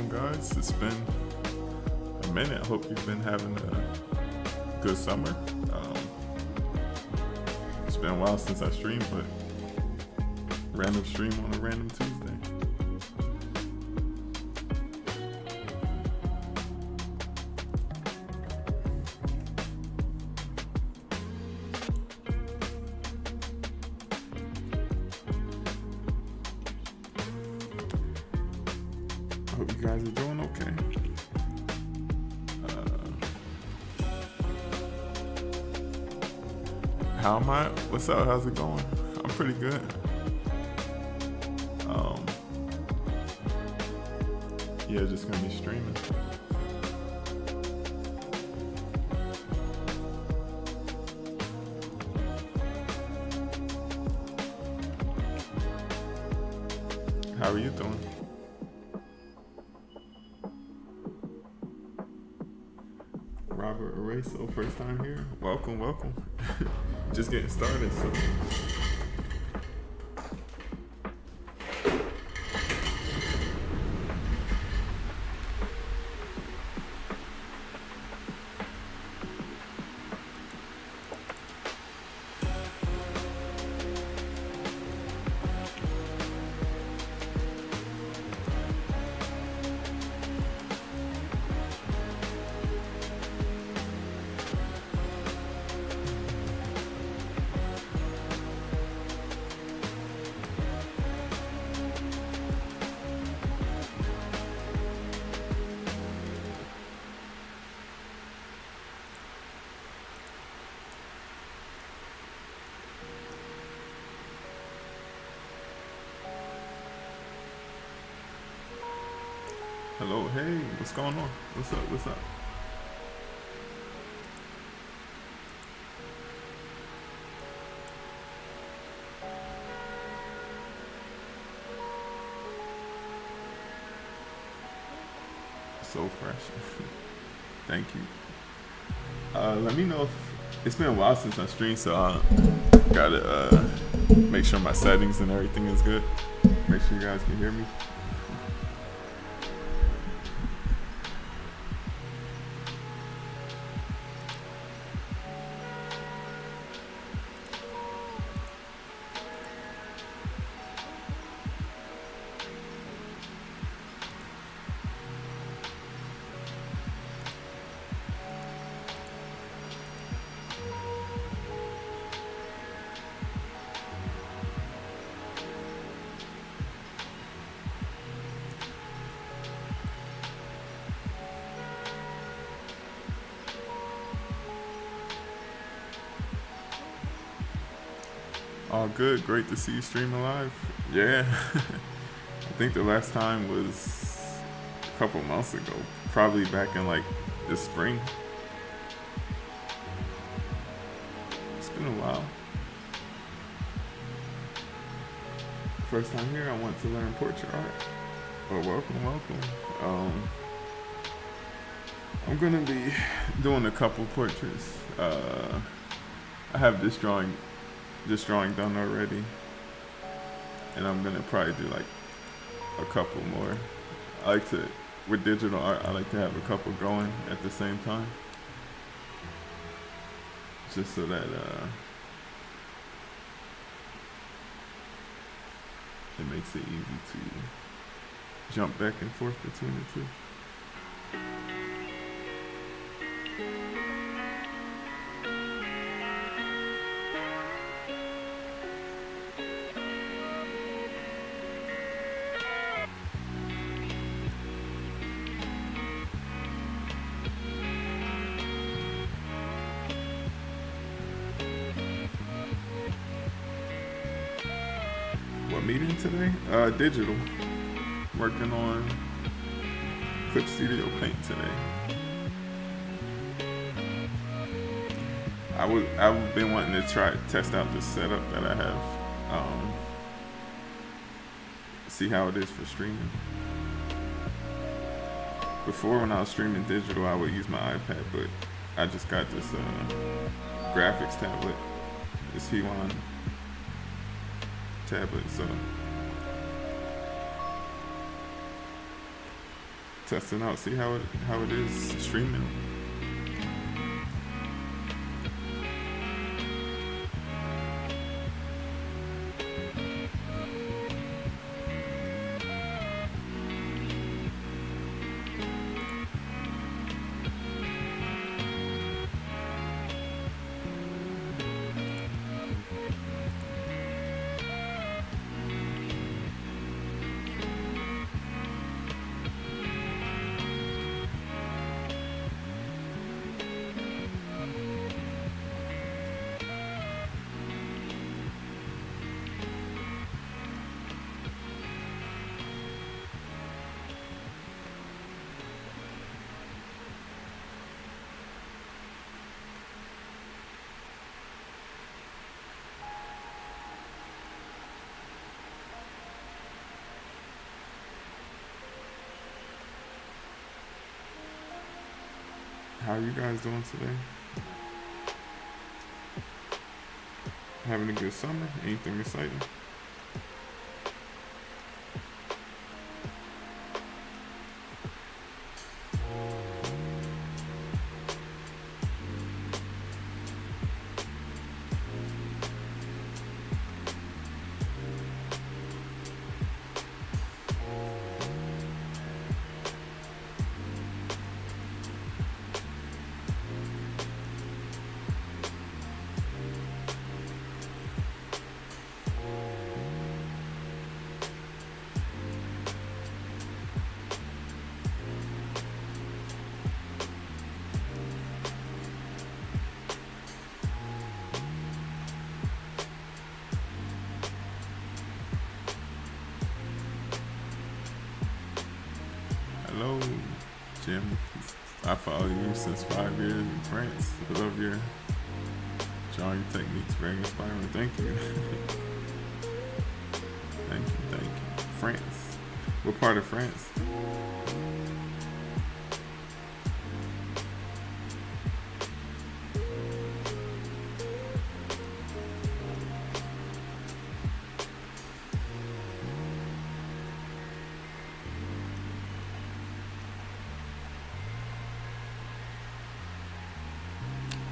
welcome guys. It's been a minute. Hope you've been having a good summer. It's been a while since I streamed, but random stream on a random Tuesday. Hope you guys are doing okay. How am I? What's up? How's it going? I'm pretty good. Yeah, just gonna be streaming. How are you doing? Robert Araso, first time here. Welcome, welcome. Just getting started, so. Hello, hey, what's going on? What's up, what's up? So fresh. Thank you. Let me know if it's been a while since I streamed, so I gotta make sure my settings and everything is good. Make sure you guys can hear me. All good. Great to see you streaming live. Yeah. I think the last time was a couple months ago. Probably back in like the spring. It's been a while. First time here, I want to learn portrait art. Well, welcome, welcome. I'm gonna be doing a couple portraits. I have this drawing done already, and I'm gonna probably do like a couple more. I like to, with digital art, I like to have a couple going at the same time, just so that it makes it easy to jump back and forth between the two. Meeting today? Digital. Working on Clip Studio Paint today. I've been wanting to test out this setup that I have. See how it is for streaming. Before, when I was streaming digital, I would use my iPad, but I just got this graphics tablet, this Hiwan tablet, so testing out, see how it is streaming. How are you guys doing today? Having a good summer? Anything exciting? Hello, Jim. I follow you since 5 years in France. I love your drawing techniques, very inspiring. Thank you. Thank you. France. What part of France?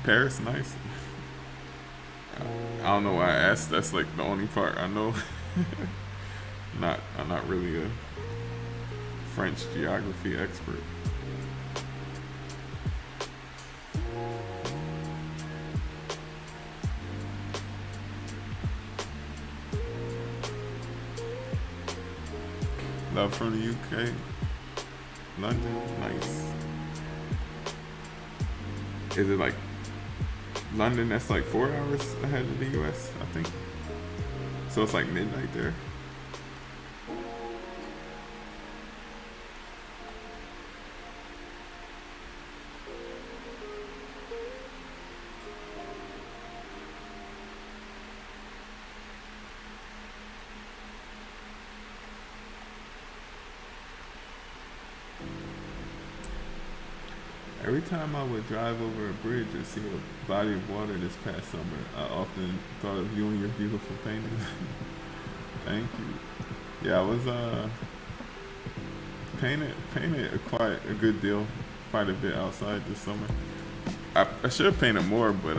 Paris, nice. I don't know why I asked. That's like the only part I know. I'm not really a French geography expert. Love from the UK. London, nice. Is it like London? That's like 4 hours ahead of the US, I think. So it's like midnight there. Every time I would drive over a bridge or see a body of water this past summer, I often thought of you and your beautiful paintings. Thank you. Yeah, I was painted quite a good deal, quite a bit outside this summer. I should have painted more, but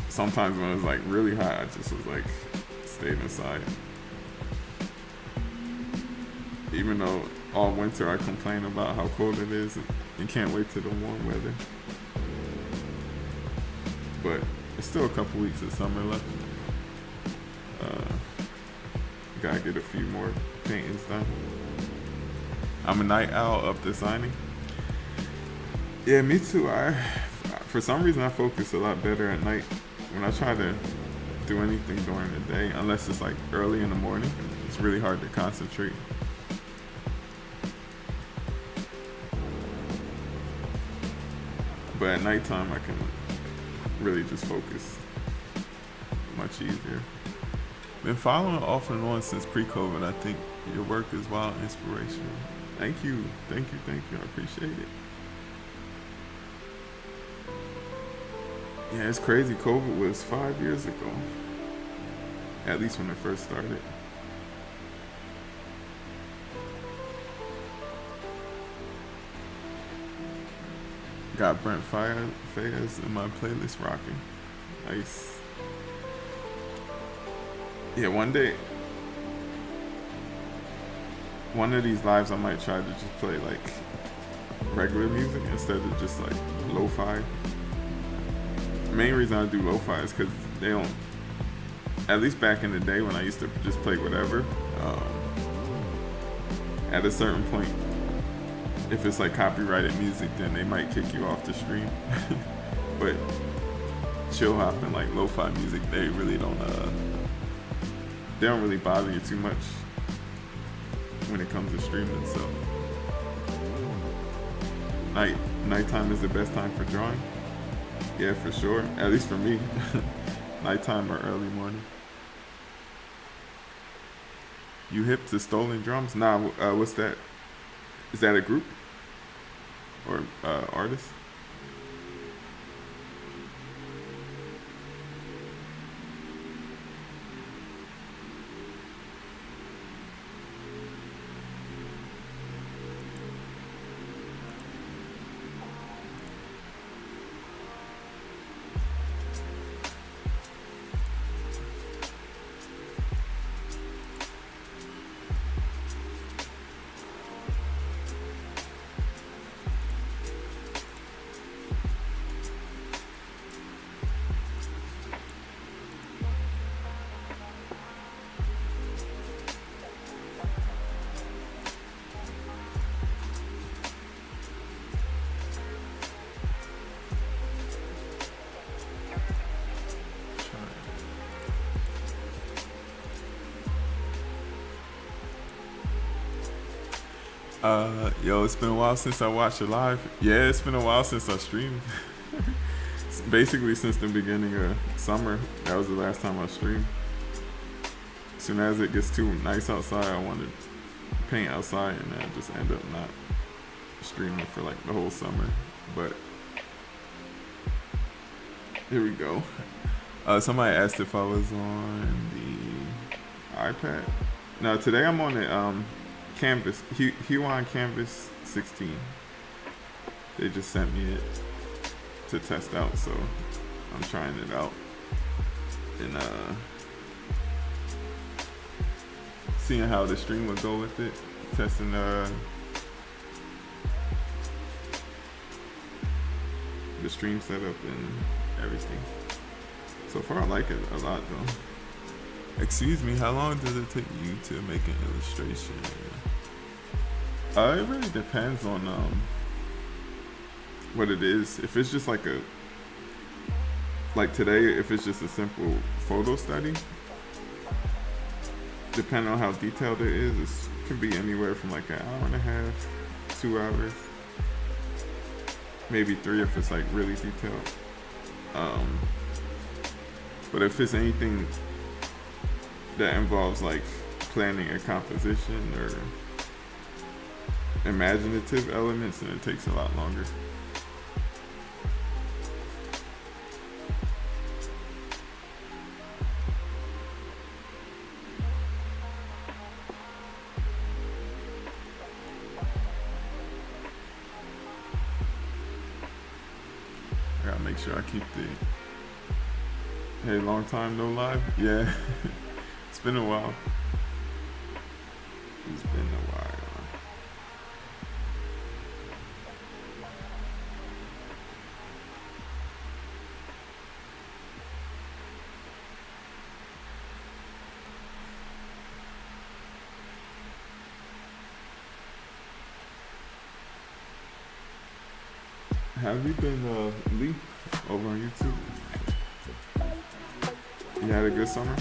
sometimes when it was like really hot, I just was like stayed inside. Even though all winter I complain about how cold it is and can't wait till the warm weather. But it's still a couple weeks of summer left. Gotta get a few more paintings done. I'm a night owl up to signing. Yeah, me too. For some reason I focus a lot better at night. When I try to do anything during the day, unless it's like early in the morning, it's really hard to concentrate. But at nighttime, I can really just focus much easier. Been following off and on since pre-COVID. I think your work is wild inspirational. Thank you. I appreciate it. Yeah, it's crazy. COVID was 5 years ago. At least when it first started. Got Brent Fayez in my playlist rocking. Nice. Yeah, one of these lives I might try to just play like regular music instead of just like lo-fi. The main reason I do lo-fi is because they don't, at least back in the day when I used to just play whatever, at a certain point, if it's like copyrighted music, then they might kick you off the stream. But chill hop and like lo-fi music, they really don't really bother you too much when it comes to streaming. So nighttime is the best time for drawing. Yeah, for sure. At least for me. Nighttime or early morning. You hip to Stolen Drums? Nah, what's that? Is that a group? Or artist? Yo, it's been a while since I watched it live. Yeah, it's been a while since I streamed. Basically since the beginning of summer. That was the last time I streamed. As soon as it gets too nice outside, I want to paint outside, and then I just end up not streaming for like the whole summer. But here we go. Somebody asked if I was on the iPad. No, today I'm on the Canvas, Huon Canvas 16. They just sent me it to test out, so I'm trying it out and seeing how the stream would go with it. Testing the stream setup and everything. So far, I like it a lot though. Excuse me, how long does it take you to make an illustration? It really depends on what it is. If it's just like today, if it's just a simple photo study, depending on how detailed it is, it can be anywhere from like an hour and a half, 2 hours, maybe 3 if it's like really detailed. But if it's anything that involves like planning a composition or imaginative elements, and it takes a lot longer. I gotta make sure I keep hey, long time no live? Yeah. It's been a while. It's been a while. Have you been, Lee, over on YouTube? You had a good summer?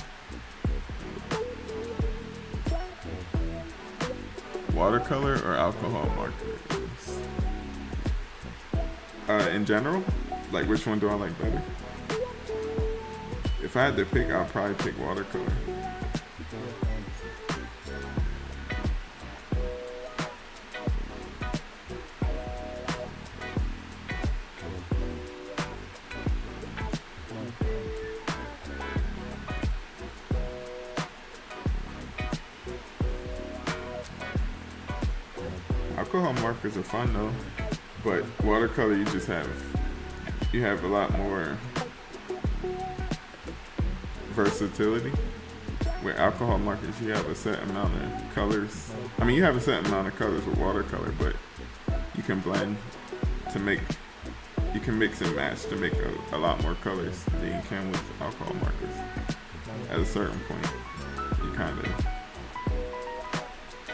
Watercolor or alcohol markers? In general? Like, which one do I like better? If I had to pick, I'd probably pick watercolor. Alcohol markers are fun though. But watercolor, you have a lot more versatility. With alcohol markers, you have a set amount of colors. I mean, you have a set amount of colors with watercolor, but you can blend to make, you can mix and match to make a lot more colors than you can with alcohol markers. At a certain point, you kind of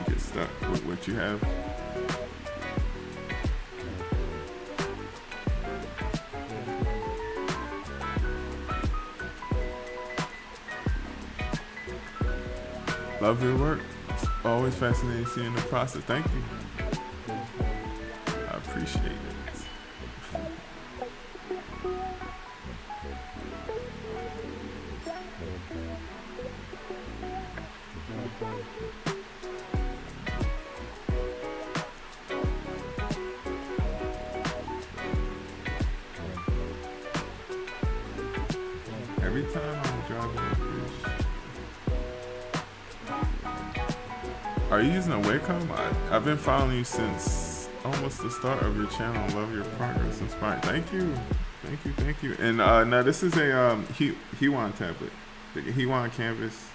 get stuck with what you have. Love your work. Always fascinating seeing the process. Thank you. I appreciate it. Every time I'm driving a bridge. Are you using a Wacom? I've been following you since almost the start of your channel. Love your progress. Inspired. Thank you. Thank you. Thank you. And now this is a Hiwan tablet. The Hiwan Canvas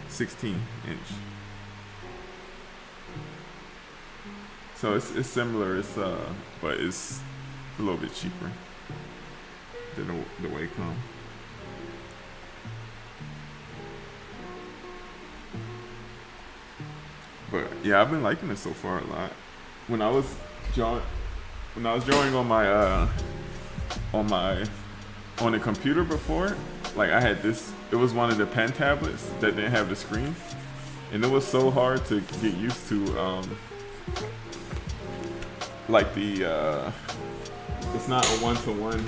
16-inch. So it's similar. But it's a little bit cheaper than the Wacom. But yeah, I've been liking it so far a lot. When I was drawing on the computer before, like I had this. It was one of the pen tablets that didn't have the screen, and it was so hard to get used to. Like it's not a one-to-one.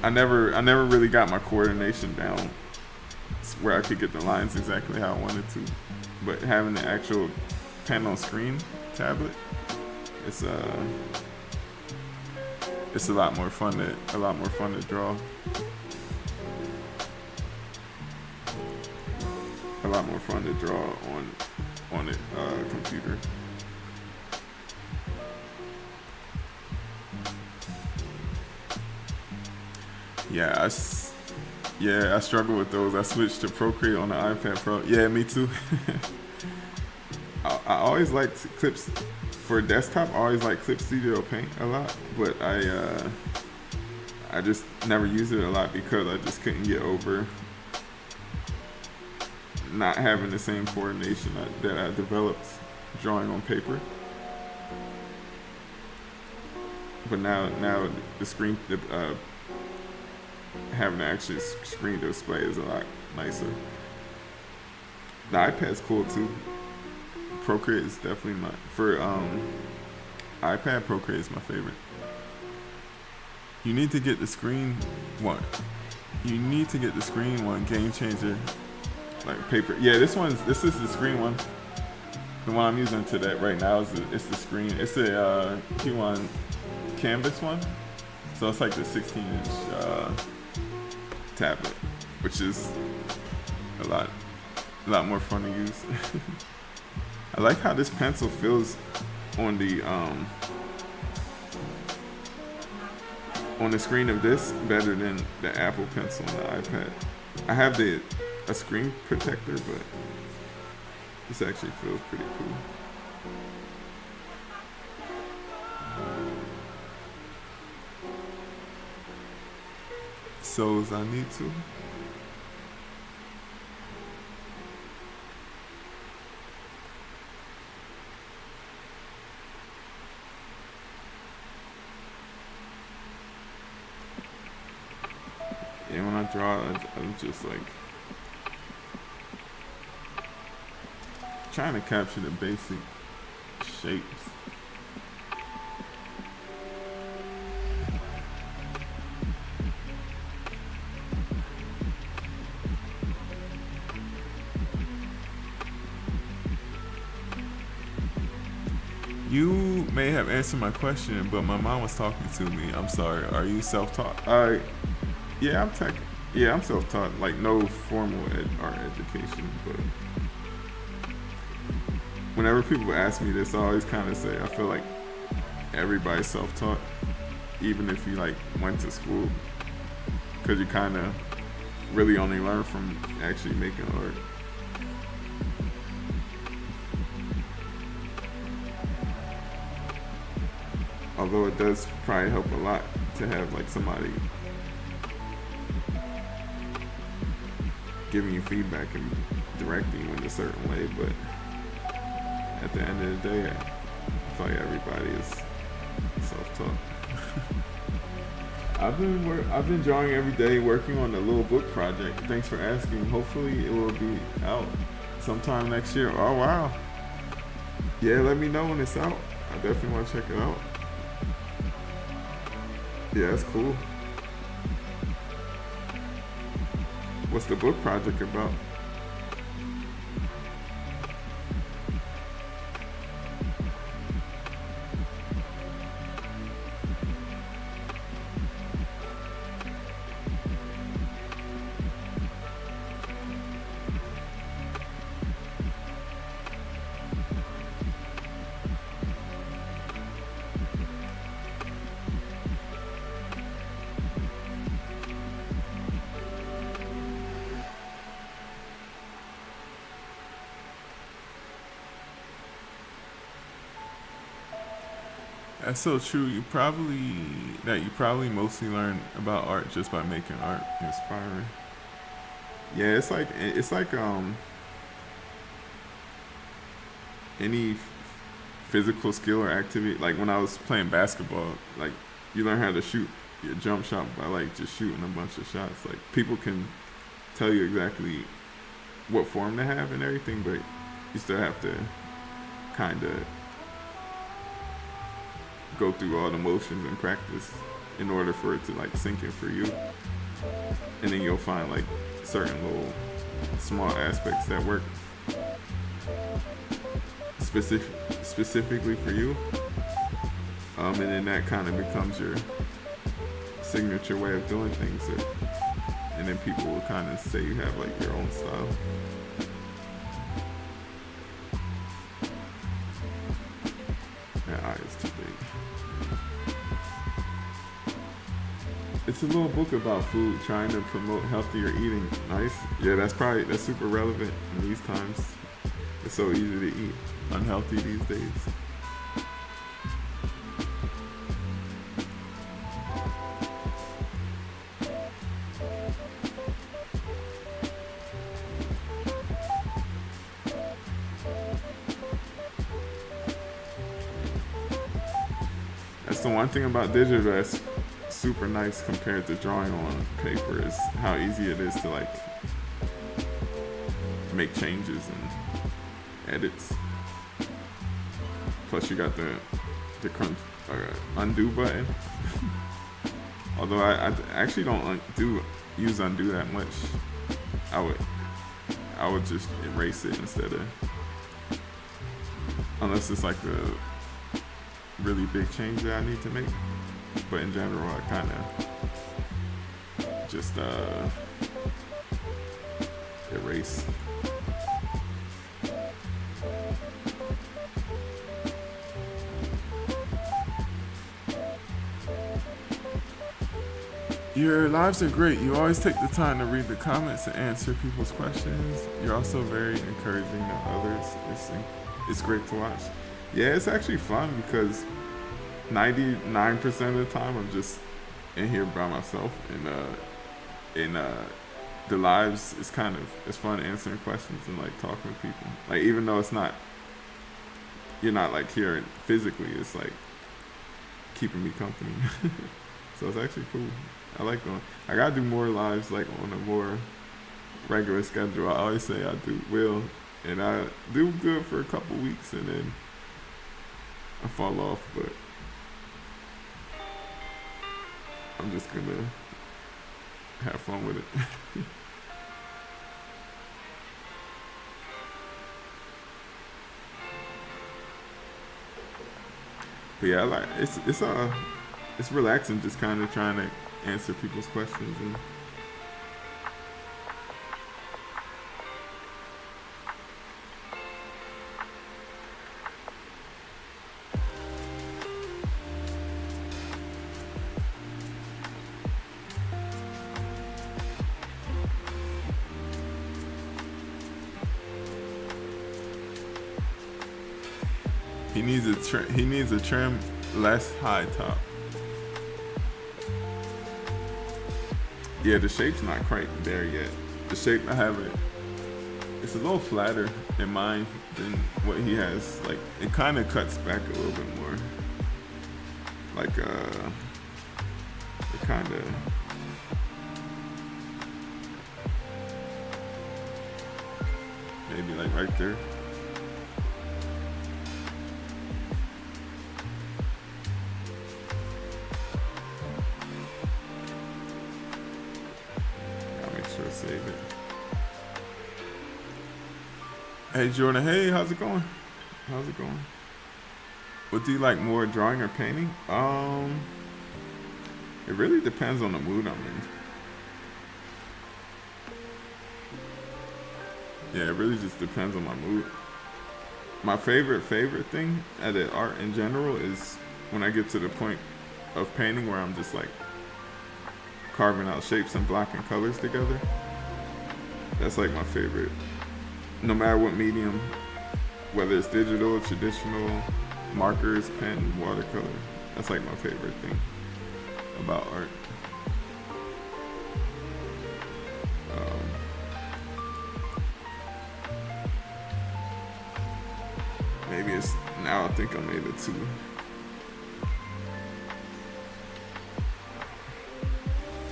I never really got my coordination down where I could get the lines exactly how I wanted to, but having the actual pen on screen tablet, it's a lot more fun to draw. A lot more fun to draw on a computer. Yeah, I struggle with those. I switched to Procreate on the iPad Pro. Yeah, me too. I always liked Clips for desktop. I always liked Clip Studio Paint a lot, but I just never used it a lot because I just couldn't get over not having the same coordination that I developed drawing on paper. But now the screen, having an actual screen display is a lot nicer. The iPad's cool too. Procreate is definitely for iPad. Procreate is my favorite. You need to get the screen one. You need to get the screen one. Game changer, like paper. Yeah, this is the screen one. The one I'm using today right now it's the screen. It's a Q1 Canvas one. So it's like the 16-inch tablet, which is a lot more fun to use. I like how this pencil feels on the screen of this better than the Apple Pencil on the iPad. I have a screen protector, but this actually feels pretty cool. So's I need to. Yeah, when I draw, I'm just like trying to capture the basic shapes. You may have answered my question, but my mom was talking to me. I'm sorry. Are you self-taught? Yeah, I'm self-taught. Like no formal art education, but whenever people ask me this, I always kind of say I feel like everybody's self-taught, even if you like went to school, because you kind of really only learn from actually making art. Although it does probably help a lot to have like somebody giving you feedback and directing you in a certain way, but at the end of the day, I feel like everybody is self-taught. I've been drawing every day, working on a little book project. Thanks for asking. Hopefully it will be out sometime next year. Oh wow. Yeah, let me know when it's out. I definitely want to check it out. Yeah, that's cool. What's the book project about? That's so true. You probably mostly learn about art just by making art inspiring. Yeah, it's like any physical skill or activity. Like when I was playing basketball, like you learn how to shoot your jump shot by like just shooting a bunch of shots. Like people can tell you exactly what form to have and everything, but you still have to kind of go through all the motions and practice in order for it to like sink in for you. And then you'll find like certain little small aspects that work specifically for you. And then that kind of becomes your signature way of doing things. And then people will kind of say you have like your own style. That eye is too big. It's a little book about food, trying to promote healthier eating. Nice. Yeah, that's super relevant in these times. It's so easy to eat unhealthy these days. That's the one thing about digital that's super nice compared to drawing on paper is how easy it is to like make changes and edits. Plus you got the undo button. Although I actually don't use undo that much. I would just erase it instead of, unless it's like a really big change that I need to make. But in general, I kind of just erase. Your lives are great. You always take the time to read the comments and answer people's questions. You're also very encouraging to others. It's great to watch. Yeah, it's actually fun because 99% of the time I'm just in here by myself, and the lives is it's fun answering questions and like talking to people. Like even though you're not like here physically, it's like keeping me company. So it's actually cool. I like going. I gotta do more lives like on a more regular schedule. I always say I will, and I do good for a couple weeks and then I fall off, but I'm just gonna have fun with it. But yeah, I like it's relaxing just kind of trying to answer people's questions and He needs a trim less high top. Yeah, the shape's not quite there yet. The shape I have it's a little flatter in mine than what he has. Like it kind of cuts back a little bit more. Like it kind of. Maybe like right there. I'll make sure to save it. Hey Jordan, hey, how's it going? How's it going? What do you like more, drawing or painting? It really depends on the mood I'm in. Yeah, it really just depends on my mood. My favorite thing at the art in general is when I get to the point of painting where I'm just like carving out shapes and blocking colors together. That's like my favorite. No matter what medium, whether it's digital, traditional, markers, pen, watercolor. That's like my favorite thing about art. Maybe it's now I think I'm able to.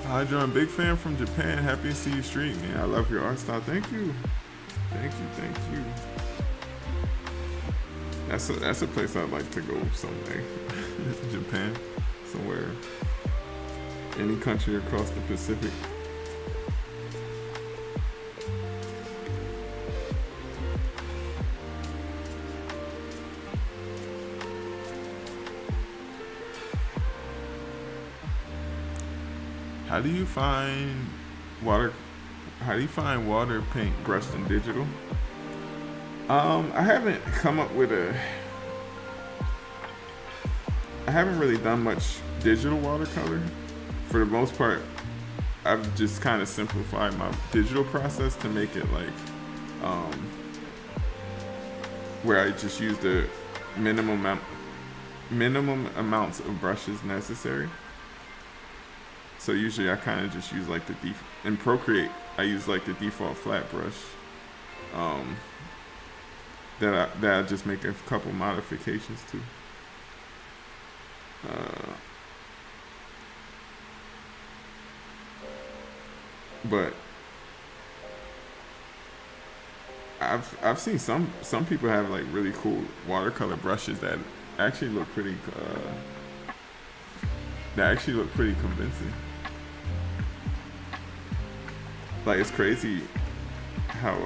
Hi John, big fan from Japan. Happy to see you street, man. I love your art style. Thank you. Thank you. That's a place I'd like to go someday. Japan. Somewhere. Any country across the Pacific. How do you find water paint brushed in digital? I haven't come up with I haven't really done much digital watercolor. For the most part, I've just kind of simplified my digital process to make it like where I just use the minimum amounts of brushes necessary. So usually I kind of just use like in Procreate I use like the default flat brush that I just make a couple modifications to. But I've seen some people have like really cool watercolor brushes that actually look pretty convincing. Like it's crazy how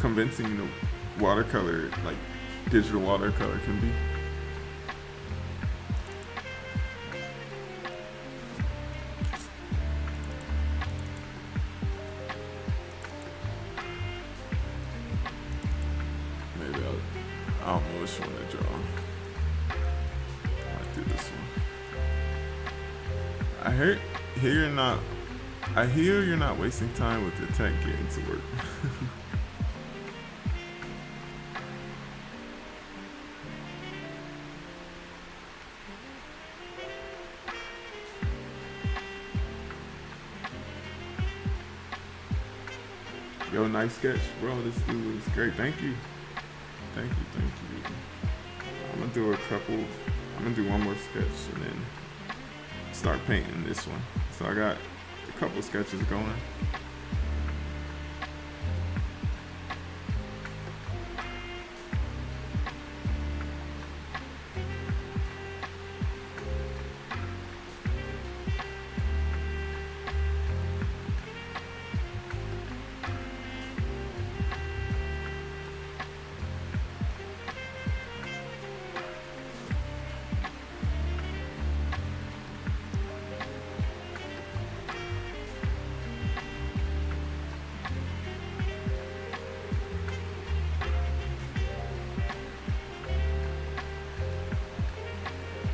convincing the watercolor, like digital watercolor, can be. Maybe I don't know which one to draw. Might do this one. I hear you're not wasting time with the tech getting to work. Yo, nice sketch, bro. This dude is great. Thank you. I'm gonna do one more sketch and then start painting this one. So I got a couple sketches going.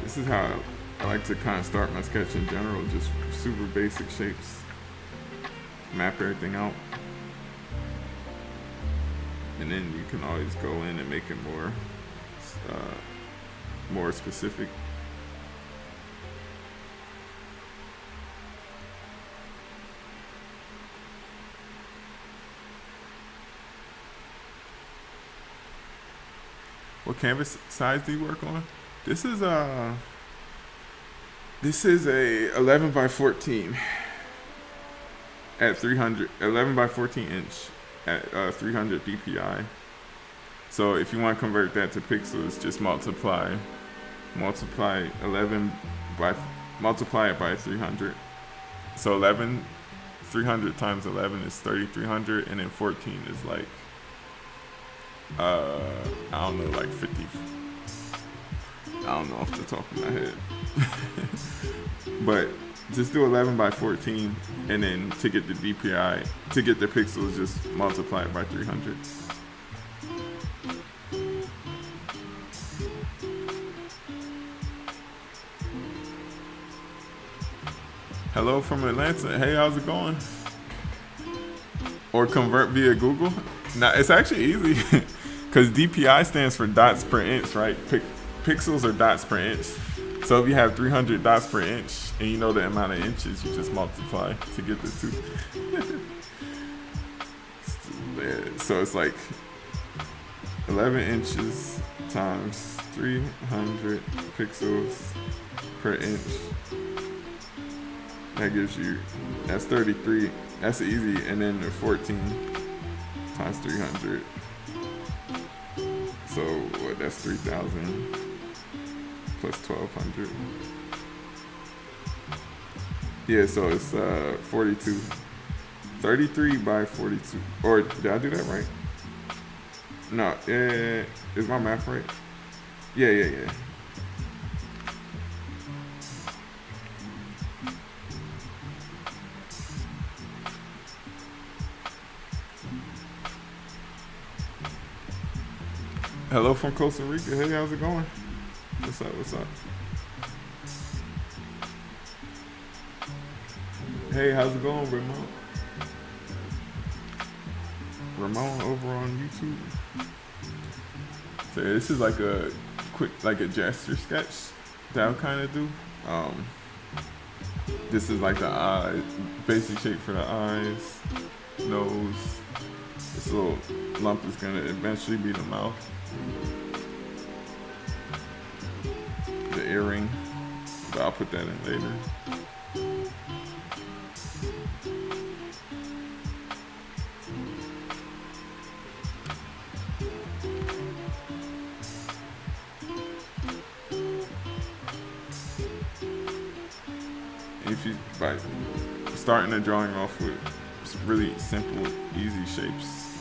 This is how I like to kind of start my sketch in general, just super basic shapes. map everything out, and then you can always go in and make it more specific. What canvas size do you work on? This is a 11 by 14 at 300, 11 by 14 inch at 300 dpi. So if you want to convert that to pixels, just multiply 11 by multiply it by 300. So 300 times 11 is 3300, and then 14 is like I don't know, like 50. I don't know off the top of my head. But just do 11 by 14, and then to get the DPI, to get the pixels, just multiply it by 300. Hello from Atlanta. Hey, how's it going? Or convert via Google. Now, it's actually easy because DPI stands for dots per inch, right? Pixels are dots per inch. So if you have 300 dots per inch and you know the amount of inches, you just multiply to get the two. So it's like 11 inches times 300 pixels per inch. That gives you, that's 33. That's easy. And then the 14 times 300. So what? That's 3,000 plus 1,200. Yeah, so it's 42. 33 by 42. Or did I do that right? No, is my math right? Yeah. Hello from Costa Rica. Hey, how's it going? What's up? Hey, how's it going, Ramon? Ramon over on YouTube. So this is like a quick, like a gesture sketch that I'll kind of do. This is like the eye, basic shape for the eyes, nose. This little lump is gonna eventually be the mouth. The earring, but I'll put that in later. If you, by starting the drawing off with really simple, easy shapes,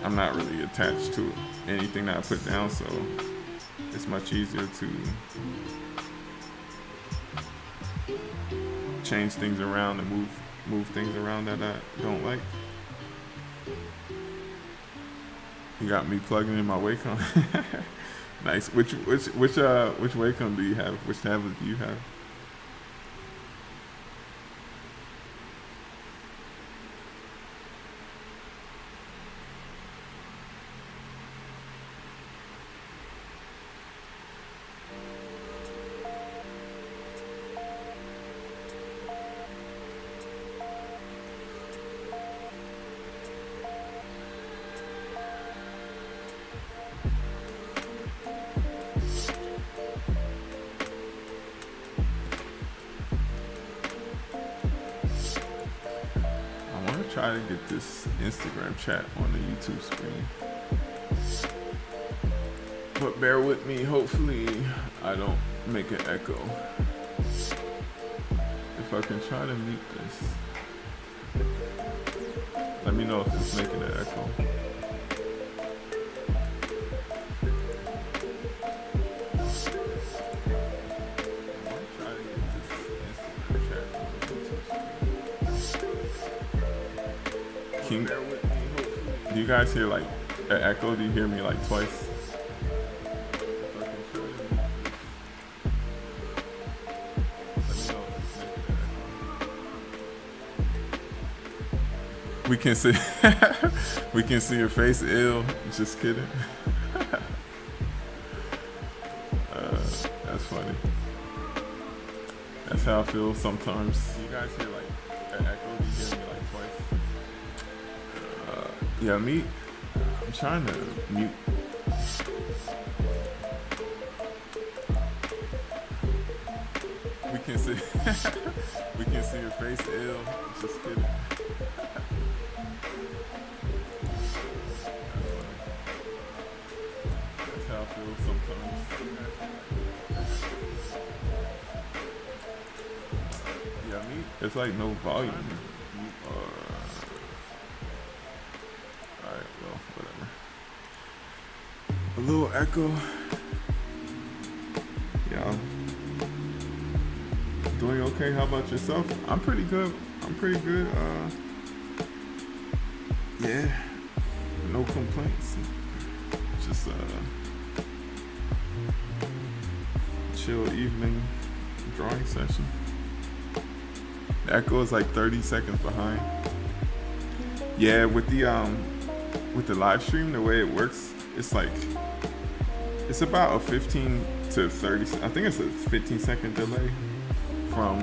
I'm not really attached to anything that I put down, so it's much easier to change things around and move things around that I don't like. You got me plugging in my Wacom. Nice. Which Wacom do you have? Which tablet do you have? Try to get this Instagram chat on the YouTube screen. But bear with me, hopefully I don't make an echo. If I can try to mute this. Let me know if it's making an echo. Do you guys hear like an echo? Do you hear me like twice? We can see we can see your face ill. Just kidding. That's funny. That's how I feel sometimes. You guys hear like an echo? You hear me like twice? Yeah, me. I'm trying to mute. We can see we can see your face ill. Just kidding. That's how I feel sometimes. Yeah, me. It's like no volume. Alright, well, whatever. A little echo. Yeah. Doing okay. How about yourself? I'm pretty good. Yeah, no complaints. Just chill evening drawing session. The echo is like 30 seconds behind. Yeah, with the live stream, the way it works, it's about a 15 to 30. I think it's a 15-second delay from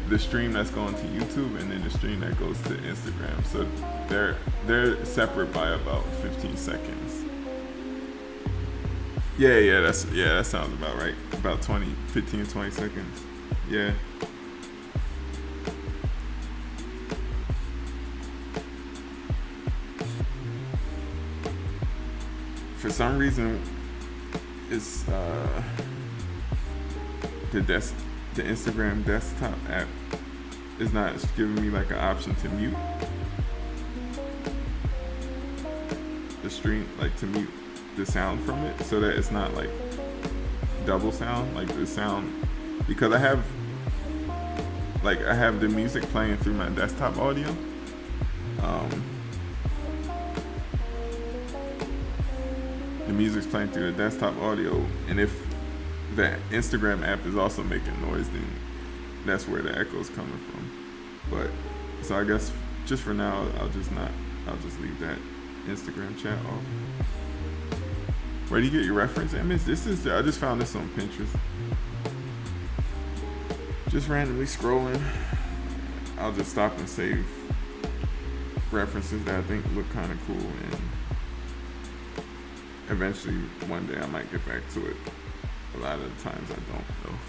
the stream that's going to YouTube and then the stream that goes to Instagram. So they're separate by about 15 seconds. Yeah, that sounds about right. About 15 to 20 seconds. Yeah. For some reason, it's the Instagram desktop app is not giving me like an option to mute the stream, like to mute the sound from it, so that it's not like double sound, like the sound, because I have the music playing through my desktop audio. The music's playing through the desktop audio, and if the Instagram app is also making noise, then that's where the echo's coming from. But so I guess just for now, I'll just leave that Instagram chat off. Where do you get your reference image? I just found this on Pinterest. Just randomly scrolling. I'll just stop and save references that I think look kind of cool, and eventually one day I might get back to it. A lot of the times I don't though.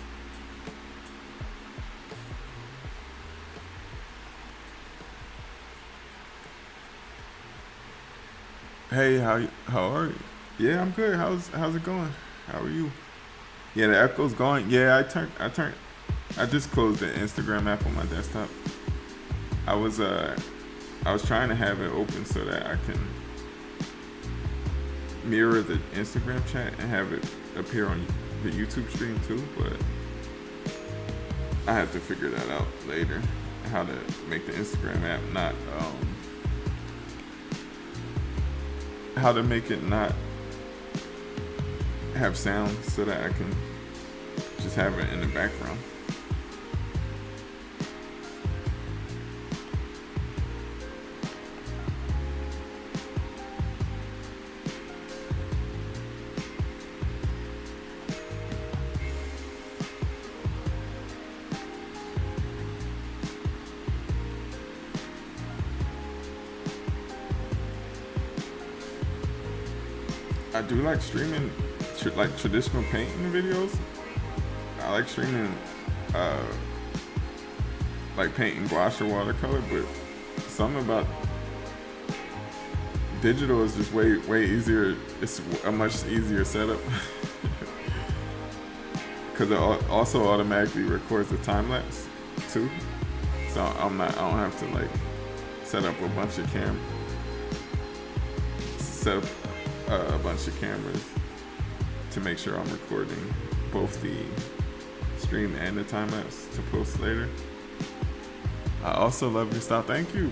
Hey, how are you? Yeah, I'm good. How's it going? How are you? Yeah, the echo's going. Yeah, I just closed the Instagram app on my desktop. I was trying to have it open so that I can mirror the Instagram chat and have it appear on the YouTube stream too, but I have to figure that out later, how to make the Instagram app not how to make it not have sound so that I can just have it in the background. I do like streaming like traditional painting videos. I like streaming like painting gouache or watercolor, but something about digital is just way easier. It's a much easier setup because it also automatically records the time lapse too. So I don't have to like set up a bunch of cameras to make sure I'm recording both the stream and the time lapse to post later. I also love your style. Thank you.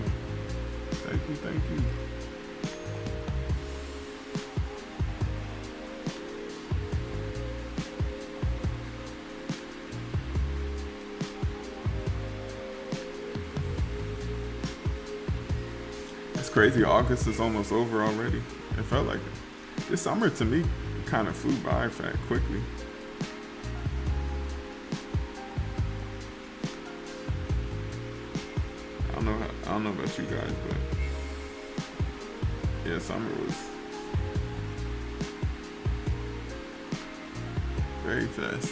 crazy. August is almost over already. It felt like it. This summer to me kind of flew by quickly. I don't know about you guys, but yeah, summer was very fast.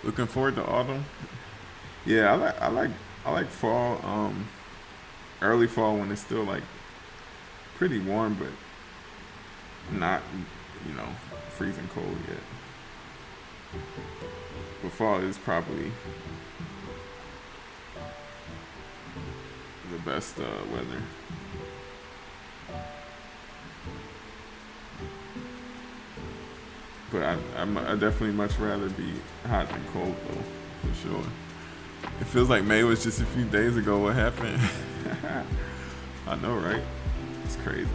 Looking forward to autumn. Yeah, I like fall. Early fall when it's still like pretty warm, but not freezing cold yet. But fall is probably the best weather. But I definitely much rather be hot than cold though, for sure. It feels like May was just a few days ago. What happened? I know, right? It's crazy.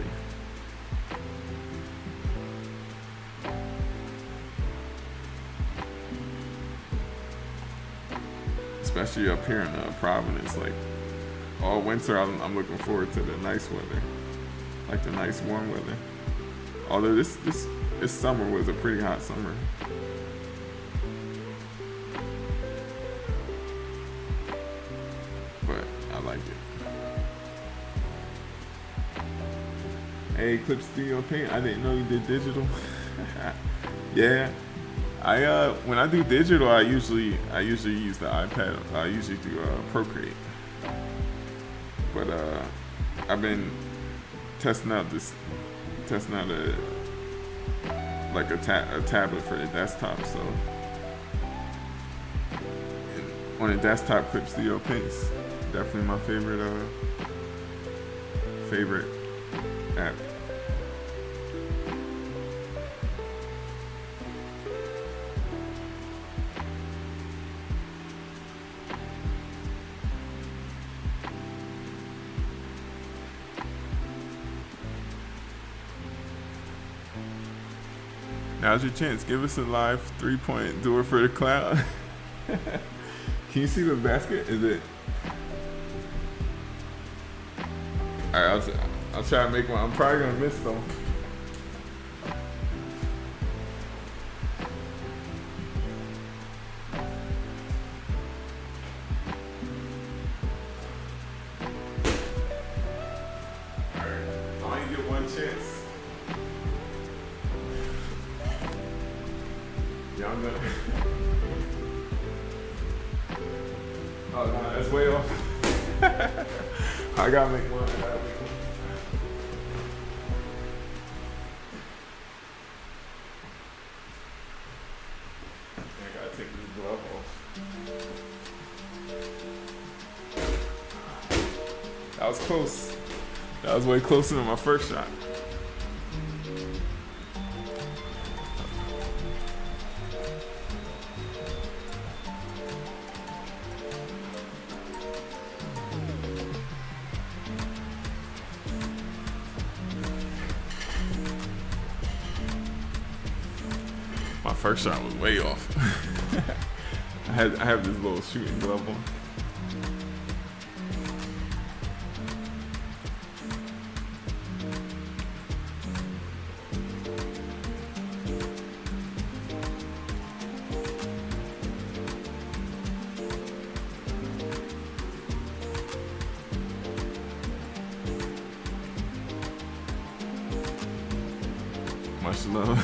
Especially up here in Providence, like all winter, I'm looking forward to the nice weather, like the nice warm weather. Although this summer was a pretty hot summer. But I liked it. Hey, Clip Studio Paint, I didn't know you did digital. Yeah. When I do digital, I usually use the iPad. I usually do Procreate. But I've been testing out a tablet for the desktop. So on a desktop, Clip Studio Paint's definitely my favorite app. Now's your chance. Give us a live 3-point. Do it for the cloud. Can you see the basket? Is it? All right, I'll try to make one. I'm probably gonna miss though. All right, I only get one chance. Y'all gonna? Oh no, that's way off. I gotta make one. I gotta take this glove off. That was close. That was way closer than my first shot. My first shot was way off. I have this little shooting glove on. Much love.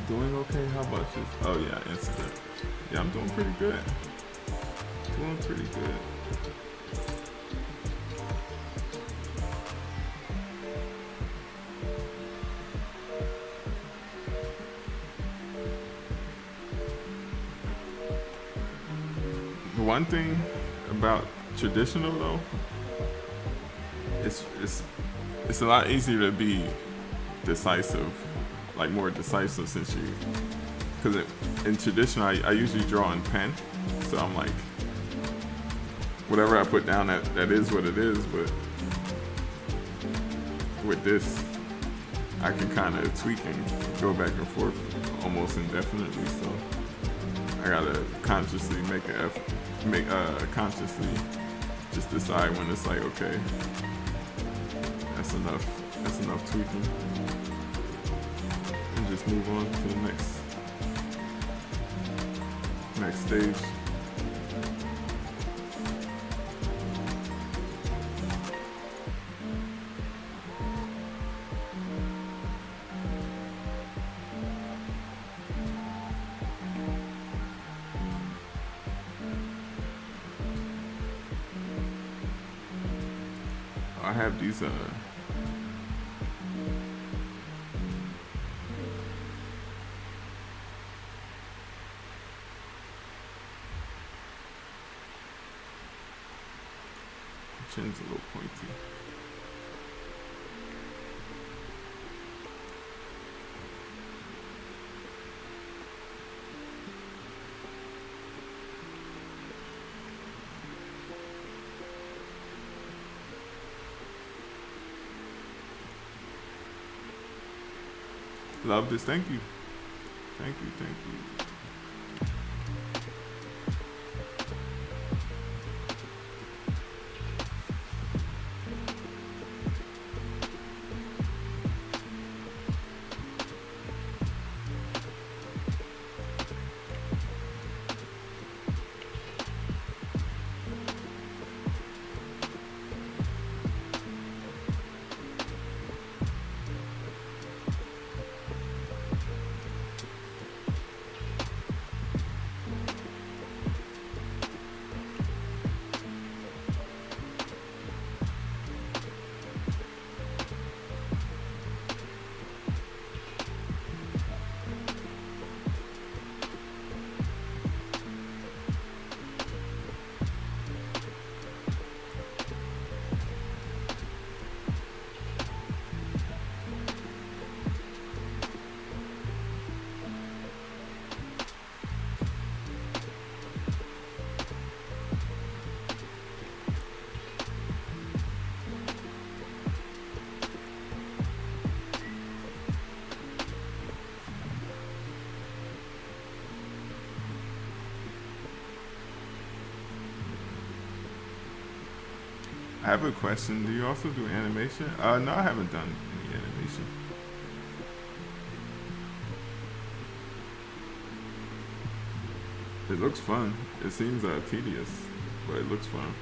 Doing okay? How about you? Oh yeah, incident. Yeah, I'm doing pretty good. Doing pretty good. one thing about traditional though, it's it's a lot easier to be decisive, like more decisive since you, because in traditional I usually draw in pen, so I'm like, whatever I put down, that is what it is. But with this, I can kind of tweak and go back and forth almost indefinitely. So I gotta consciously make an effort, consciously just decide when it's like, okay, that's enough tweaking, and just move on to the next stage. I have these chin's a little pointy. Love this. Thank you. Thank you. Thank you. I have a question. Do you also do animation? No, I haven't done any animation. It looks fun. It seems tedious, but it looks fun.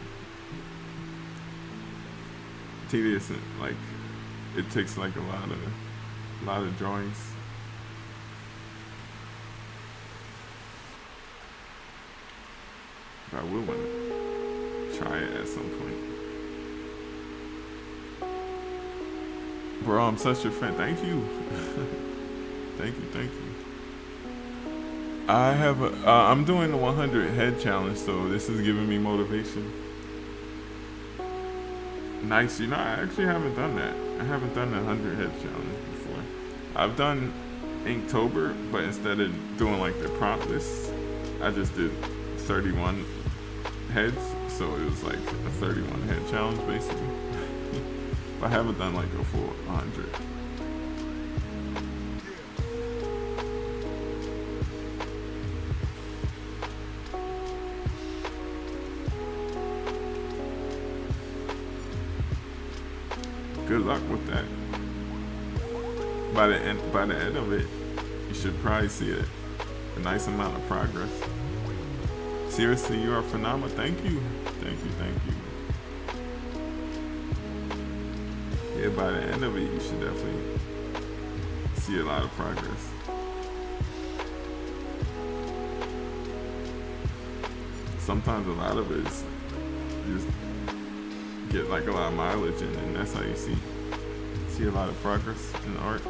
Tedious, like it takes like a lot of drawings. But I will want to try it at some point. Bro, I'm such a fan. Thank you. Thank you. I have I'm doing the 100 head challenge, so this is giving me motivation. Nice. You know, I actually haven't done that. I haven't done the 100 head challenge before. I've done Inktober, but instead of doing like the prompt list, I just did 31 heads, so it was like a 31 head challenge basically. I haven't done like a full 100. Good luck with that. By the end of it, you should probably see a nice amount of progress. Seriously, you are phenomenal. Thank you. Yeah, by the end of it, you should definitely see a lot of progress. Sometimes a lot of it is you just get like a lot of mileage in, and that's how you see a lot of progress in art.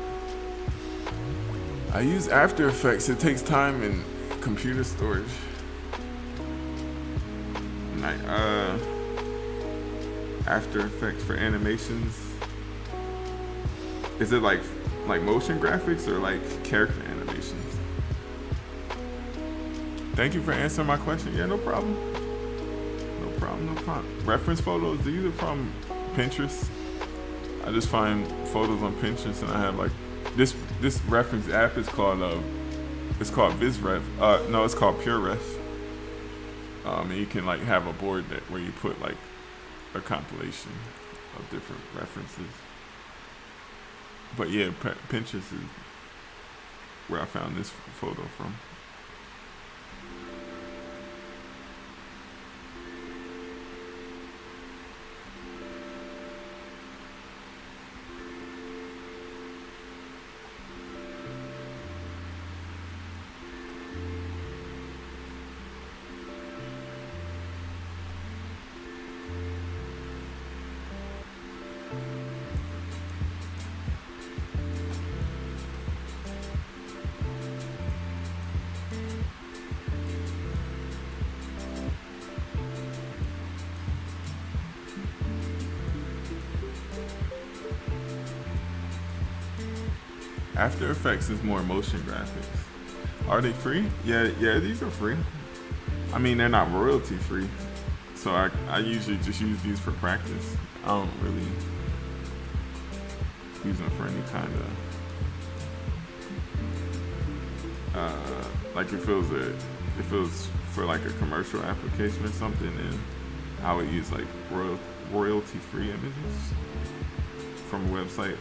I use After Effects. It takes time and computer storage. Like After Effects for animations. Is it like motion graphics or like character animations? Thank you for answering my question. Yeah, no problem. No problem, no problem. Reference photos, these are from Pinterest. I just find photos on Pinterest and I have like this reference app is called it's called VizRef. No, it's called PureRef. And you can like have a board where you put like a compilation of different references. But yeah, Pinterest is where I found this photo from. After Effects is more motion graphics. Are they free? Yeah, these are free. I mean, they're not royalty free. So I usually just use these for practice. I don't really use them for any kind of, like if it was for like a commercial application or something, then I would use like royalty free images from a website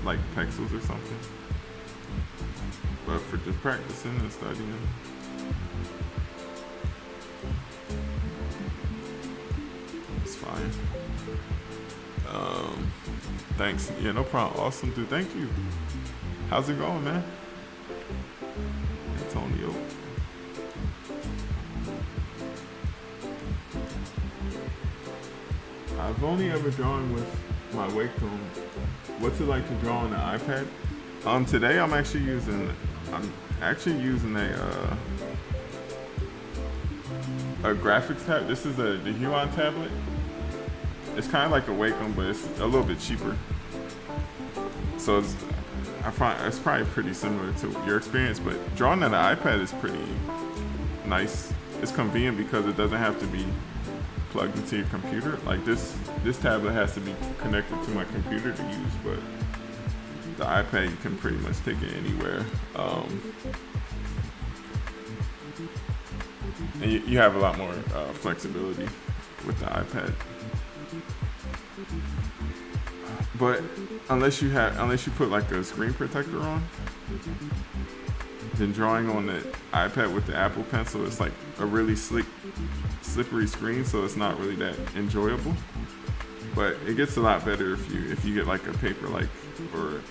like Pexels or something. But for just practicing and studying, it's fine. Thanks. Yeah, no problem. Awesome, dude. Thank you. How's it going, man? Antonio. I've only ever drawn with my Wacom. What's it like to draw on the iPad? Today I'm actually using a graphics tab. This is the Huion tablet. It's kind of like a Wacom, but it's a little bit cheaper. So I find it's probably pretty similar to your experience, but drawing on the iPad is pretty nice. It's convenient because it doesn't have to be plugged into your computer. Like this tablet has to be connected to my computer to use, but the iPad you can pretty much take it anywhere. And you have a lot more flexibility with the iPad. But unless you put like a screen protector on, then drawing on the iPad with the Apple Pencil, it's like a really slippery screen, so it's not really that enjoyable. But it gets a lot better if you get like a Paperlike or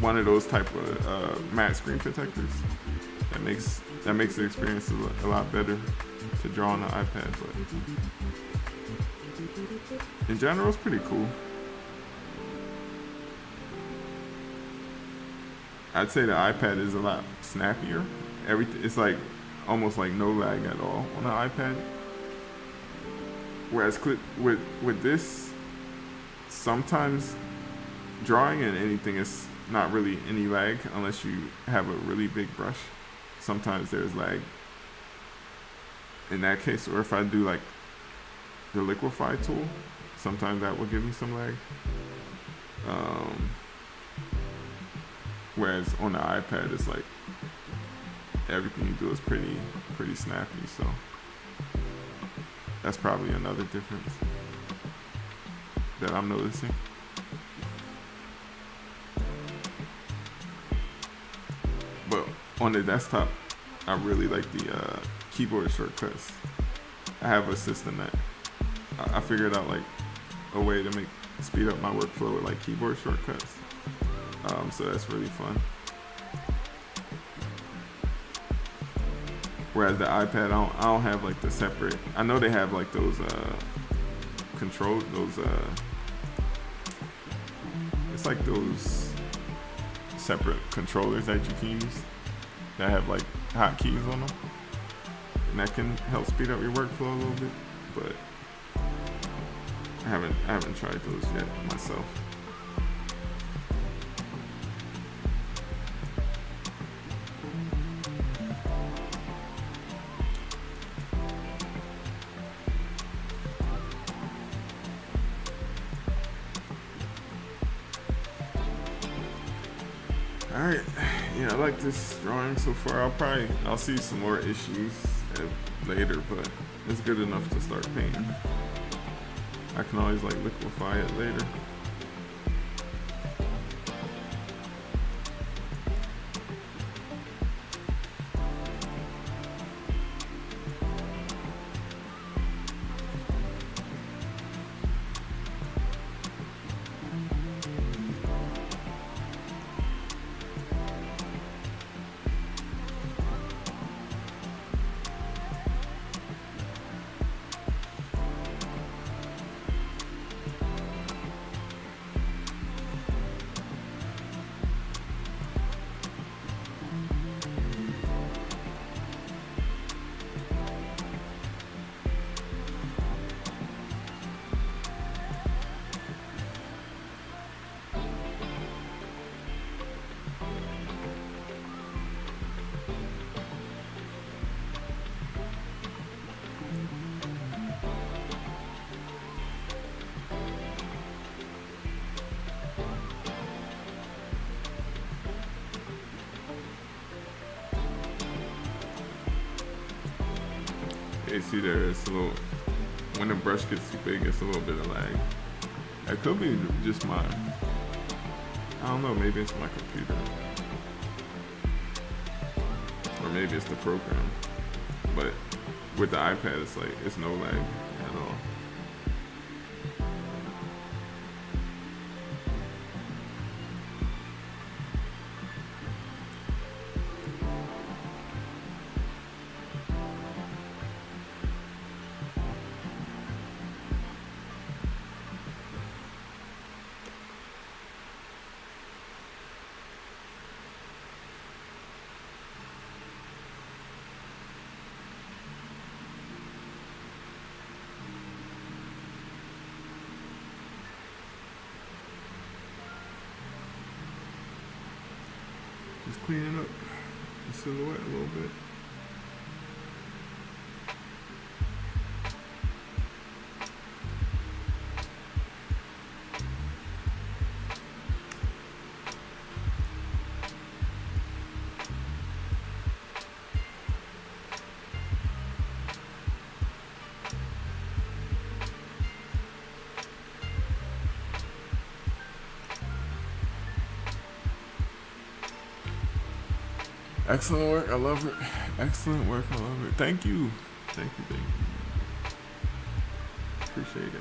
one of those type of matte screen protectors. That makes the experience a lot better to draw on the iPad. But in general, it's pretty cool. I'd say the iPad is a lot snappier. It's like almost like no lag at all on the iPad. Whereas with this, sometimes drawing and anything is not really any lag unless you have a really big brush. Sometimes there's lag in that case, or if I do like the liquify tool, sometimes that will give me some lag. Whereas on the iPad, it's like everything you do is pretty snappy. So that's probably another difference that I'm noticing. But on the desktop, I really like the keyboard shortcuts. I have a system that I figured out like a way to speed up my workflow with like keyboard shortcuts. So that's really fun. Whereas the iPad, I don't have like the separate. I know they have like those it's like those separate controllers that you can use that have like hotkeys on them, and that can help speed up your workflow a little bit. but I haven't tried those yet myself. Alright, yeah, I like this drawing so far. I'll see some more issues later, but it's good enough to start painting. I can always like liquefy it later. You see there, it's a little, when the brush gets too big, it's a little bit of lag. It could be just my, I don't know, maybe it's my computer. Or maybe it's the program. But with the iPad, it's like, it's no lag at all. Just cleaning up the silhouette a little bit. Excellent work, I love it. Excellent work, I love it. Thank you. Thank you, thank you. Appreciate it.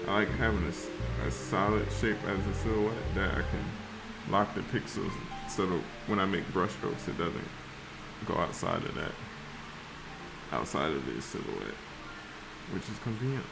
I like having a solid shape as a silhouette that I can lock the pixels so that when I make brush strokes it doesn't go outside of that, outside of the silhouette, which is convenient.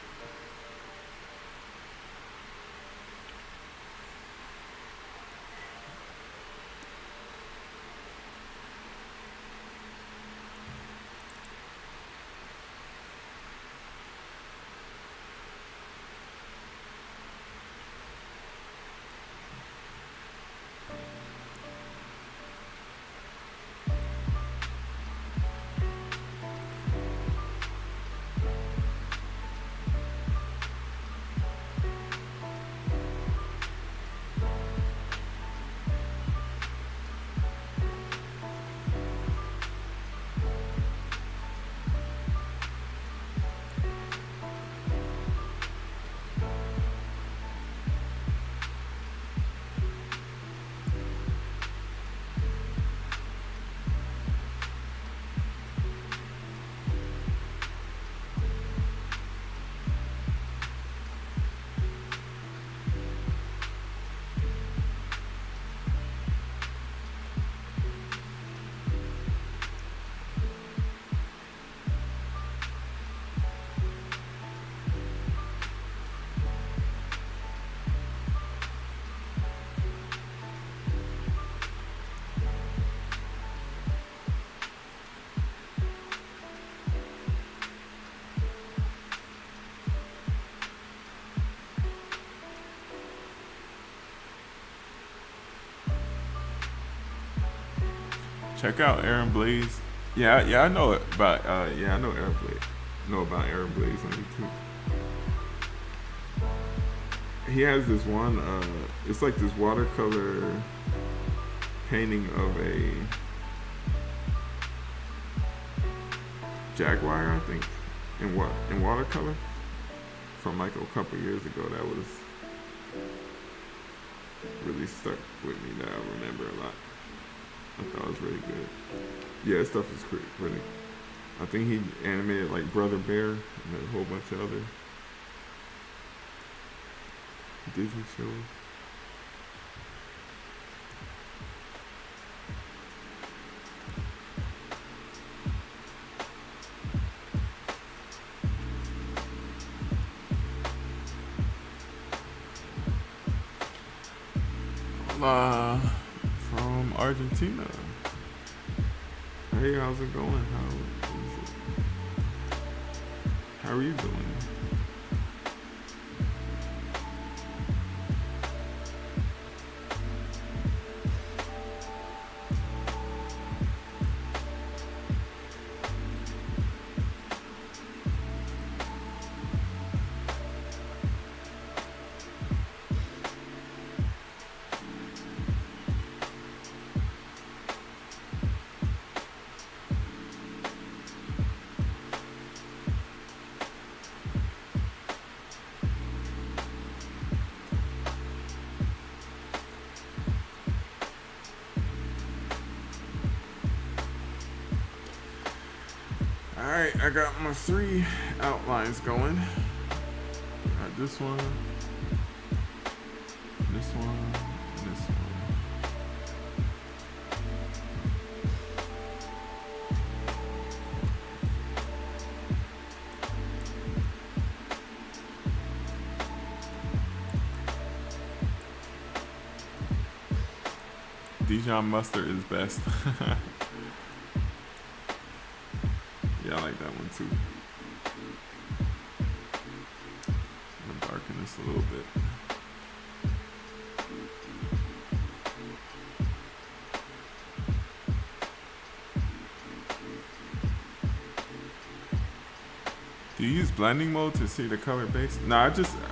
Check out Aaron Blaze. Yeah, I know it, but yeah, I know Aaron Blaze. Know about Aaron Blaze on YouTube. He has this one. It's like this watercolor painting of a jaguar, I think, in watercolor from like a couple years ago. That was really stuck with me. That I remember a lot. I thought it was really good. Yeah, that stuff is really. I think he animated like Brother Bear and a whole bunch of other Disney shows. Hola from Argentina. Hey, how's it going? How are you doing? Alright, I got my 3 outlines going. Got this one, this one, and this one. Dijon mustard is best. Yeah, I like that one too. I'm gonna darken this a little bit. Do you use blending mode to see the color base? No, I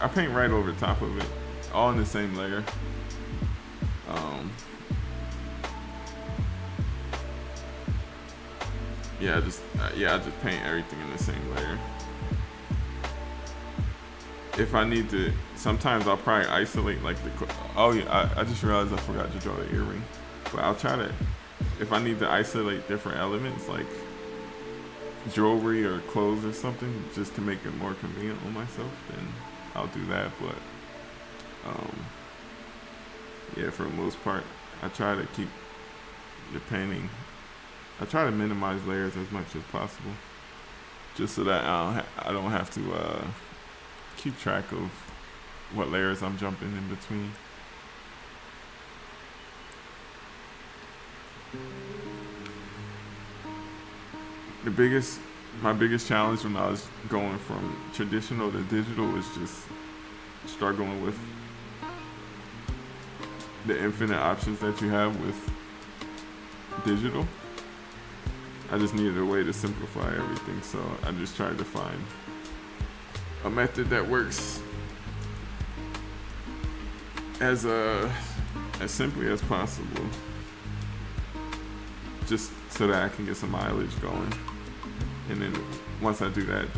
paint right over top of it, all in the same layer. Yeah, I just paint everything in the same layer. If I need to, sometimes I'll probably isolate like the. Oh yeah, I just realized I forgot to draw the earring, but I'll try to. If I need to isolate different elements like jewelry or clothes or something, just to make it more convenient on myself, then I'll do that. But yeah, for the most part, I try to keep the painting. I try to minimize layers as much as possible, just so that I don't have to keep track of what layers I'm jumping in between. My biggest challenge when I was going from traditional to digital was just struggling with the infinite options that you have with digital. I just needed a way to simplify everything, so I just tried to find a method that works as simply as possible, just so that I can get some mileage going. And then once I do that,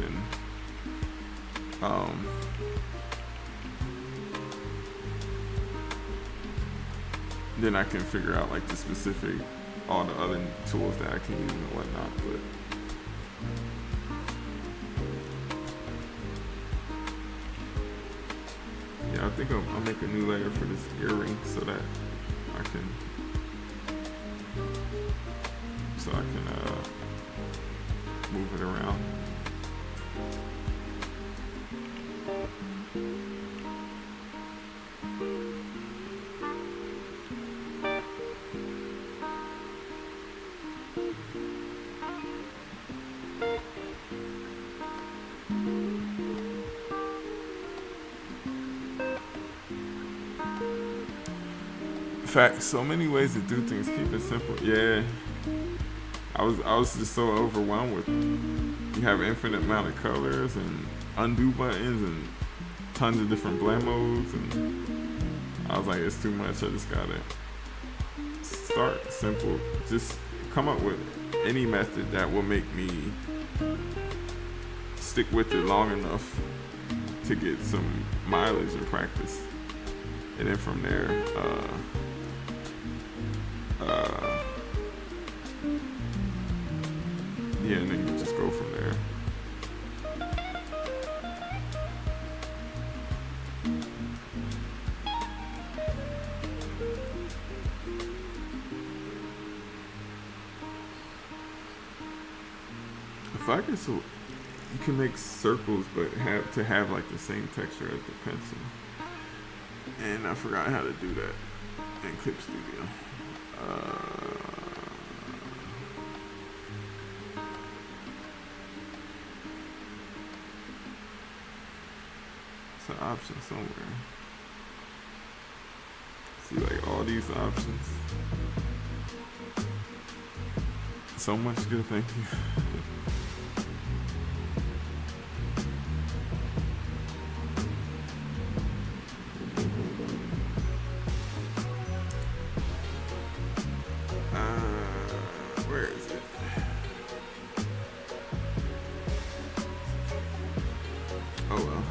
then I can figure out like the specific, all the other tools that I can use and whatnot. But yeah, I think I'll make a new layer for this earring so that I can move it around. In fact, so many ways to do things. Keep it simple. Yeah. I was just so overwhelmed with you have infinite amount of colors and undo buttons and tons of different blend modes, and I was like, it's too much. I just gotta start simple. Just come up with any method that will make me stick with it long enough to get some mileage and practice, and then from there, yeah, and then you just go from there. If I could, so you can make circles, but have like the same texture as the pencil. And I forgot how to do that in Clip Studio. It's an option somewhere. See, like all these options. So much good, thank you. Where is it? Oh well.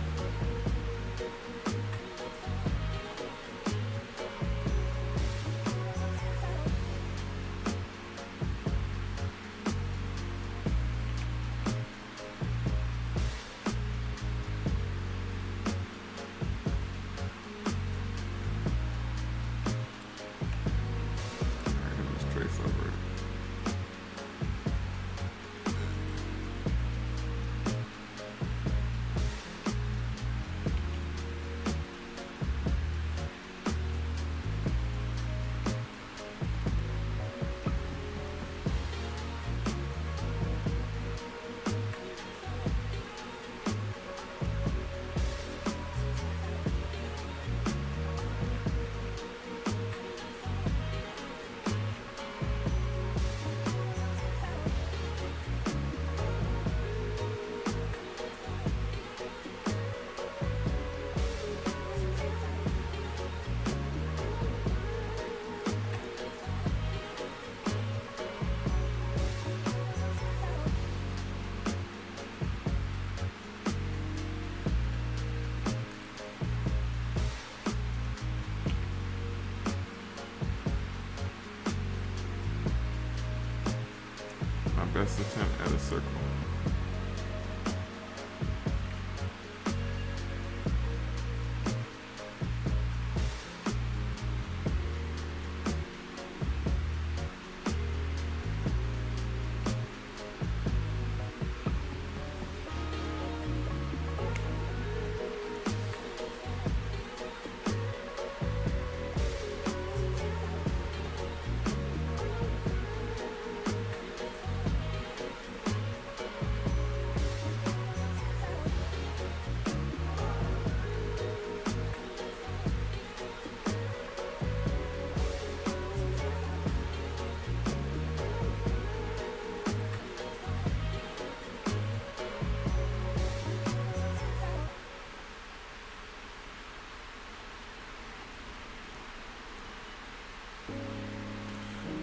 Alright, let's trace over it. My best attempt at a circle.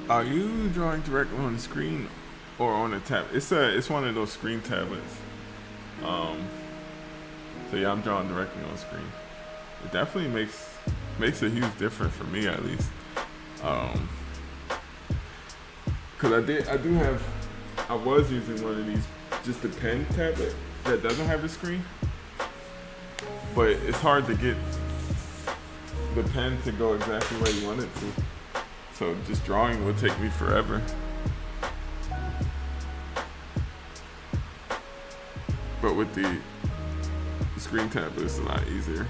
Are you drawing directly on the screen or on a tab? It's one of those screen tablets. So yeah, I'm drawing directly on the screen. It definitely makes a huge difference for me, at least. Cause I was using one of these, just a pen tablet that doesn't have a screen, but it's hard to get the pen to go exactly where you want it to. So just drawing would take me forever. But with the screen tablet, it's a lot easier.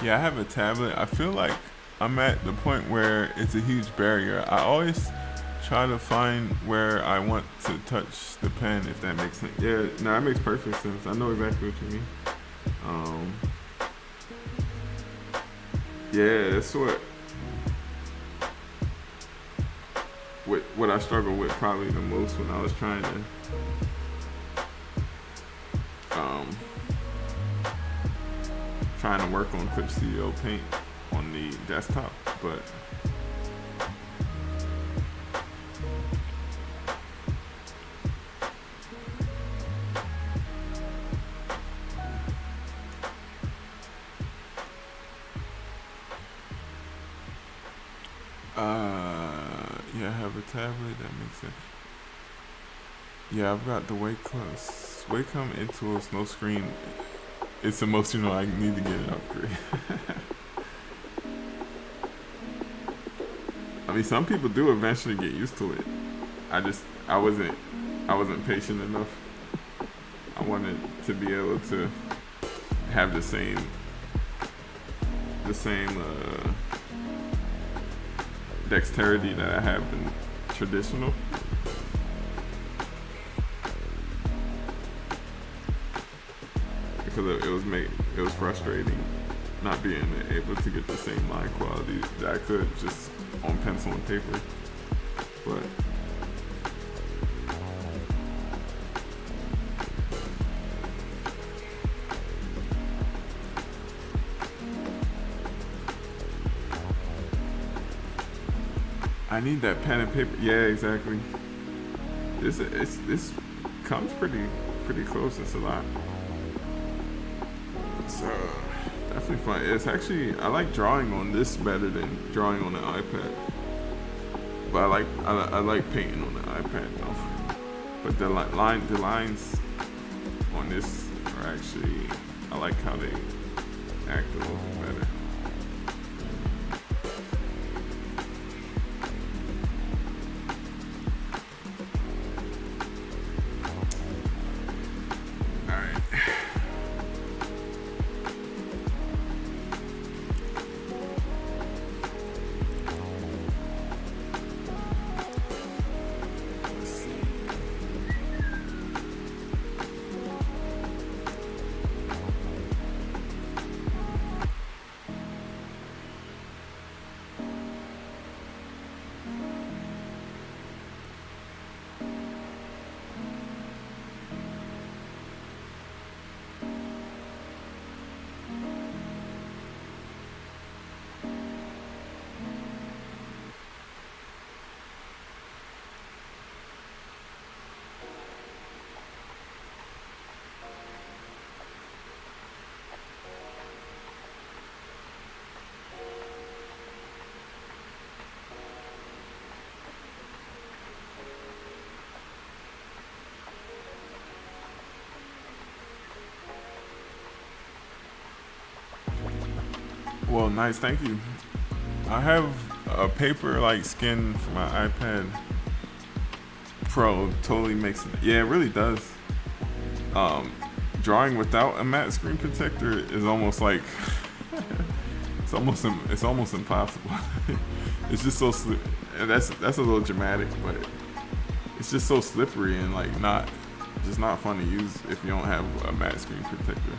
Yeah, I have a tablet. I feel like I'm at the point where it's a huge barrier. I always try to find where I want to touch the pen, if that makes sense. Yeah, no, that makes perfect sense. I know exactly what you mean. Um, yeah, that's what I struggled with probably the most when I was um, trying to work on Clip Studio Paint on the desktop, but yeah, I have a tablet. That makes sense. Yeah, I've got the Wacom Intuos no screen. It's emotional. I need to get an upgrade. I mean, some people do eventually get used to it. I wasn't patient enough. I wanted to be able to have the same dexterity that I have in traditional. Because it was frustrating not being able to get the same line quality that I could just on pencil and paper. But I need that pen and paper. Yeah, exactly. This comes pretty close. It's a lot. It's definitely fun. It's actually, I like drawing on this better than drawing on the iPad. But I like painting on the iPad though. But the lines on this are actually, I like how they act a little better. Well, nice, thank you. I have a paper like skin for my iPad Pro. Totally makes it. Yeah, it really does. Drawing without a matte screen protector is almost like it's almost impossible. It's just so that's a little dramatic, but it's just so slippery and like not fun to use if you don't have a matte screen protector.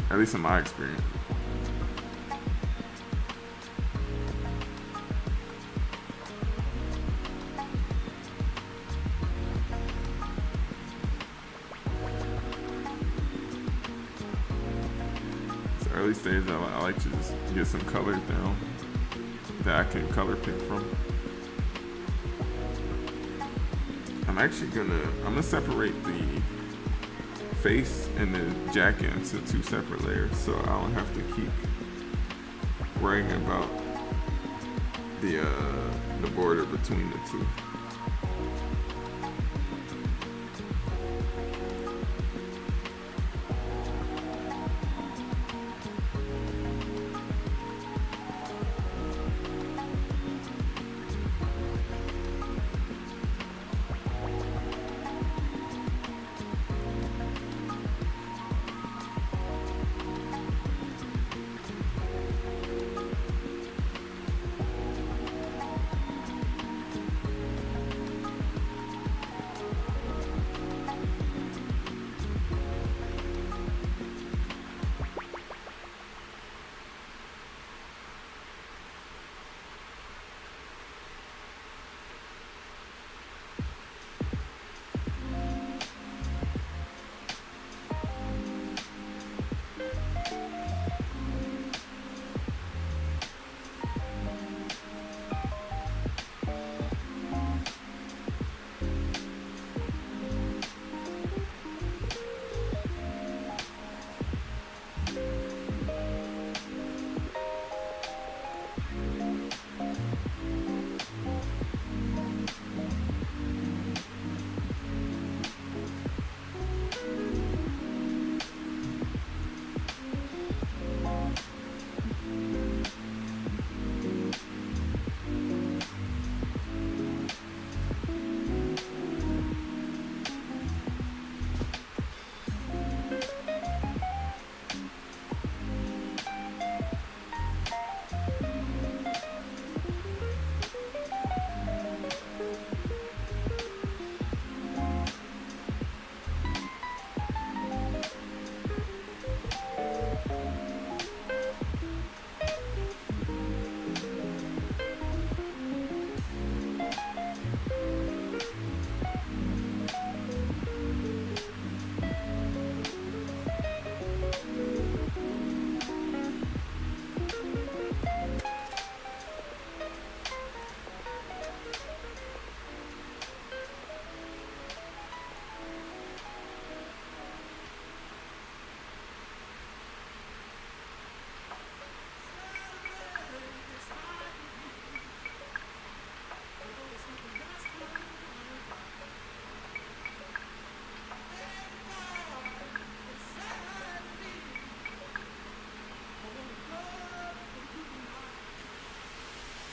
At least in my experience. It's early stage. I like to just get some colors down that I can color pick from. I'm gonna separate the face and the jacket into two separate layers, so I don't have to keep worrying about the border between the two.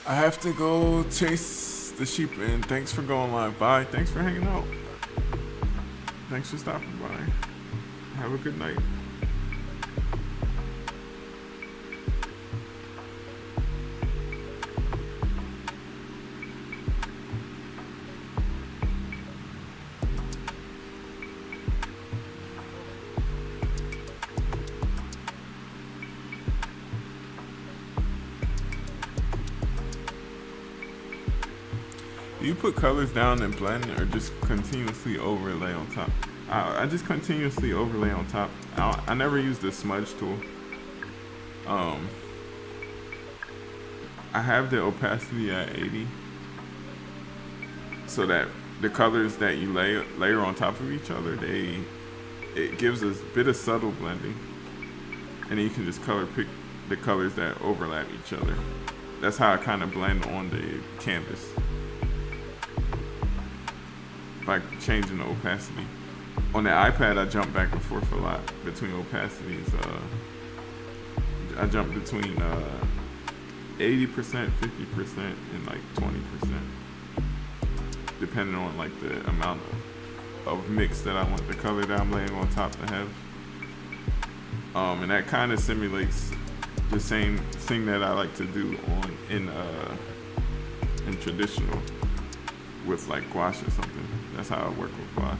I have to go chase the sheep in. Thanks for going live. Bye. Thanks for hanging out. Thanks for stopping by. Have a good night. Do you put colors down and blend or just continuously overlay on top? I just continuously overlay on top. I never use the smudge tool. I have the opacity at 80 so that the colors that you layer on top of each other, it gives a bit of subtle blending, and then you can just color pick the colors that overlap each other. That's how I kind of blend on the canvas, by changing the opacity. On the iPad, I jump back and forth a lot between opacities. I jump between 80%, 50%, and like 20%, depending on like the amount of mix that I want the color that I'm laying on top to have. And that kind of simulates the same thing that I like to do in traditional with like gouache or something. That's how I work with gouache.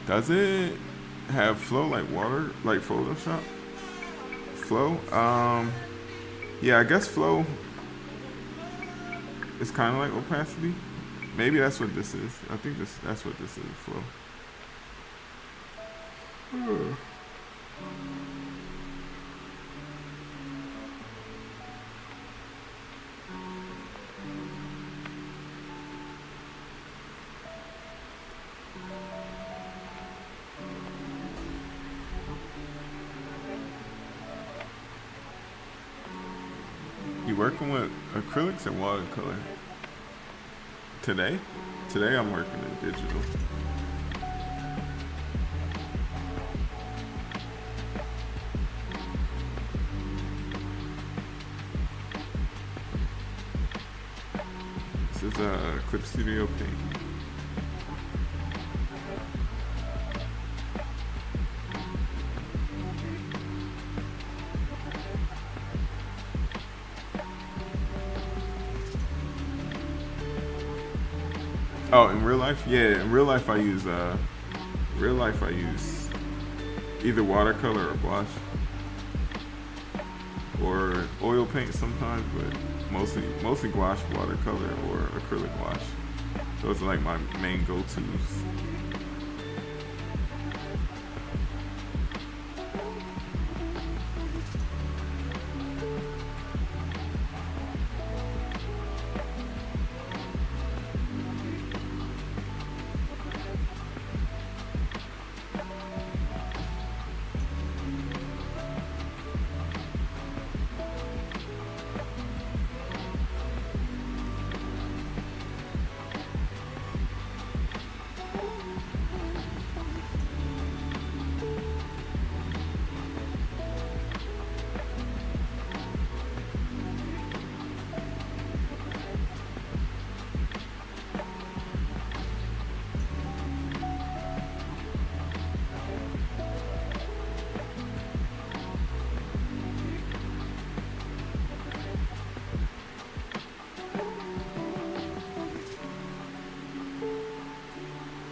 Does it have flow like water, like Photoshop? Flow? Yeah, I guess flow is kind of like opacity. Maybe that's what this is. I think that's what this is, flow. You working with acrylics and watercolor? Today? Today I'm working in digital. This is a Clip Studio Paint. Oh, in real life? Yeah, in real life I use either watercolor or gouache. Or oil paint sometimes, but mostly gouache, watercolor, or acrylic gouache. Those are like my main go-tos.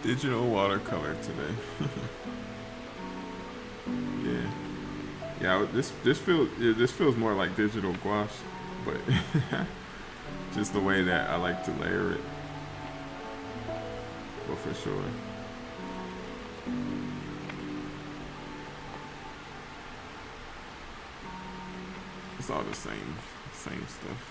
Digital watercolor today. Yeah. This feels more like digital gouache, but just the way that I like to layer it. But for sure. It's all the same stuff.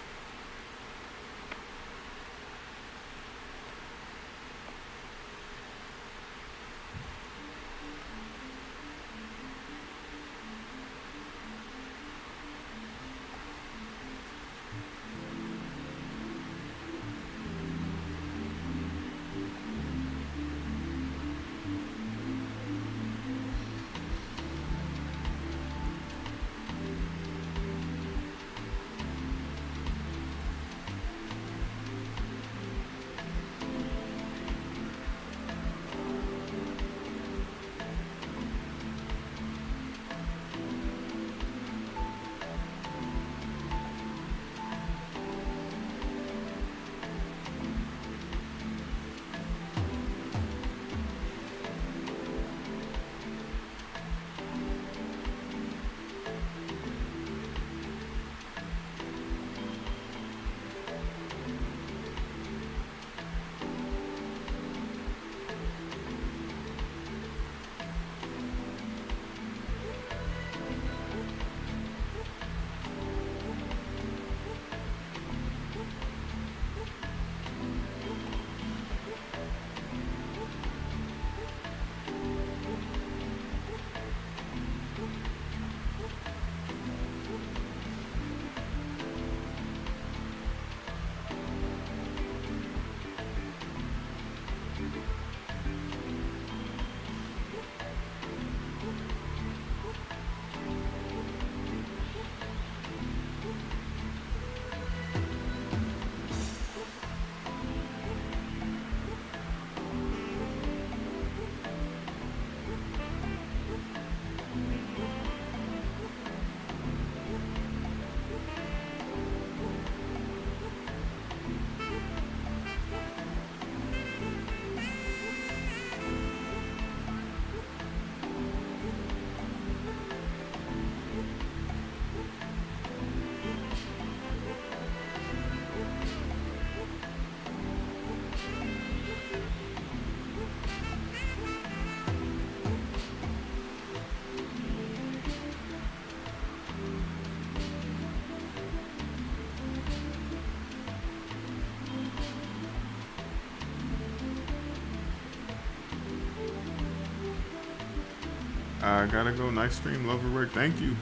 I gotta go. Nice stream. Love your work. Thank you.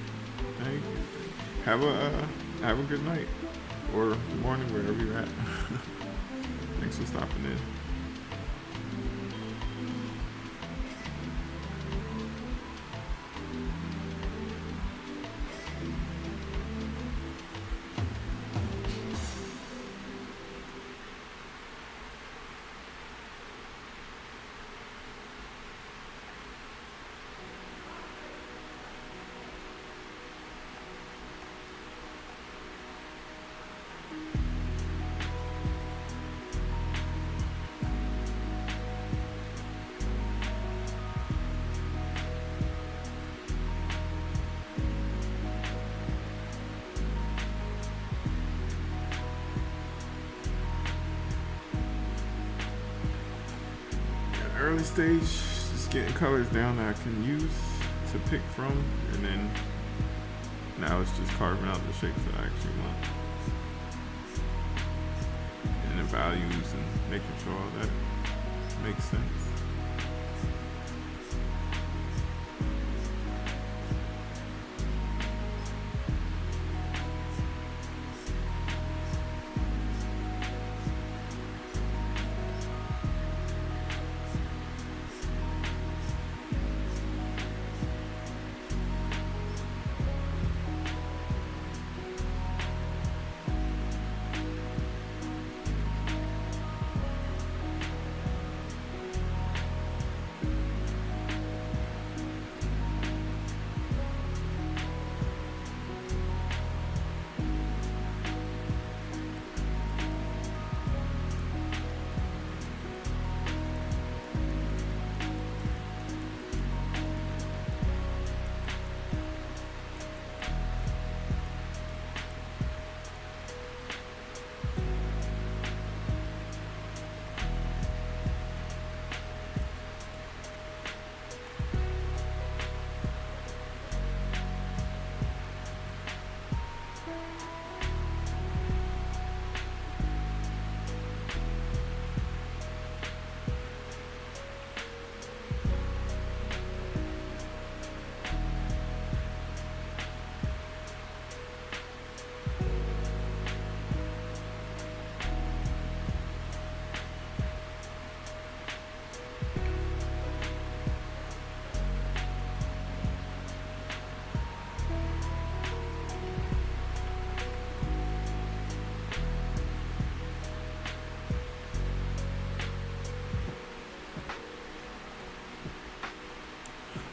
Thank you. Have a good night or morning wherever you're at. Thanks for stopping in. Early stage, just getting colors down that I can use to pick from, and then now it's just carving out the shapes that I actually want, and the values, and making sure all that makes sense.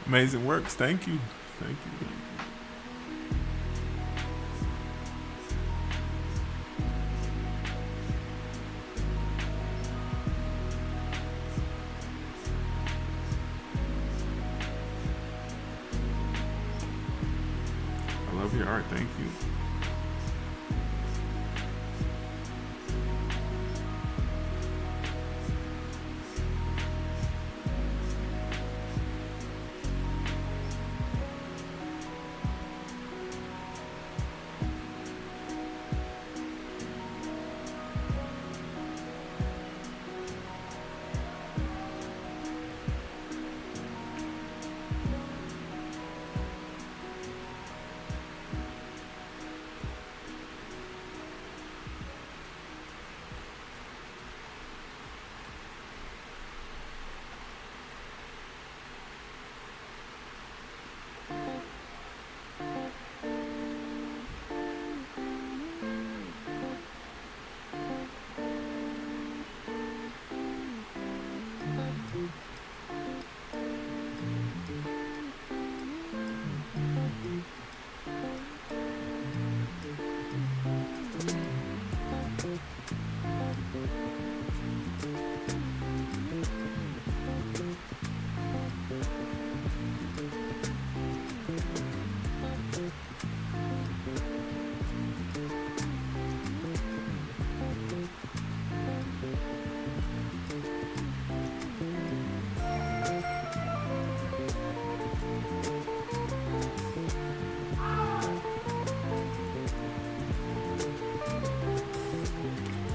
Amazing works. Thank you. Thank you. I love your art. Thank you.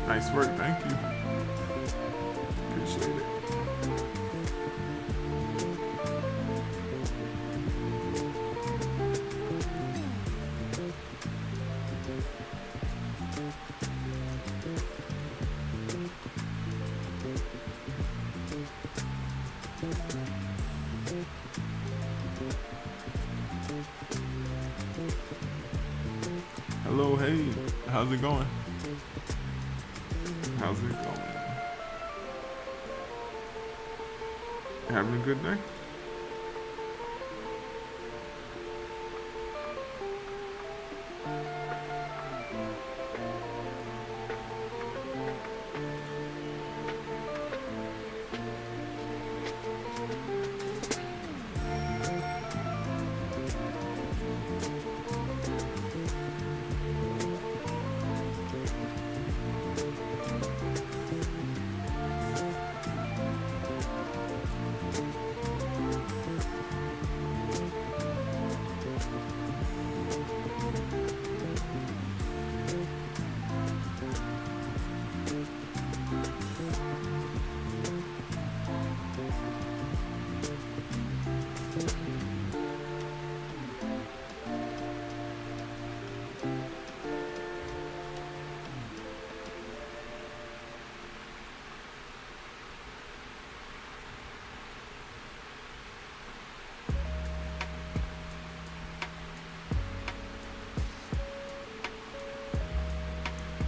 Nice work, thank you. Appreciate it. Hello, hey, how's it going? How's it going? Having a good day?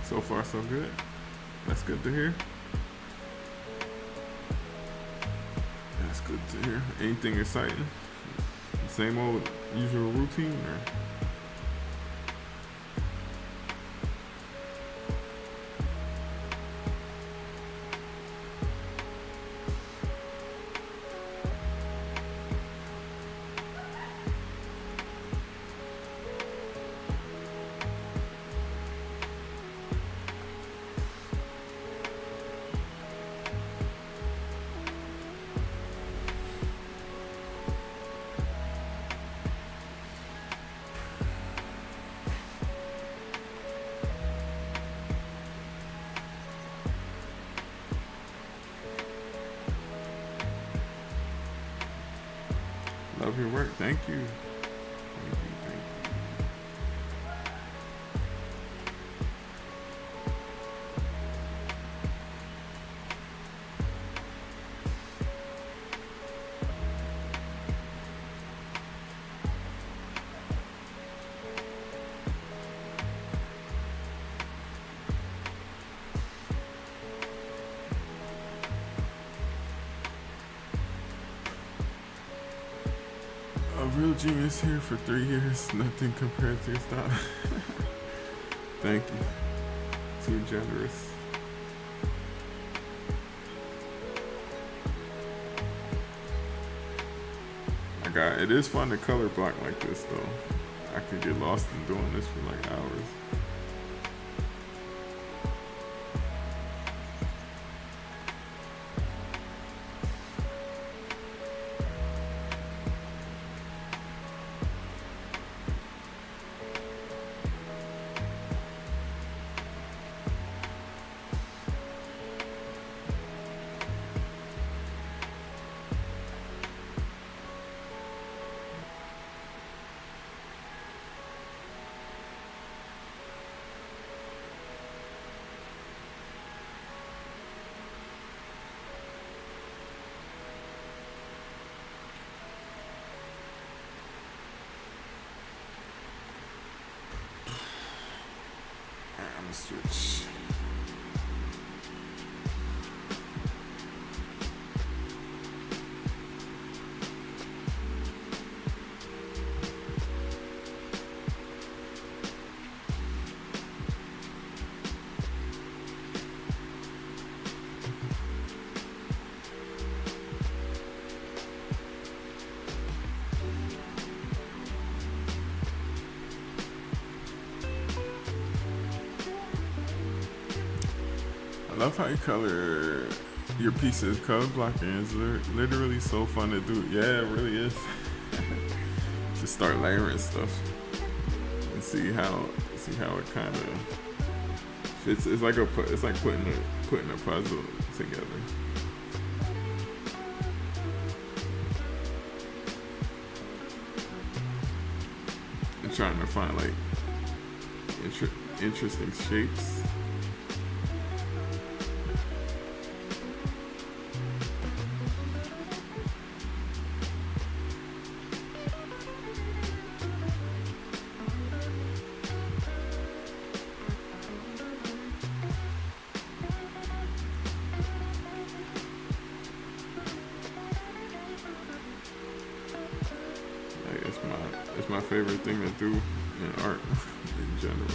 So far, so good. That's good to hear. That's good to hear. Anything exciting? Same old usual routine, or? Love your work. Thank you. Thank you. Thank you. A real genius here for 3 years. Nothing compared to your style. Thank you. Too generous. It is fun to color block like this though. I could get lost in doing this for like hours. I'm gonna switch. I love how you color your pieces. Color blocking is literally so fun to do. Yeah, it really is. Just start layering stuff and see how it kind of fits. It's like putting a puzzle together. And trying to find like interesting shapes. favorite thing to do in art in general.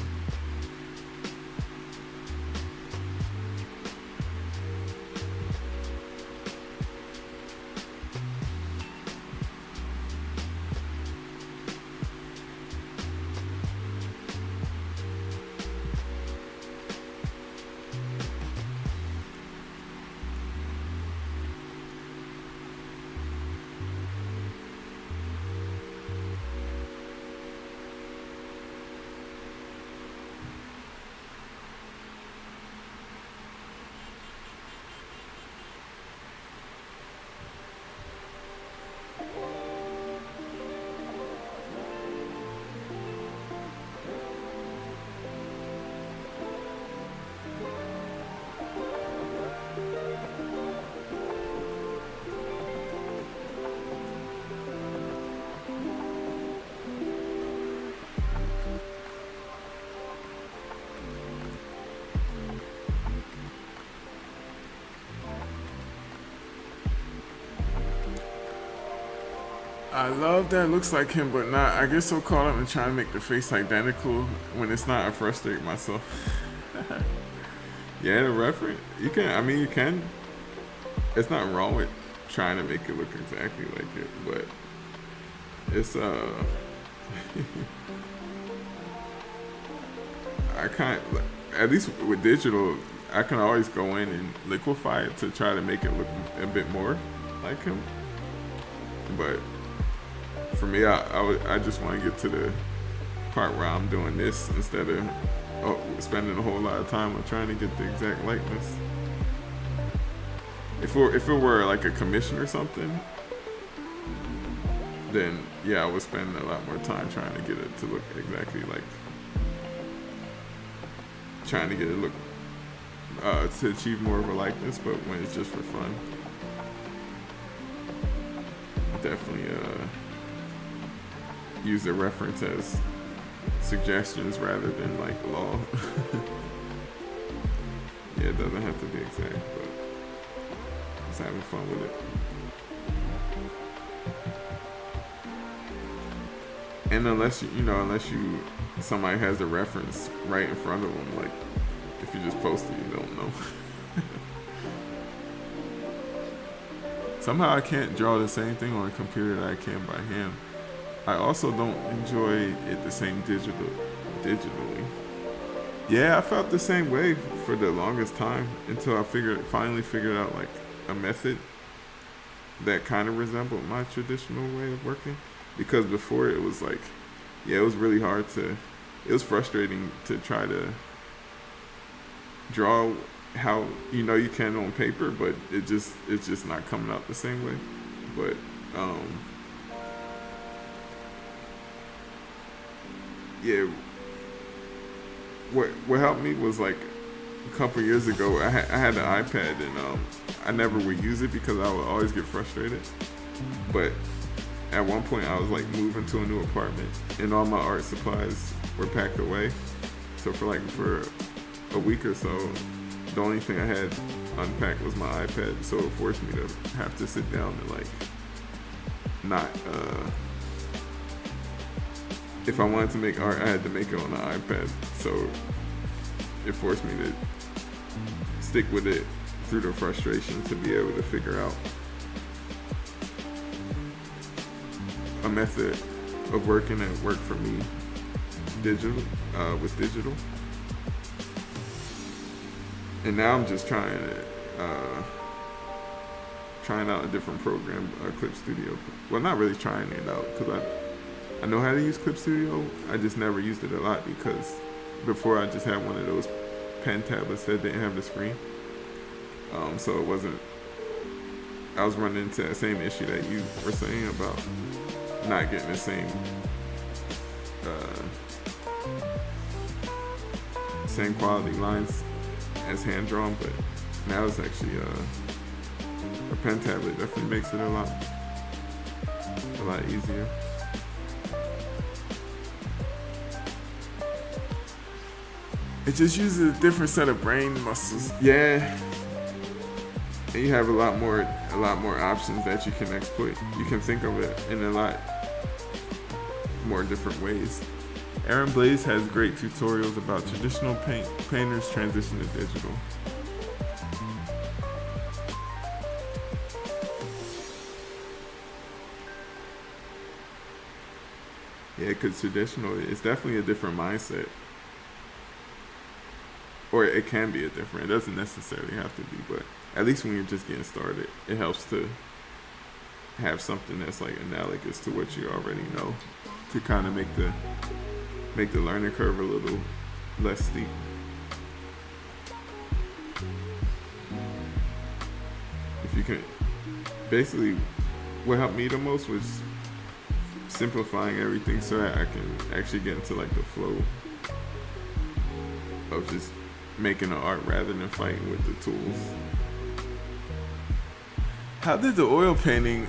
I love that it looks like him, but not. I get so caught up in trying to make the face identical when it's not. I frustrate myself. Yeah, the reference. You can. I mean, you can. It's not wrong with trying to make it look exactly like it, but it's I can't. At least with digital, I can always go in and liquefy it to try to make it look a bit more like him. But for me, I just want to get to the part where I'm doing this instead of spending a whole lot of time on trying to get the exact likeness. If it were like a commission or something, then yeah, I would spend a lot more time trying to get it to look exactly like, trying to get it look to achieve more of a likeness. But when it's just for fun, definitely use the reference as suggestions rather than like law. Yeah, it doesn't have to be exact, but just having fun with it. And unless you somebody has the reference right in front of them, like if you just post it, you don't know. Somehow I can't draw the same thing on a computer that I can by hand. I also don't enjoy it the same digitally. Yeah, I felt the same way for the longest time until I finally figured out like a method that kind of resembled my traditional way of working. Because before it was like, yeah, it was really hard it was frustrating to try to draw how you can on paper, but it's just not coming out the same way. But yeah, what helped me was like a couple years ago I had an iPad, and I never would use it because I would always get frustrated. But at one point I was like moving to a new apartment and all my art supplies were packed away, so for a week or so the only thing I had unpacked was my iPad, so it forced me to have to sit down and like not if I wanted to make art I had to make it on the iPad, so it forced me to stick with it through the frustration to be able to figure out a method of working that worked for me with digital. And now I'm just trying out a different program, Clip Studio. Well, not really trying it out because I know how to use Clip Studio. I just never used it a lot because before I just had one of those pen tablets that didn't have the screen. So it wasn't. I was running into that same issue that you were saying about not getting the same quality lines as hand drawn, but now it's actually a pen tablet definitely makes it a lot easier. It just uses a different set of brain muscles. Yeah. And you have a lot more options that you can exploit. You can think of it in a lot more different ways. Aaron Blaze has great tutorials about traditional painters transition to digital. Yeah, because traditional is definitely a different mindset. Or it can be a different. It doesn't necessarily have to be, but at least when you're just getting started, it helps to have something that's like analogous to what you already know to kind of make the learning curve a little less steep. If you can, basically, what helped me the most was simplifying everything so that I can actually get into like the flow of just making the art rather than fighting with the tools. How did the oil painting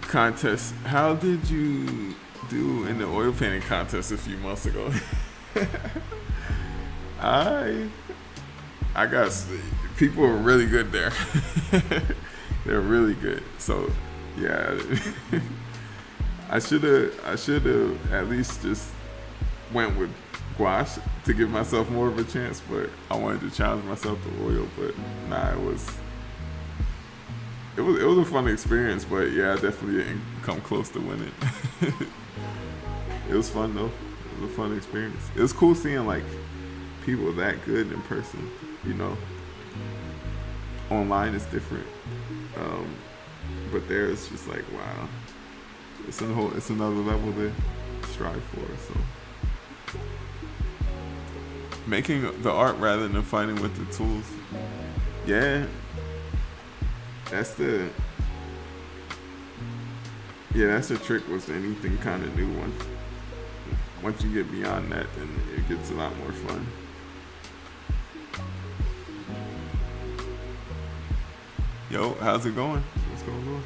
contest, how did you do in the oil painting contest a few months ago? I got, people were really good there. They're really good. So yeah, I should have at least just went with gouache to give myself more of a chance, but I wanted to challenge myself to oil. But nah, it was a fun experience. But yeah, I definitely didn't come close to winning. It was fun though. It was a fun experience. It was cool seeing like people that good in person. You know, online is different, but there it's just like wow, it's another level to strive for. So making the art rather than fighting with the tools. Yeah, that's the trick with anything kind of new one. Once you get beyond that, then it gets a lot more fun. Yo, how's it going? What's going on?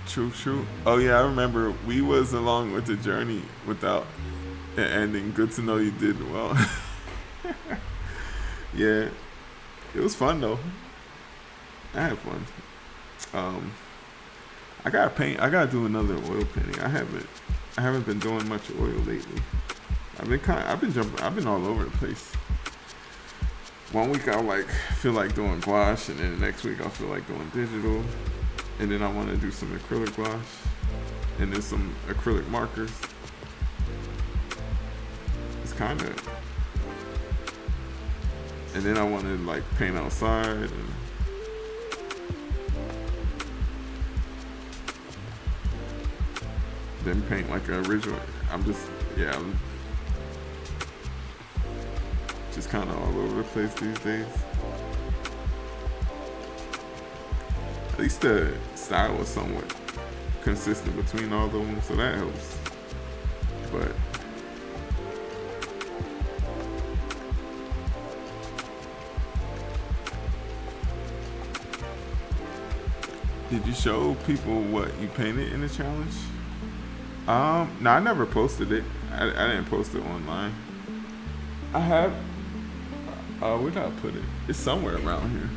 True. Oh yeah, I remember we was along with the journey without an ending. Good to know you did well. Yeah, it was fun though. I had fun. I gotta paint. I gotta do another oil painting. I haven't been doing much oil lately. I've been all over the place. One week I feel like doing gouache, and then the next week I feel like doing digital, and then I want to do some acrylic gouache, and then some acrylic markers. It's kind of, and then I want to like paint outside and. Then paint like an original. I'm just kind of all over the place these days. At least the style was somewhat consistent between all of them, so that helps. But did you show people what you painted in the challenge? No, I never posted it. I didn't post it online. I have. Where did I put it? It's somewhere around here.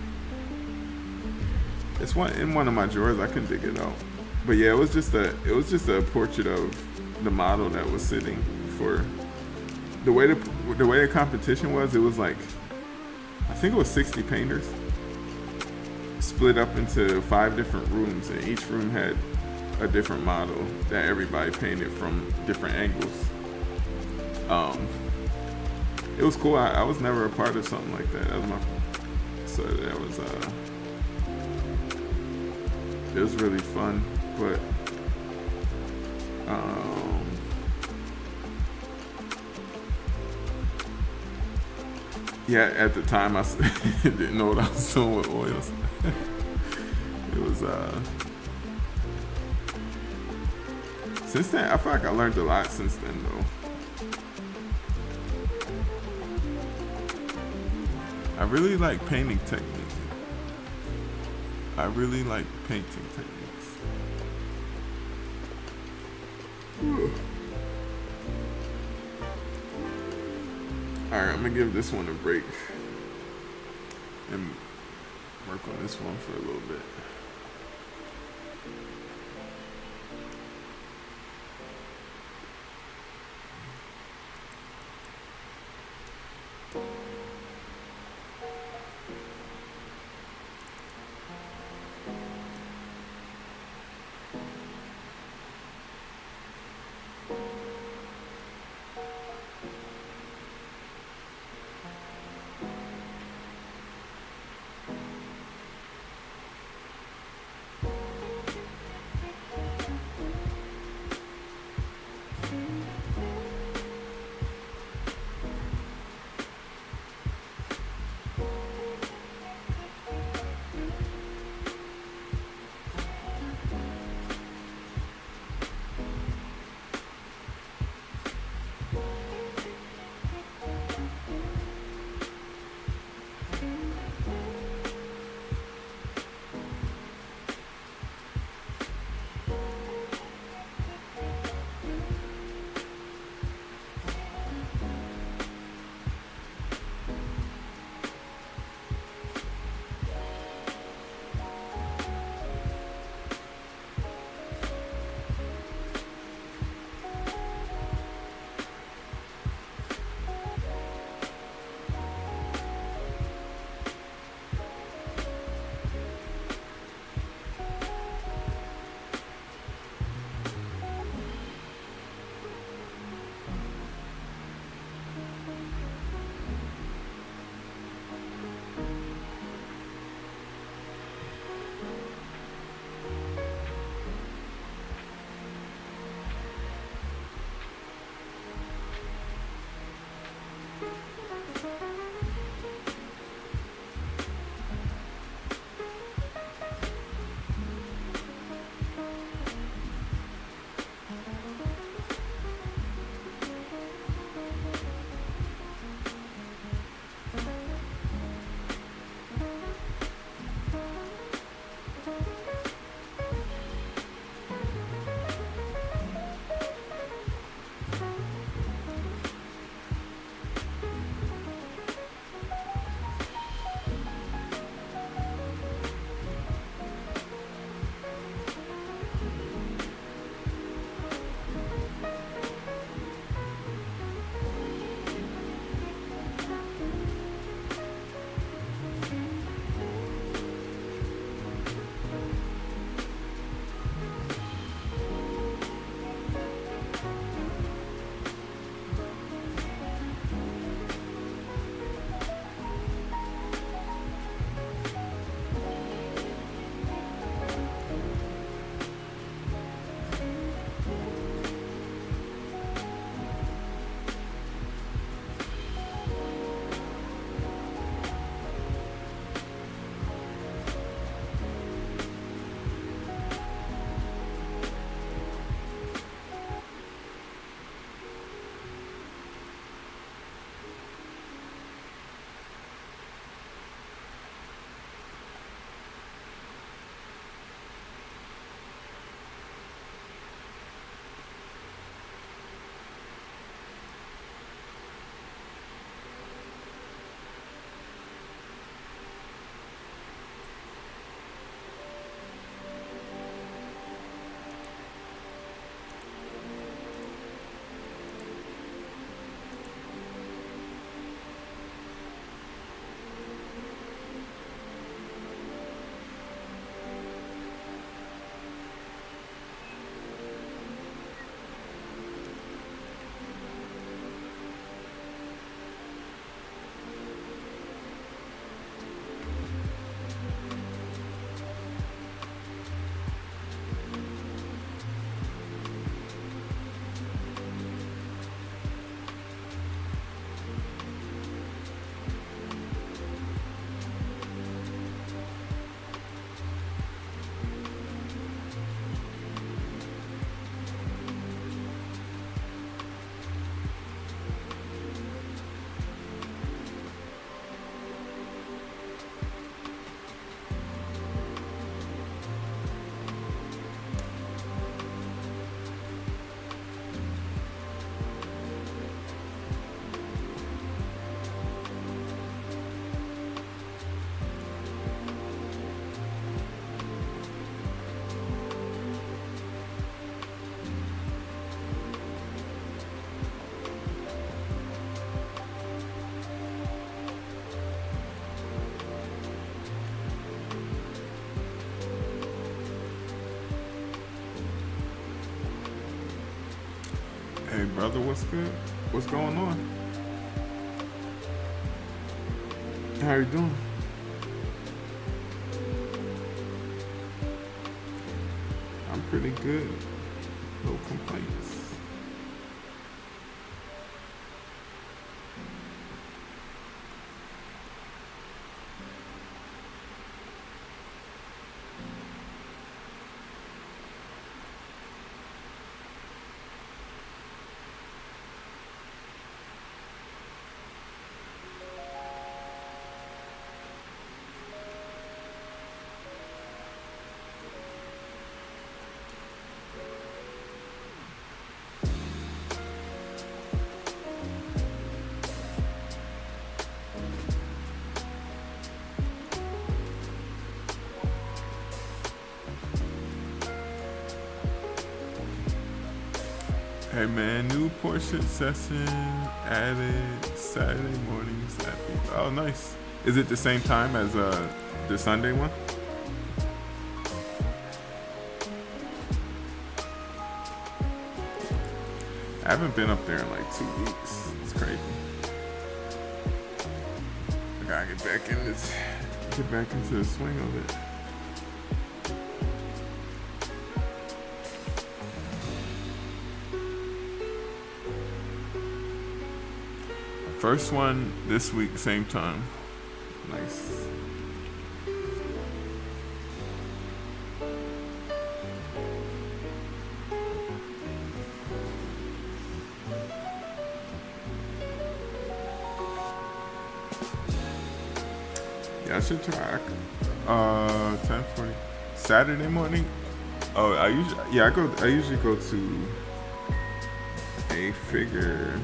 It's in one of my drawers. I can dig it out. But yeah, it was just a portrait of the model that was sitting for the way the competition was. It was like, I think it was 60 painters split up into 5 different rooms, and each room had a different model that everybody painted from different angles. It was cool. I was never a part of something like that. It was really fun, but yeah, at the time I didn't know what I was doing with oils. It was since then, I feel like I learned a lot since then, though. I really like painting techniques. I really like painting techniques. Alright, I'm gonna give this one a break. and work on this one for a little bit. brother. What's good? What's going on? How you doing? I'm pretty good. No complaints. Hey man, new portrait session added Saturday mornings at the, oh nice. Is it the same time as the Sunday one? I haven't been up there in like 2 weeks. It's crazy. I gotta get back into the swing of it. First one this week, same time. Nice. Yeah, I should try. 10:40 Saturday morning. Oh, I usually go to a figure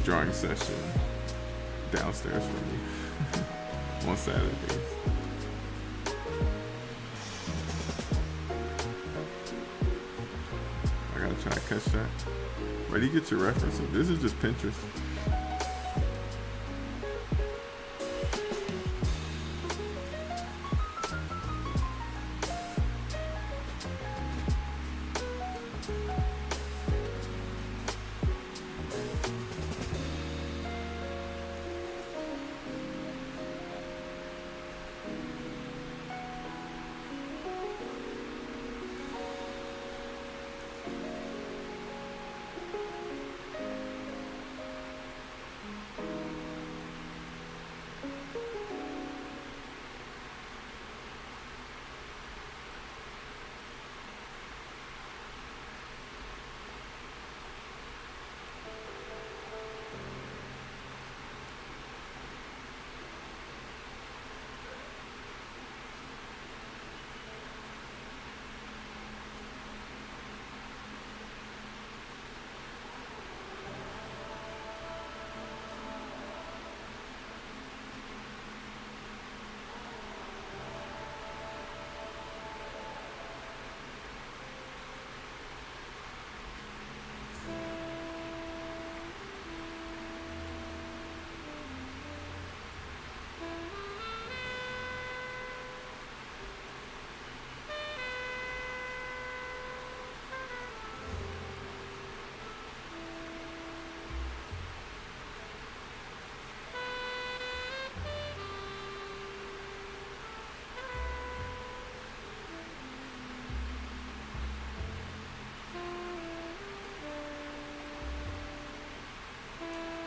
drawing session downstairs for me on Saturdays. I gotta try to catch that. Where do you get your references? This is just Pinterest.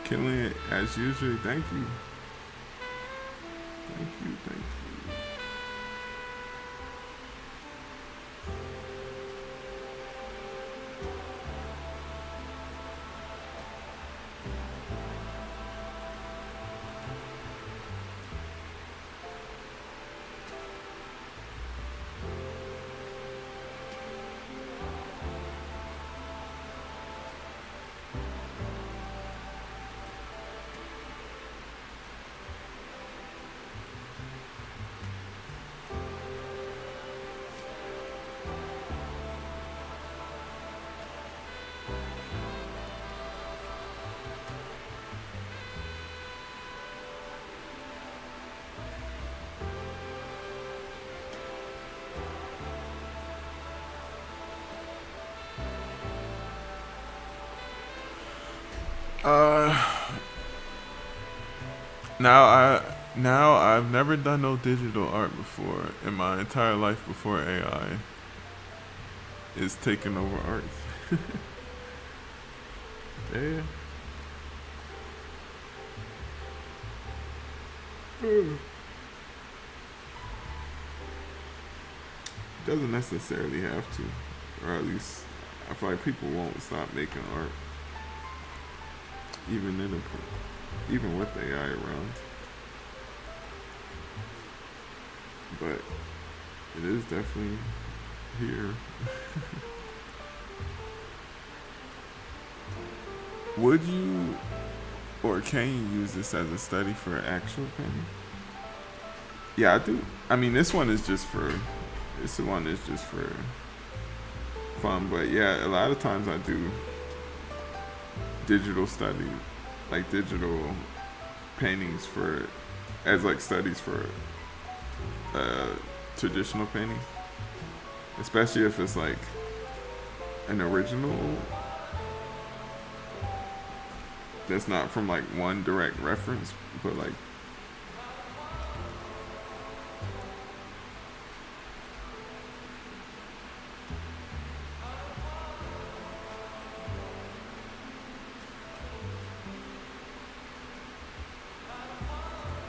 Killing it as usual. Thank you. Thank you. Thank you. Uh, now I've never done no digital art before in my entire life before AI is taking over art. Yeah. Doesn't necessarily have to, or at least I feel like people won't stop making art, even even with AI around. But it is definitely here. Would you or can you use this as a study for actual painting? Yeah, I do. I mean, this one is just for. This one is just for fun, but yeah, a lot of times I do digital study, like digital paintings for as like studies for traditional painting, especially if it's like an original that's not from like one direct reference, but like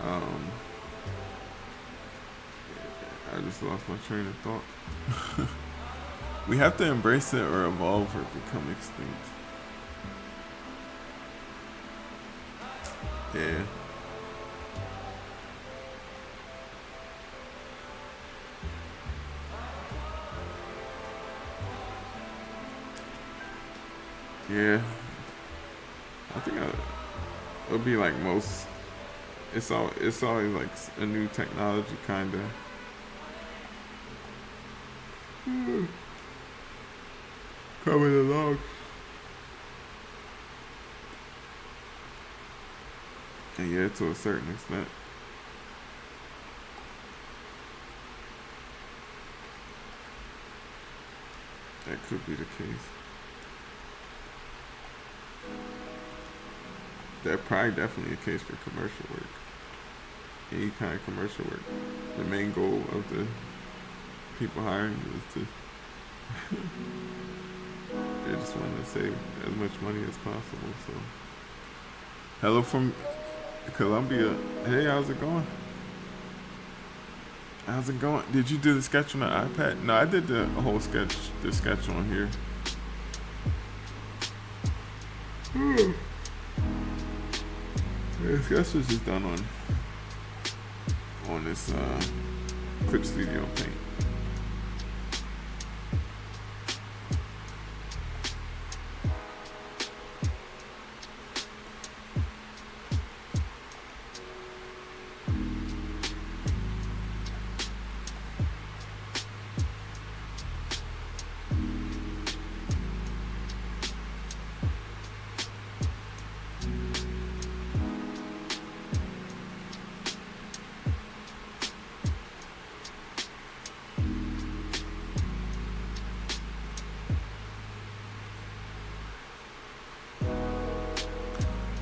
um I just lost my train of thought. We have to embrace it or evolve or become extinct. Yeah. Yeah. I think it'll be like most. It's always like a new technology, kind of. Coming along. And yeah, to a certain extent. That could be the case. That probably definitely a case for commercial work. Any kind of commercial work. The main goal of the people hiring is to they just want to save as much money as possible. So, hello from Colombia. Hey, how's it going? How's it going? Did you do the sketch on the iPad? No, I did the whole sketch. The sketch on here. Yeah, the sketch was just done on this Clip Studio Paint.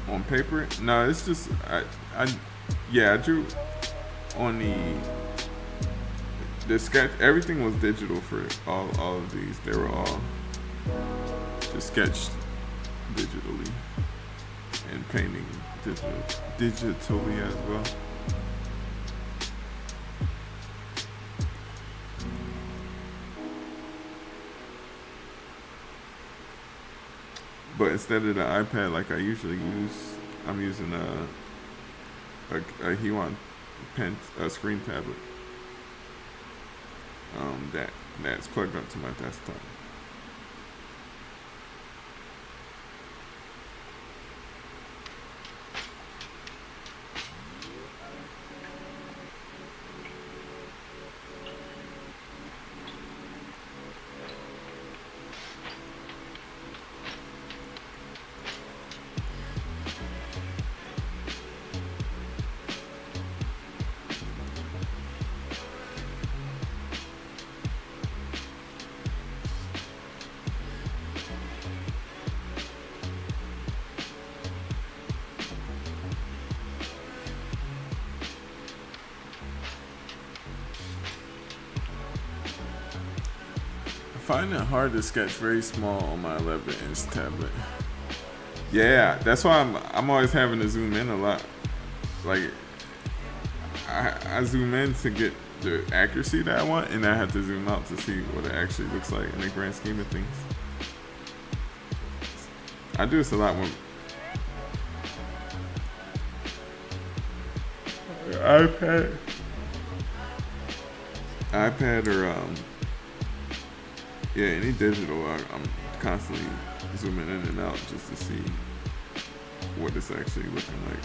On paper? No, it's just I drew on the sketch. Everything was digital for all of these. They were all just sketched digitally and painting digitally as well. But instead of the iPad like I usually use, I'm using a Huion pen, a screen tablet. That's plugged up to my desktop. find it hard to sketch very small on my 11-inch tablet. Yeah, that's why I'm always having to zoom in a lot. Like, I zoom in to get the accuracy that I want, and I have to zoom out to see what it actually looks like in the grand scheme of things. I do this a lot when iPad or yeah, any digital. I'm constantly zooming in and out just to see what it's actually looking like.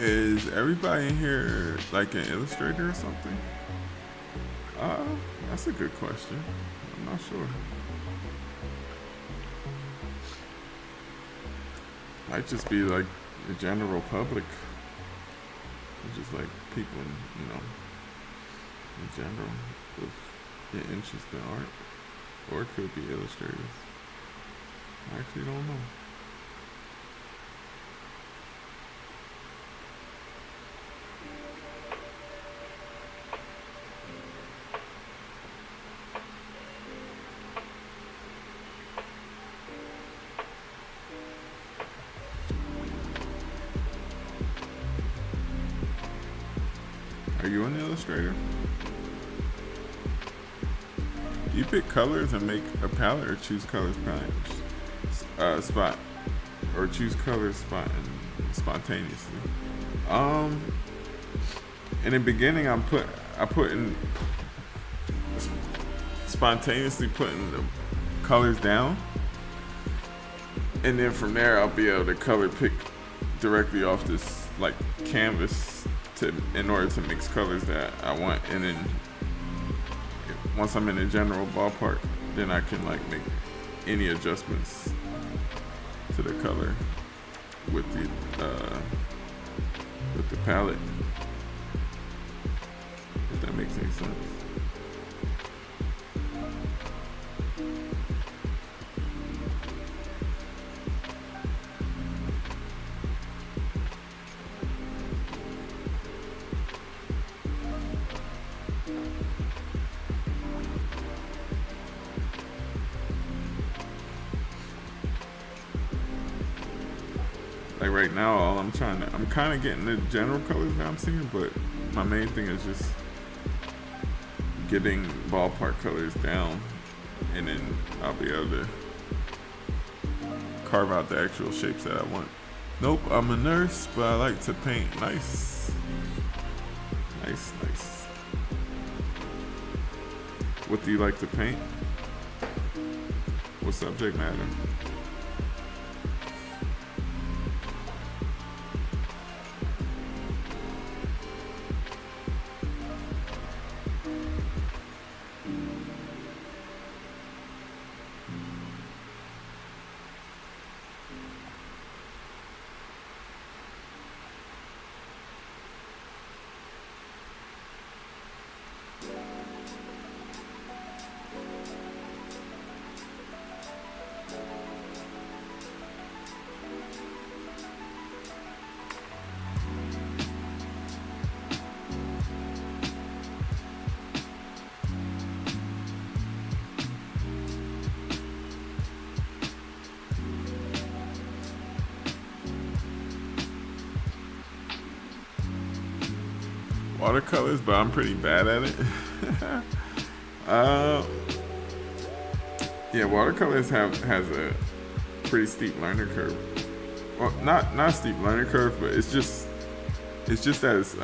Is everybody in here like an illustrator or something? That's a good question. I'm not sure. Might just be like the general public. Just like people, in general with an interest in art. Or it could be illustrators. I actually don't know. Are you an illustrator? Do you pick colors and make a palette, or choose colors spot, or choose colors spontaneously? In the beginning, I put in spontaneously putting the colors down, and then from there I'll be able to color pick directly off this like canvas in order to mix colors that I want, and then once I'm in the general ballpark, then I can like make any adjustments to the color with the palette, if that makes any sense. Like right now, I'm kind of getting the general colors that I'm seeing, but my main thing is just getting ballpark colors down, and then I'll be able to carve out the actual shapes that I want. Nope, I'm a nurse, but I like to paint. Nice. What do you like to paint? What subject matter? watercolors, but I'm pretty bad at it. uh, yeah, watercolors has a pretty steep learning curve. Well, not steep learning curve, but it's just as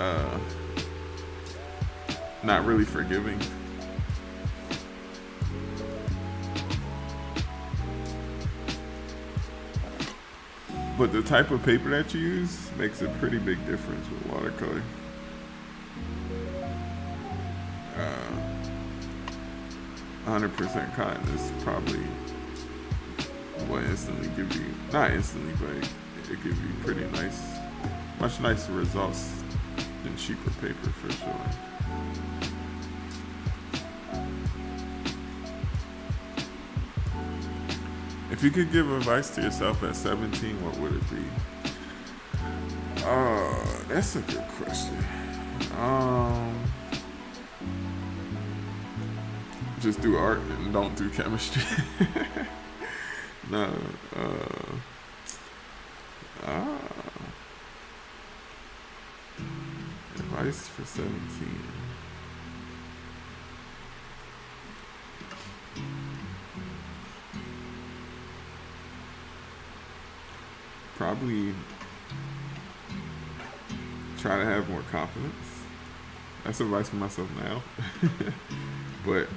not really forgiving. But the type of paper that you use makes a pretty big difference with watercolor. 100% cotton is probably will instantly give you, not instantly, but it gives you pretty nice, much nicer results than cheaper paper for sure. If you could give advice to yourself at 17, what would it be? That's a good question. Just do art and don't do chemistry. No. Advice for 17. Probably try to have more confidence. That's advice for myself now. But,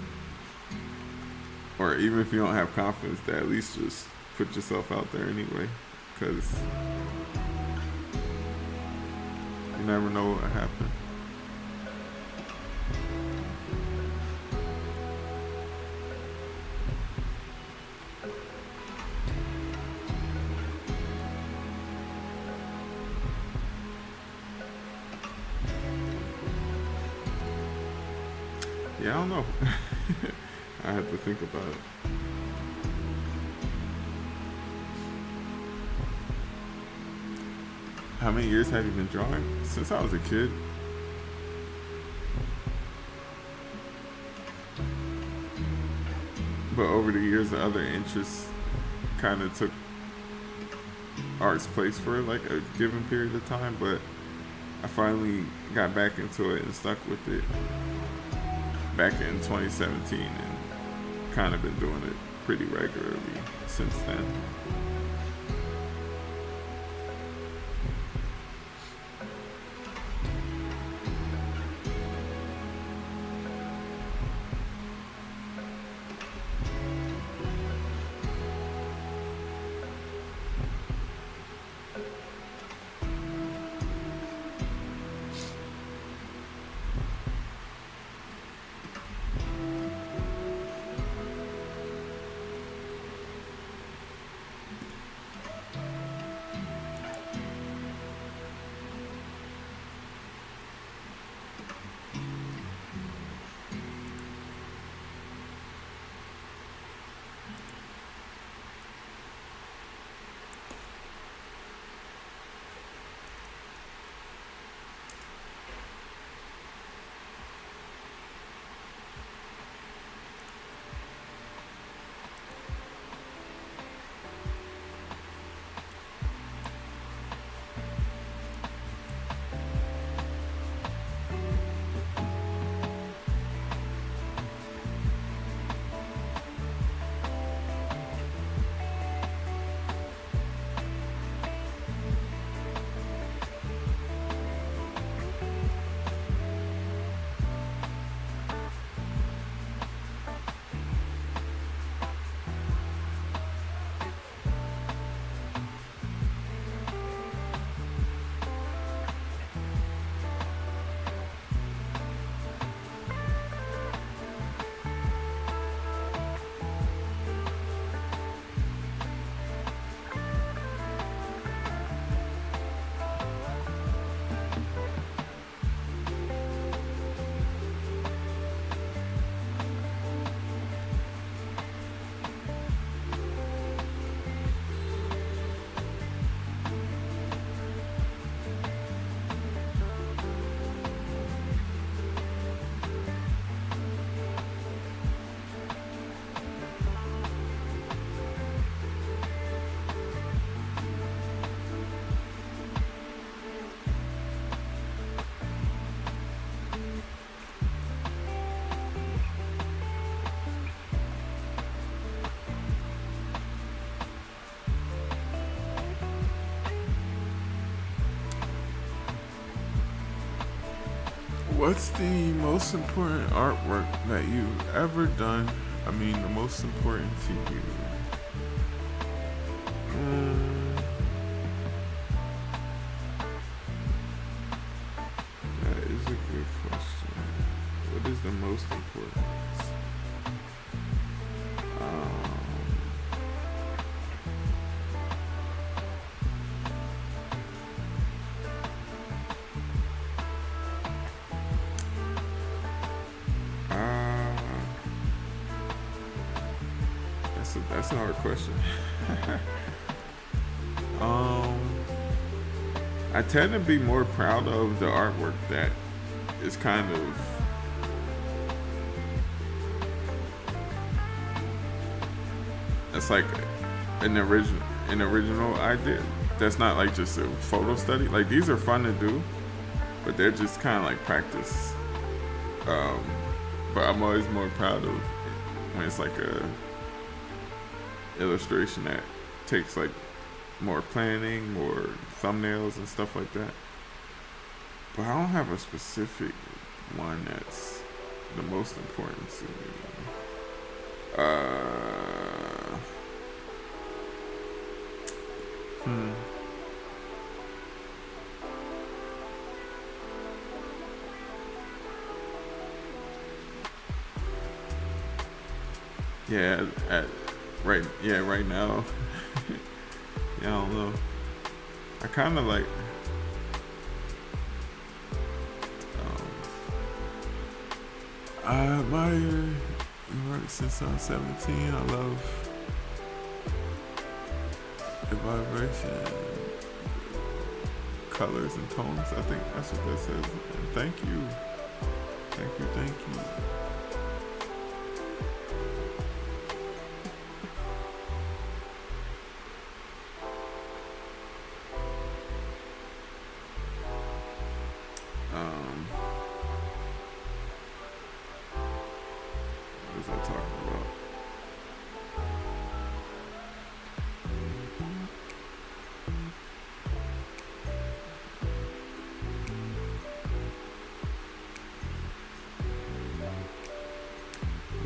or even if you don't have confidence, to at least just put yourself out there anyway, because you never know what will happen. Yeah, I don't know. I have to think about it. How many years have you been drawing? Since I was a kid. But over the years, the other interests kind of took art's place for like a given period of time. But I finally got back into it and stuck with it back in 2017 and kind of been doing it pretty regularly since then. What's the most important artwork that you've ever done? I mean, the most important to you. That is a good question. What is the most important? That's a hard question. I tend to be more proud of the artwork that is kind of it's like an original idea. That's not like just a photo study. Like these are fun to do, but they're just kind of like practice. But I'm always more proud of when it's like a illustration that takes like more planning, more thumbnails and stuff like that. But I don't have a specific one that's the most important to me. Yeah, right now. Yeah, I don't know. I kind of like. I admire your work since I was 17. I love the vibration, colors, and tones. I think that's what that says. And thank you. What was I talking about?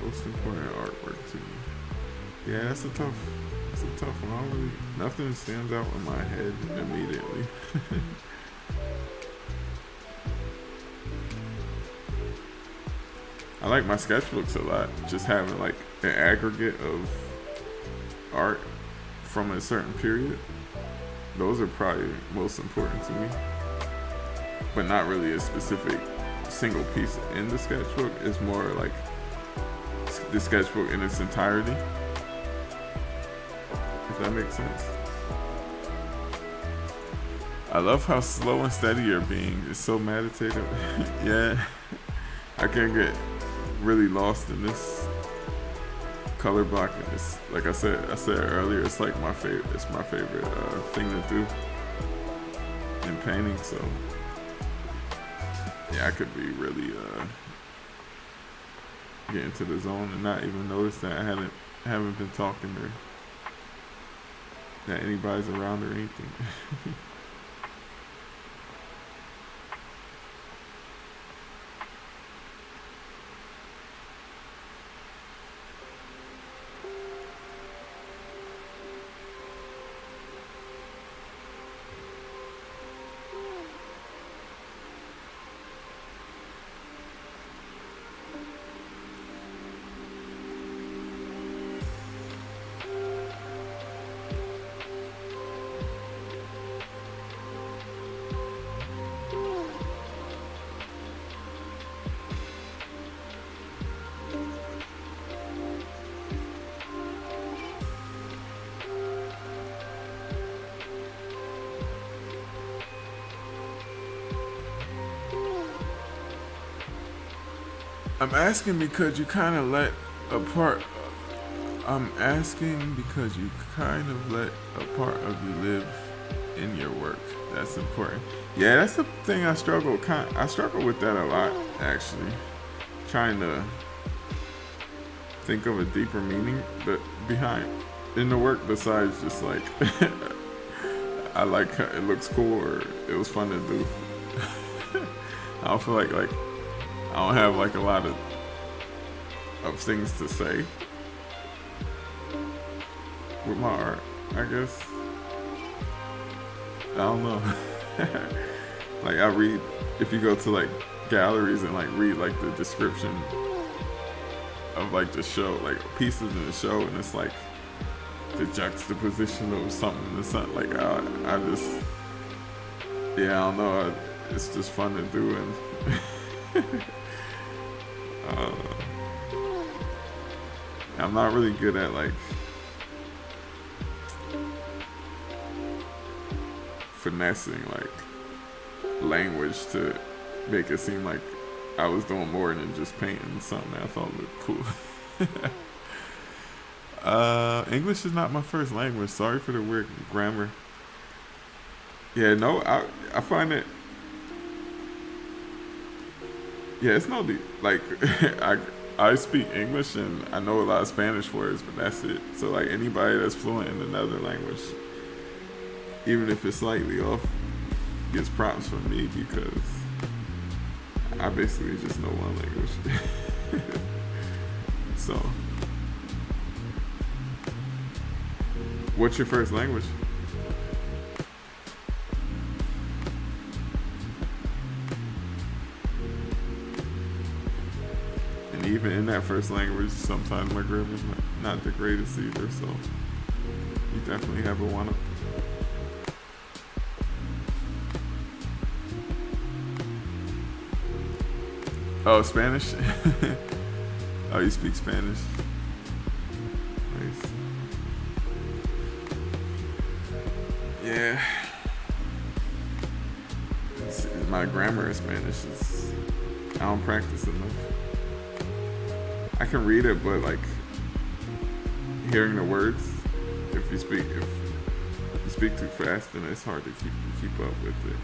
Most important artwork to me. Yeah, that's a tough one. I don't really, nothing stands out in my head immediately. I like my sketchbooks a lot. Just having like an aggregate of art from a certain period. Those are probably most important to me. But not really a specific single piece in the sketchbook. It's more like the sketchbook in its entirety. If that makes sense. I love how slow and steady you're being. It's so meditative. Yeah. I can get really lost in this color block. And it's like I said earlier, it's like my favorite thing to do in painting. So yeah, I could be really get into the zone and not even notice that I haven't been talking or that anybody's around or anything. I'm asking because you kind of let a part of you live in your work. That's important. Yeah, that's the thing I struggle with that a lot, actually. Trying to think of a deeper meaning behind in the work besides just like I like it looks cool or it was fun to do. I don't feel like I don't have like a lot of things to say with my art, I guess. I don't know. Like I read, if you go to like galleries and like read like the description of like the show, like pieces in the show, and it's like the juxtaposition of something to something. Like I just, yeah, I don't know. It's just fun to do, and I'm not really good at like finessing like language to make it seem like I was doing more than just painting something that I thought looked cool. English is not my first language. Sorry for the weird grammar. Yeah, no, I find it. Yeah, it's no like I speak English and I know a lot of Spanish words, but that's it. So like anybody that's fluent in another language, even if it's slightly off, gets props from me because I basically just know one language. So, what's your first language? And even in that first language, sometimes my grammar's not the greatest either, so you definitely have a one-up. Oh, Spanish? Oh, you speak Spanish? Nice. Yeah. My grammar in Spanish is, I don't practice enough. I can read it, but like hearing the words, if you speak too fast, then it's hard to keep up with it.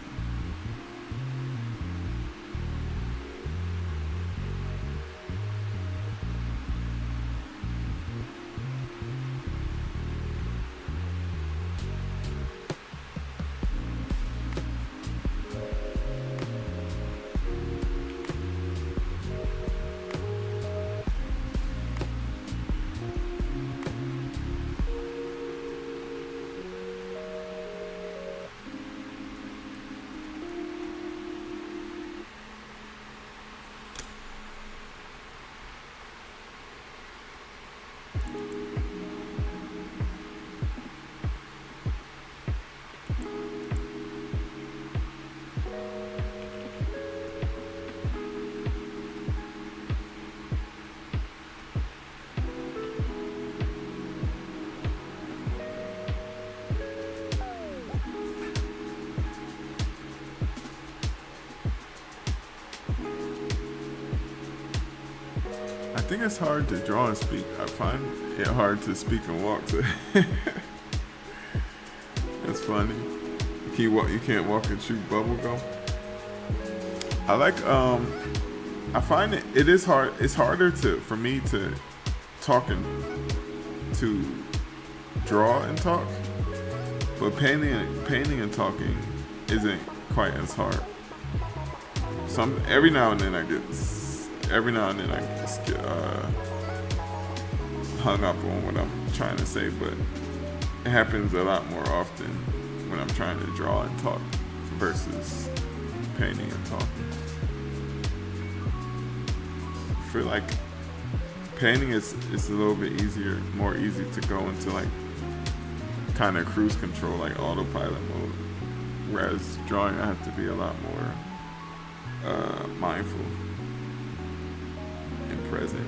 I think it's hard to draw and speak. I find it hard to speak and walk. So that's funny. You can't walk and chew bubble gum. I like. I find it is hard. It's harder for me to talk and to draw and talk, but painting and talking isn't quite as hard. Every now and then I just get hung up on what I'm trying to say, but it happens a lot more often when I'm trying to draw and talk versus painting and talking. I feel like painting is a little bit more easy to go into like kind of cruise control, like autopilot mode, whereas drawing I have to be a lot more mindful and present.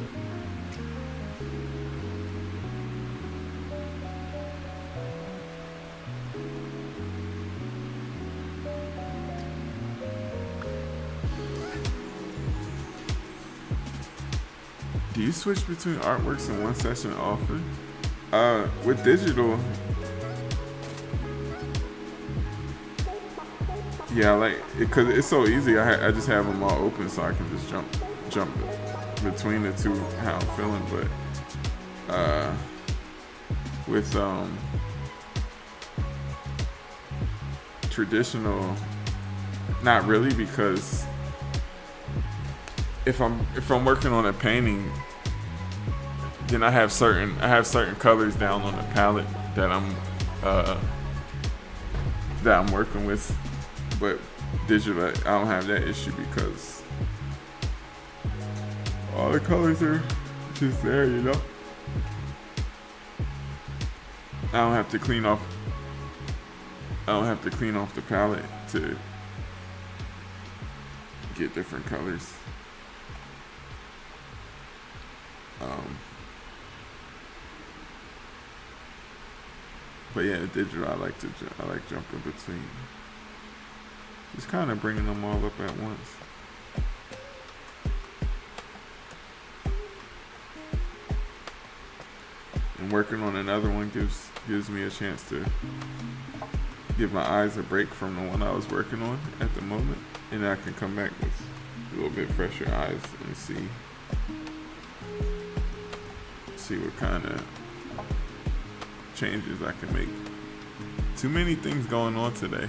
Do you switch between artworks in one session often? With digital, yeah, like because it's so easy. I just have them all open, so I can just jump between the two how I'm feeling. But with traditional, not really, because if I'm working on a painting, then I have certain colors down on the palette uh, that I'm working with, but digital I don't have that issue because all the colors are just there, you know. I don't have to clean off the palette to get different colors. But yeah, digital I like jumping between, just kind of bringing them all up at once. And working on another one gives me a chance to give my eyes a break from the one I was working on at the moment, and I can come back with a little bit fresher eyes and see what kind of changes I can make. Too many things going on today.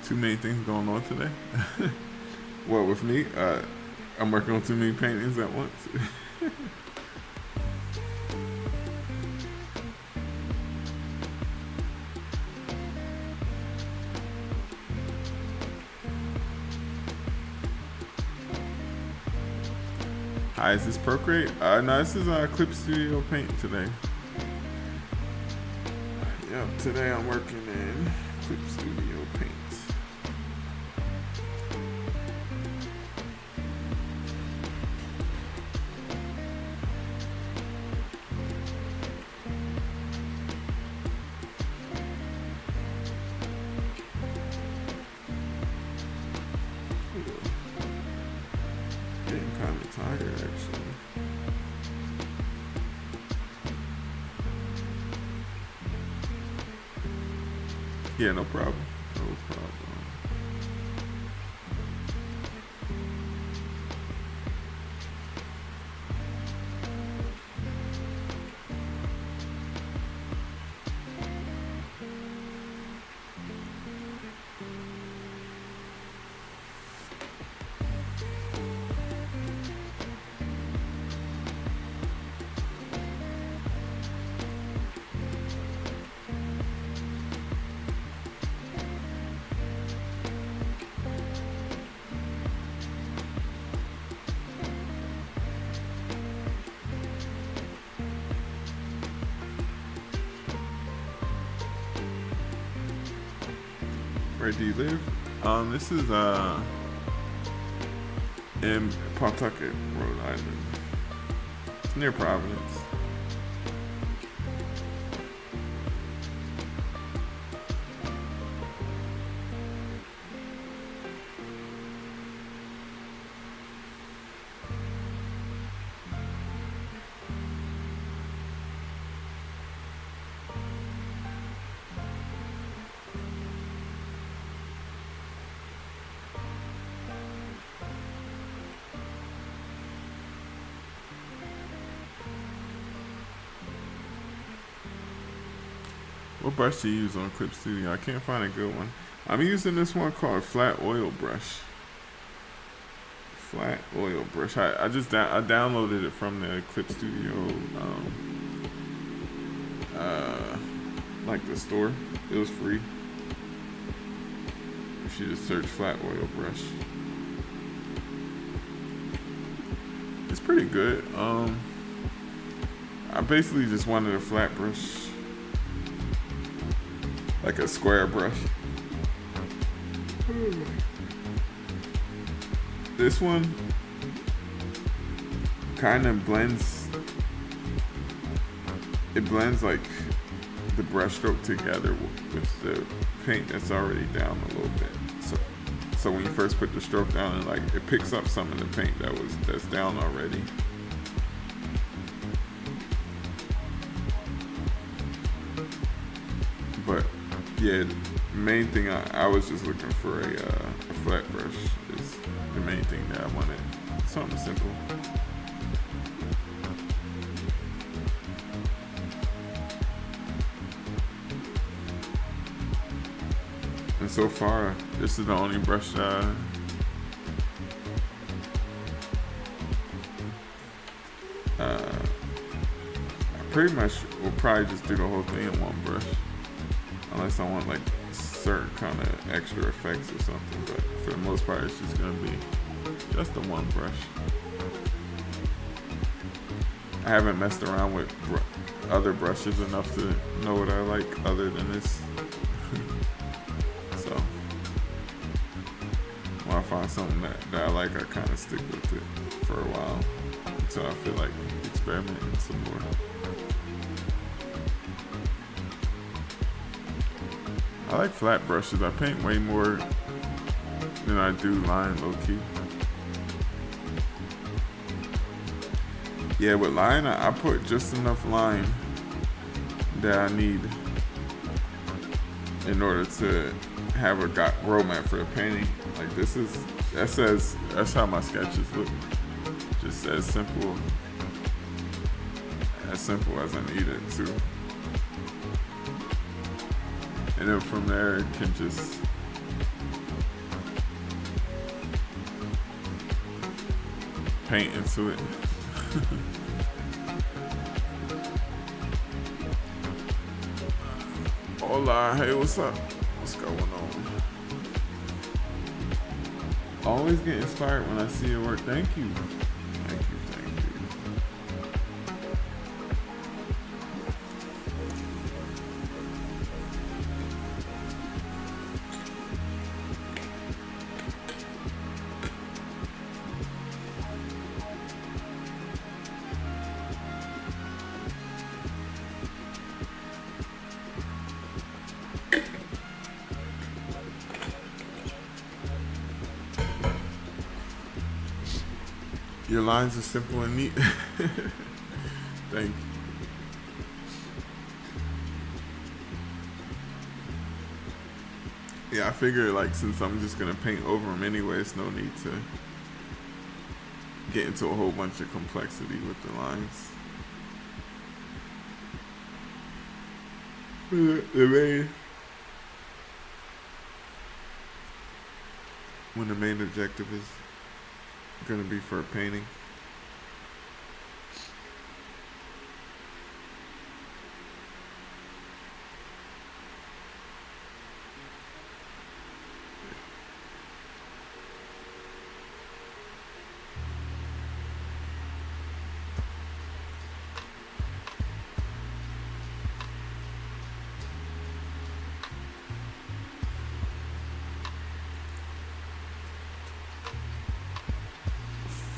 Too many things going on today. What, with me? I'm working on too many paintings at once. Hi, is this Procreate? No, this is Clip Studio Paint today. Yep, today I'm working in Clip Studio Paint. Getting kind of tired, actually. Yeah, no problem. No problem. Where do you live? This is in Pawtucket, Rhode Island. It's near Providence. What brush do you use on Clip Studio? I can't find a good one. I'm using this one called Flat Oil Brush. Flat Oil Brush. I just I downloaded it from the Clip Studio, like the store. It was free. If you just search Flat Oil Brush, it's pretty good. I basically just wanted a flat brush. Like a square brush. This one kind of blends. It blends like the brush stroke together with the paint that's already down a little bit. So when you first put the stroke down, and like it picks up some of the paint that's down already. But yeah, main thing I was just looking for a flat brush is the main thing that I wanted. Something simple. And so far, this is the only brush I pretty much will probably just do the whole thing in one brush. Unless I want like certain kind of extra effects or something, but for the most part it's just gonna be just the one brush. I haven't messed around with other brushes enough to know what I like other than this. So when I find something that I like, I kind of stick with it for a while until I feel like experimenting some more. I like flat brushes. I paint way more than I do line low key. Yeah, with line, I put just enough line that I need in order to have a roadmap for the painting. Like that's how my sketches look. Just as simple as I need it to. And then from there, it can just paint into it. Hola, hey, what's up? What's going on? Always get inspired when I see your work. Thank you. Thank you. Your lines are simple and neat. Thank you. Yeah, I figure like since I'm just gonna paint over them anyway, it's no need to get into a whole bunch of complexity with the lines. When the main objective is gonna be for a painting.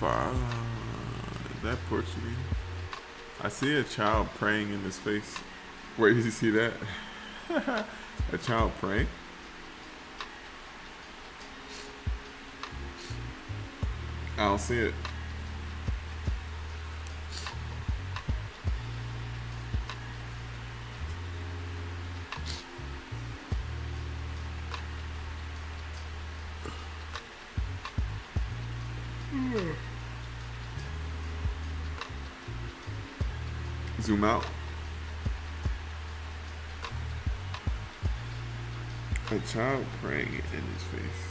Is that Portuguese? I see a child praying in his face. Where did you see that? A child praying? I don't see it. Zoom out. A child praying in his face.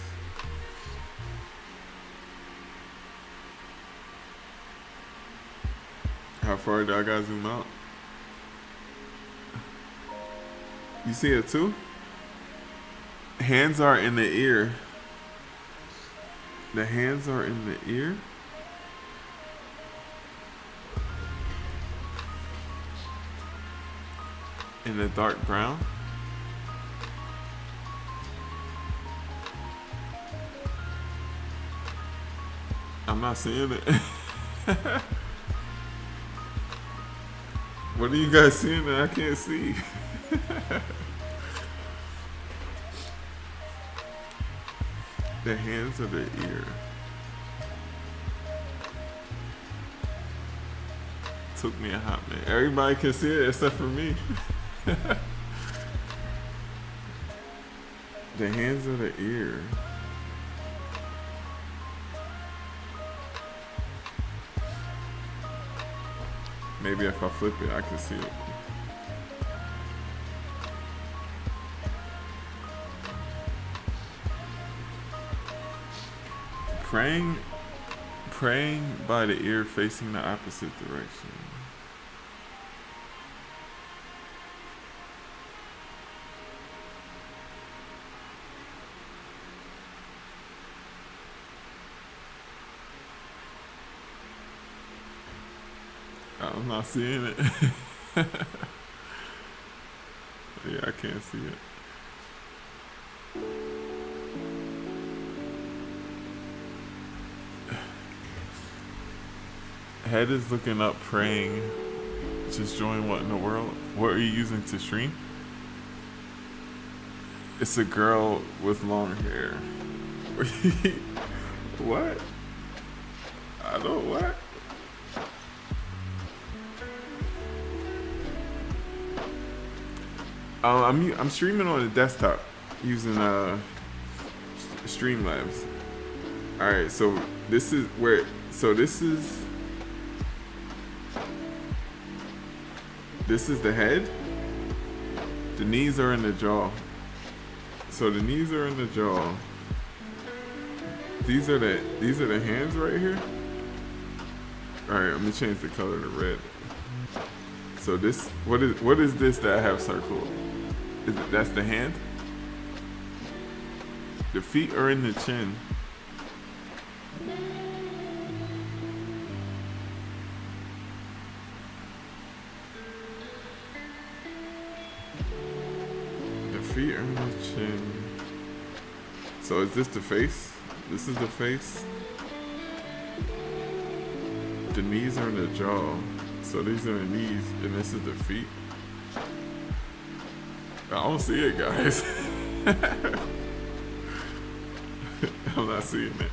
How far do I gotta zoom out? You see it too? Hands are in the ear. The hands are in the ear? In the dark brown? I'm not seeing it. What are you guys seeing that I can't see? The hands of the ear. Took me a hot minute. Everybody can see it except for me. The hands of the ear. Maybe if I flip it, I can see it. Praying by the ear facing the opposite direction. I'm not seeing it. Yeah, I can't see it. Head is looking up, praying. Just join what in the world? What are you using to stream? It's a girl with long hair. What? I don't what? I'm streaming on the desktop using Streamlabs. All right, so this is where. So this is the head. The knees are in the jaw. So the knees are in the jaw. These are the hands right here. All right, I'm gonna change the color to red. So this, what is this that I have circled? That's the hand? The feet are in the chin. The feet are in the chin. So is this the face? This is the face. The knees are in the jaw. So these are the knees, and this is the feet. I don't see it, guys. I'm not seeing it.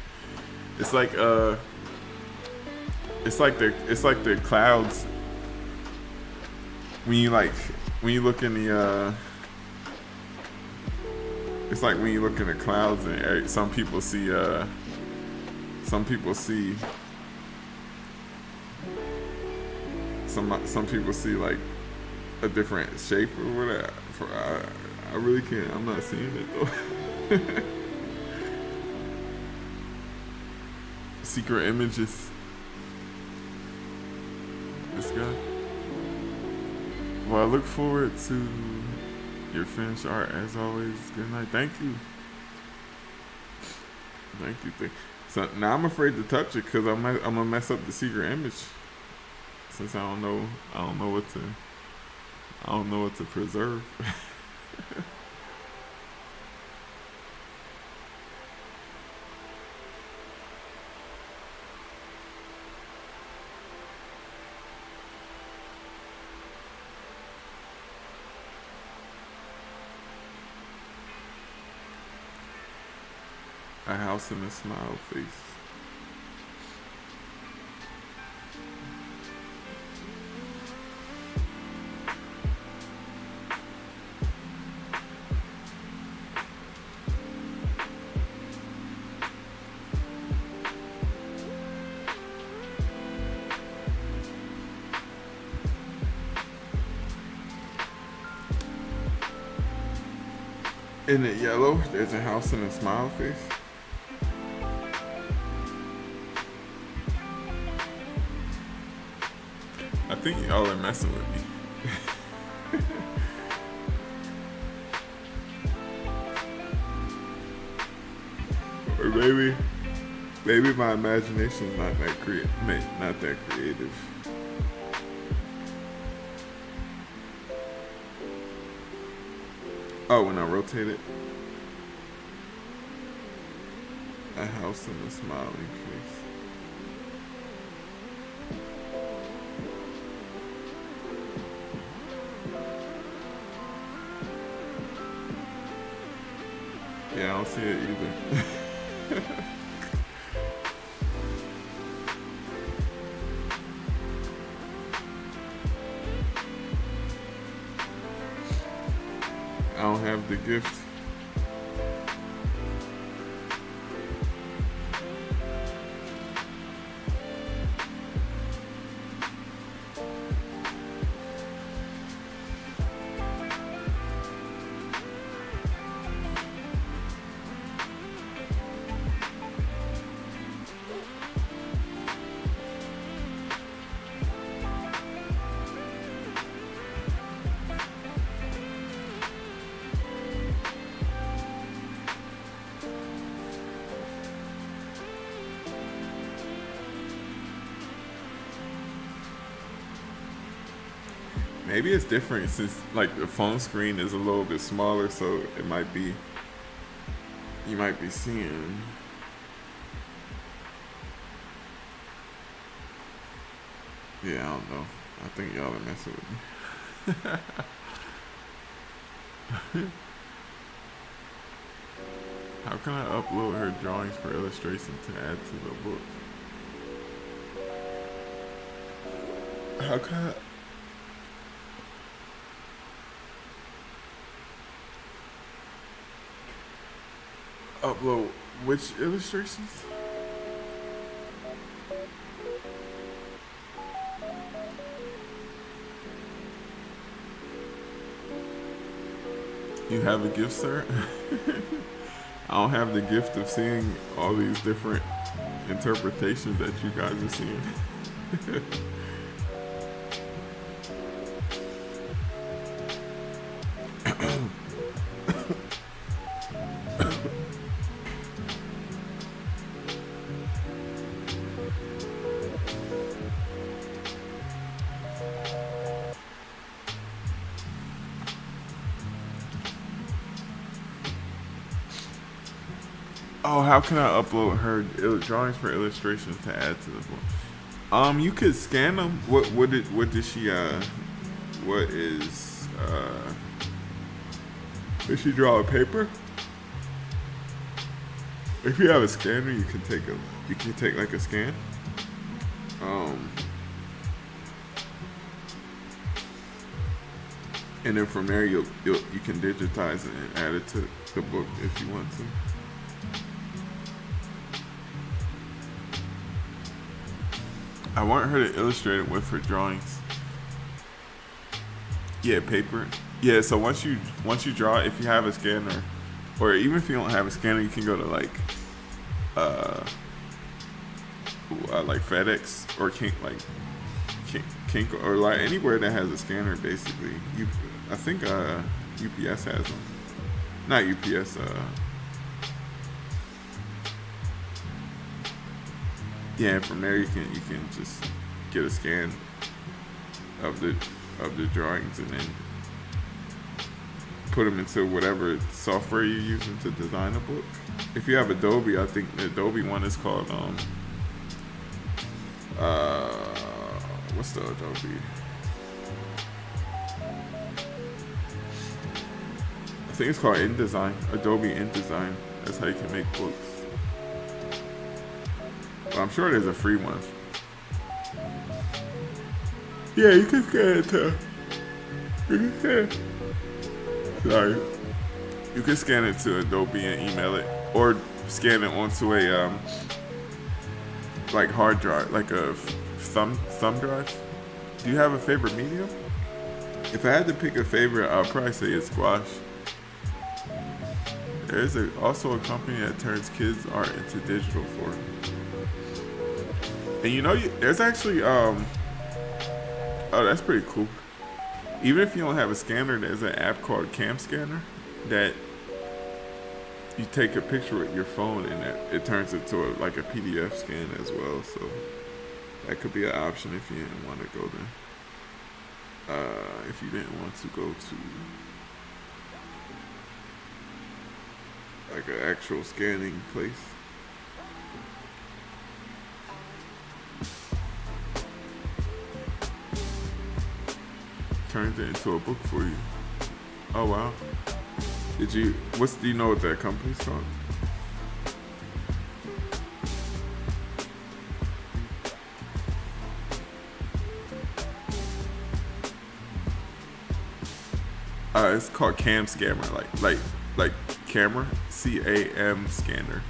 It's like the clouds. When you look in the it's like when you look in the clouds and some people see some people see like a different shape or whatever. I really can't. I'm not seeing it though. Secret images. This guy. Well, I look forward to your finished art as always. Good night. Thank you. Thank you. So now I'm afraid to touch it because I'm gonna mess up the secret image. Since I don't know what to preserve. house and a smile face. In the yellow, there's a house and a smile face. I think y'all are messing with me. Or maybe my imagination's not that creative. Oh, when I rotate it, a house and a smiling face. Yeah, I don't see it either. I don't have the gift. Maybe it's different since like the phone screen is a little bit smaller, so it might be you might be seeing. Yeah, I don't know. I think y'all are messing with me. How can I upload her drawings for illustration to add to the book? How can I upload which illustrations? You have a gift, sir? I don't have the gift of seeing all these different interpretations that you guys are seeing. Oh, how can I upload her drawings for illustrations to add to the book? You could scan them. What did she what is did she draw a paper? If you have a scanner, you can take like a scan. And then from there you can digitize it and add it to the book if you want to. I want her to illustrate it with her drawings. Yeah, paper. Yeah, so once you draw, if you have a scanner, or even if you don't have a scanner, you can go to like FedEx or Kink or like anywhere that has a scanner. Basically, I think UPS has them. Not UPS. Yeah, and from there you can just get a scan of the drawings and then put them into whatever software you're using to design a book. If you have Adobe, I think the Adobe one is called what's the Adobe? I think it's called InDesign. Adobe InDesign. That's how you can make books. But I'm sure there's a free one. Yeah, you can scan it too. You can scan. Sorry. You can scan it to Adobe and email it, or scan it onto a like hard drive, like a thumb drive. Do you have a favorite medium? If I had to pick a favorite, I'd probably say it's Squash. There's also a company that turns kids' art into digital form. And you know, there's actually oh, that's pretty cool. Even if you don't have a scanner, there's an app called Cam Scanner that you take a picture with your phone and it turns it to like a PDF scan as well. So that could be an option if you didn't want to go there. If you didn't want to go to like an actual scanning place. Turns it into a book for you. Oh wow. Do you know what that company's called? It's called Cam Scanner, like camera, CAM Scanner.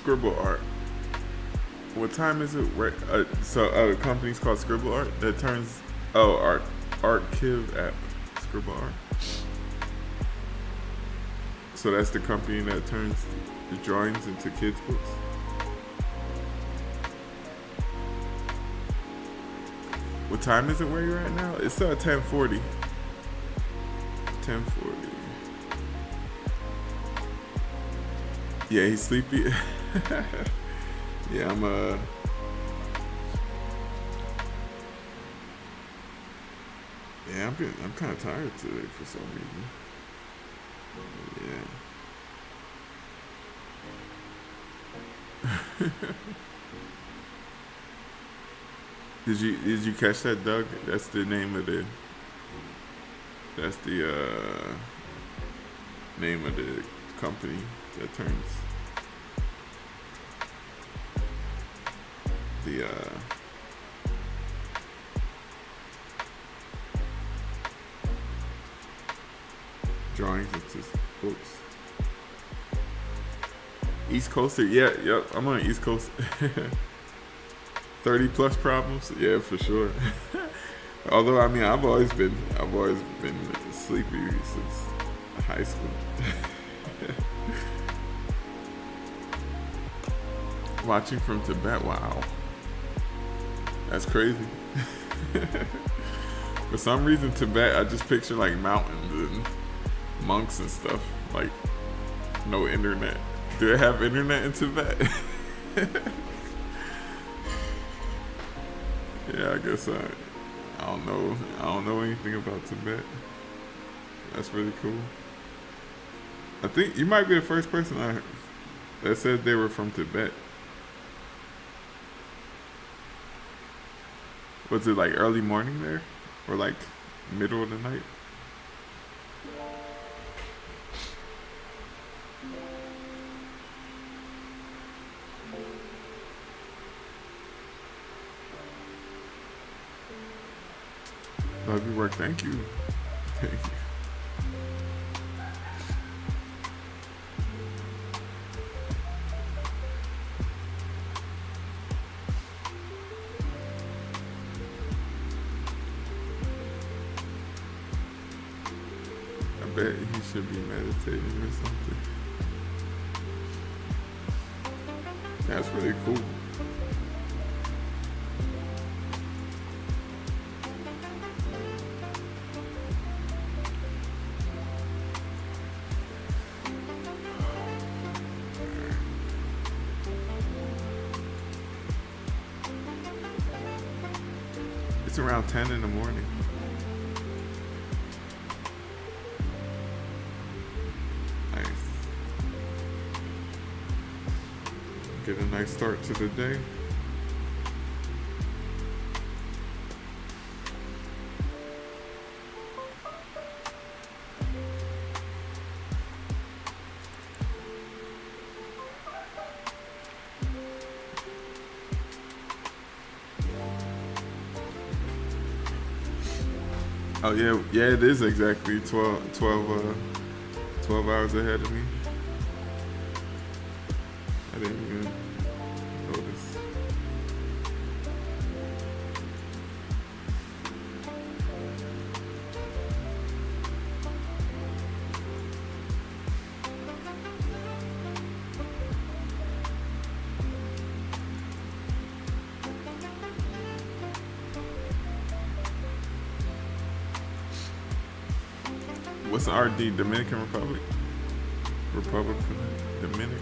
Scribble Art. What time is it? Right. So the company's called Scribble Art that turns Archive app. Scribble Art. So that's the company that turns the drawings into kids' books. What time is it where you're at now? It's 10:40. 10:40. Yeah, he's sleepy. Yeah, I'm kind of tired today for some reason. Yeah. Did you catch that, Doug? That's the name of the name of the company that turns the drawings into books. East Coaster, yep. I'm on the East Coast. 30 plus problems, yeah, for sure. Although I mean, I've always been sleepy since high school. Watching from Tibet, wow, that's crazy. For some reason, Tibet, I just picture like mountains and monks and stuff. Like, no internet. Do they have internet in Tibet? Yeah, I guess I don't know. I don't know anything about Tibet. That's really cool. I think you might be the first person I heard that said they were from Tibet. Was it like early morning there? Or like middle of the night? Love your work. Thank you. Thank you. I bet he should be meditating or something. That's really cool. It's around 10 in the morning. Nice. Get a nice start to the day. Oh yeah, it is exactly 12 hours ahead of me. I didn't even notice. What's RD? Dominican Republic? Republican Dominican?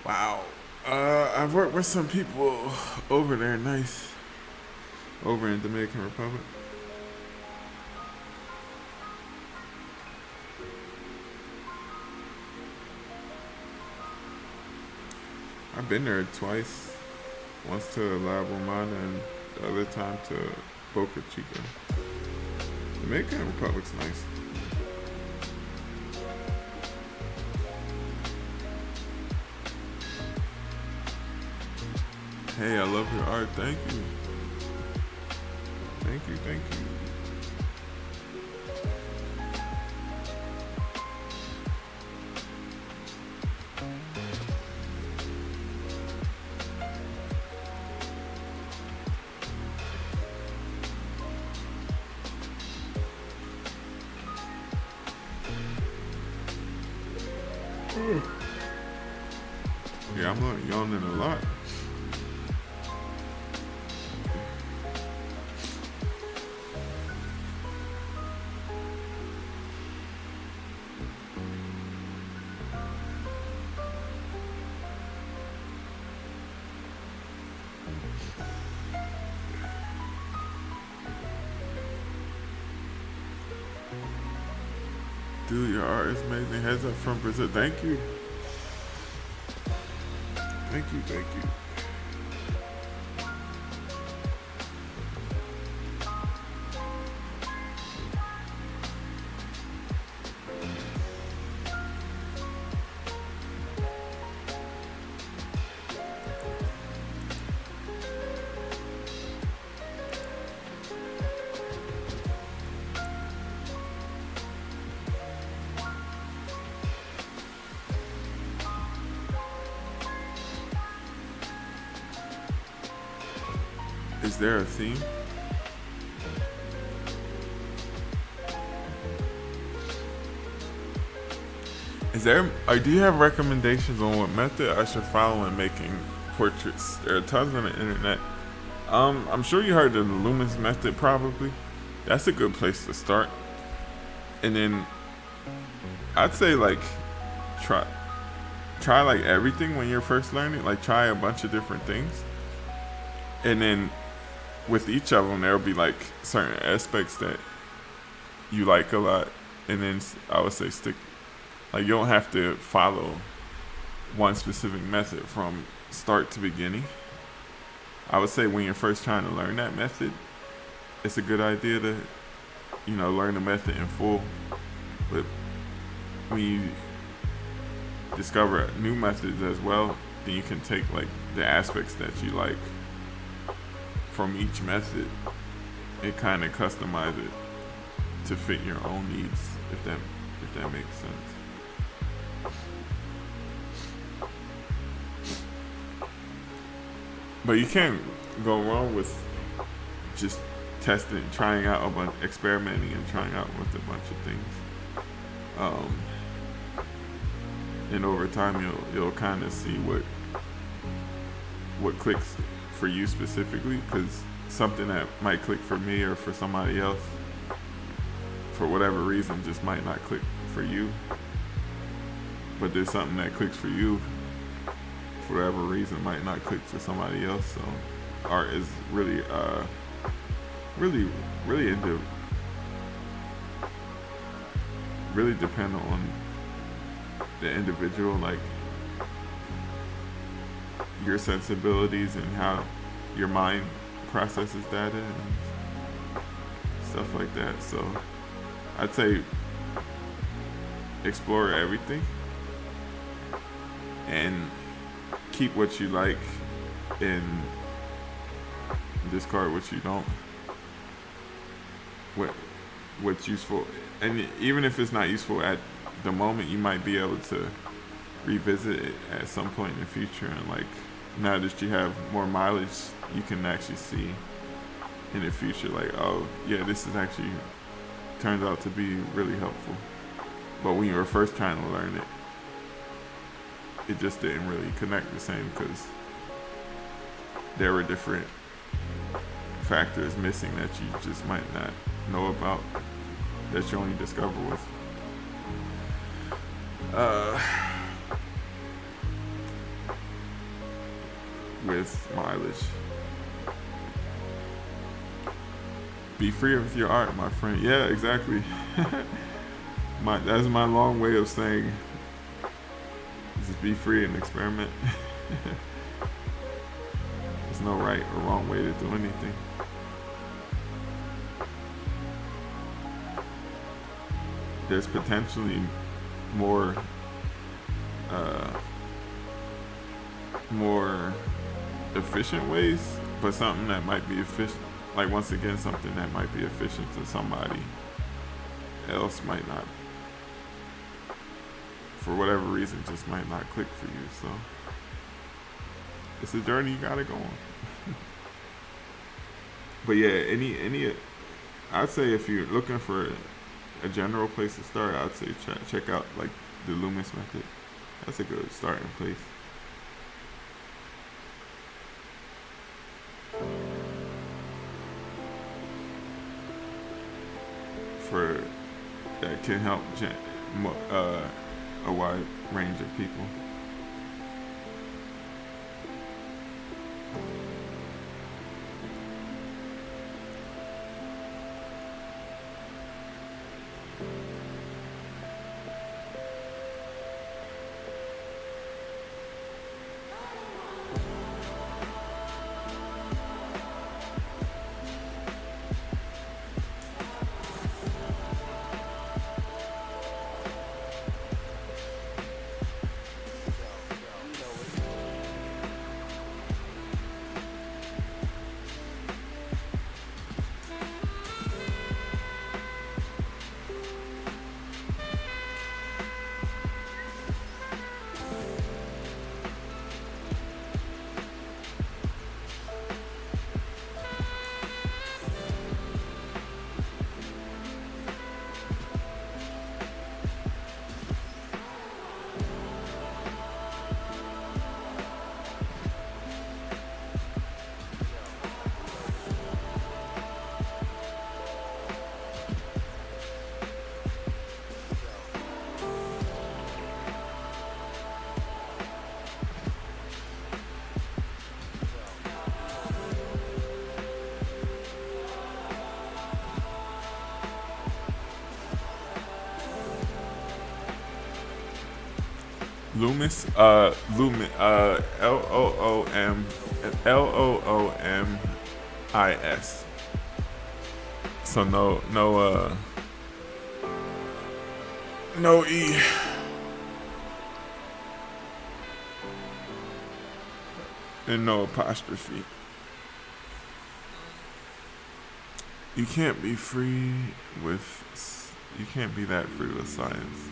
Wow. I've worked with some people over there, nice. Over in Dominican Republic. I've been there twice. Once to La Romana and the other time to Boca Chica. Dominican Republic's nice. Hey, I love your art. Thank you. Thank you, thank you. Yeah, I'm not yawning a lot. Dude, your art is amazing. Heads up from Brazil. Thank you. Thank you, thank you. Is there a theme? Is there? Do you have recommendations on what method I should follow in making portraits? There are tons on the internet. I'm sure you heard of the Loomis method, probably. That's a good place to start. And then I'd say like try like everything when you're first learning. Like try a bunch of different things, and then with each of them there'll be like certain aspects that you like a lot, and then I would say stick. Like you don't have to follow one specific method from start to beginning. I would say when you're first trying to learn that method, it's a good idea to, learn the method in full. But when you discover new methods as well, then you can take like the aspects that you like from each method and kind of customize it to fit your own needs, if that makes sense. But you can't go wrong with just testing, trying out experimenting and trying out with a bunch of things. And over time, you'll kind of see what clicks for you specifically, because something that might click for me or for somebody else, for whatever reason, just might not click for you. But there's something that clicks for you, for whatever reason, might not click for somebody else. So art is really dependent on the individual, like your sensibilities and how your mind processes data and stuff like that. So I'd say explore everything and keep what you like and discard what you don't. What's useful, and even if it's not useful at the moment, you might be able to revisit it at some point in the future, and like now that you have more mileage, you can actually see in the future like, oh yeah, this is actually turns out to be really helpful. But when you were first trying to learn it, it just didn't really connect the same because there were different factors missing that you just might not know about, that you only discover with mileage. Be free with your art, my friend. Yeah, exactly. That's my long way of saying just be free and experiment. There's no right or wrong way to do anything. There's potentially more efficient ways, but something that might be efficient, like once again, something that might be efficient to somebody else might not, for whatever reason, just might not click for you. So it's a journey you gotta go on. But yeah, I'd say if you're looking for a general place to start, I'd say check out like the Loomis method. That's a good starting place. For that can help a wide range of people. Loomis, Loomis. So no E. And no apostrophe. You can't be that free with science.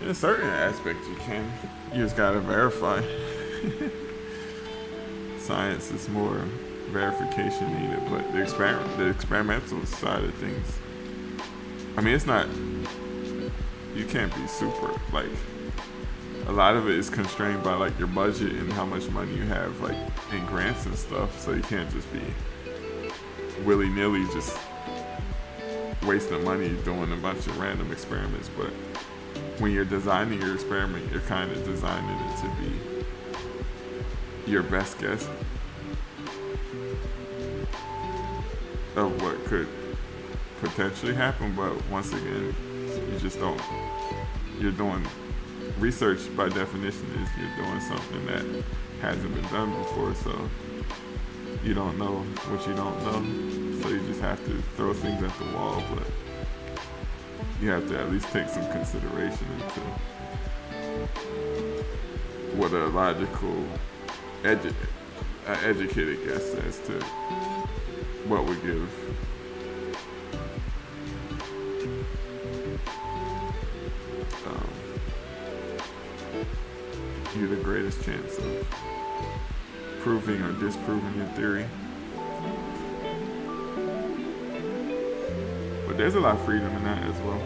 In a certain aspect you can. You just gotta verify. Science is more verification needed, but the experimental side of things, I mean, it's not, you can't be super, like, a lot of it is constrained by like your budget and how much money you have like in grants and stuff, so you can't just be willy-nilly just wasting money doing a bunch of random experiments. But when you're designing your experiment, you're kind of designing it to be your best guess of what could potentially happen. But once again, you just don't, you're doing research by definition is you're doing something that hasn't been done before, so you don't know what you don't know, so you just have to throw things at the wall. But you have to at least take some consideration into what a logical, educated guess as to what would give you the greatest chance of proving or disproving your theory. But there's a lot of freedom in that as well.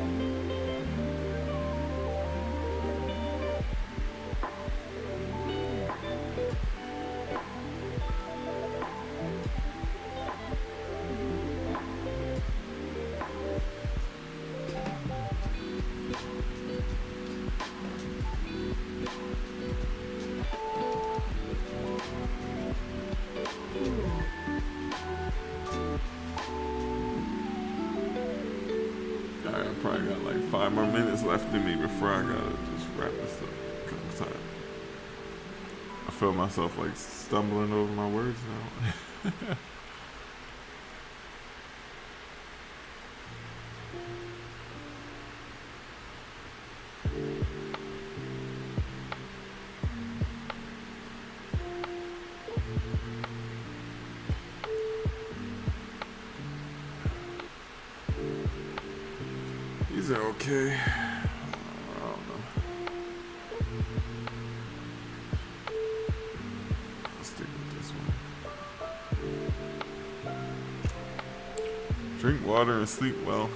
I probably got like 5 more minutes left in me before I gotta just wrap this up. Time. I feel myself like stumbling over my words now. These are okay. I don't know. I'll stick with this one. Drink water and sleep well.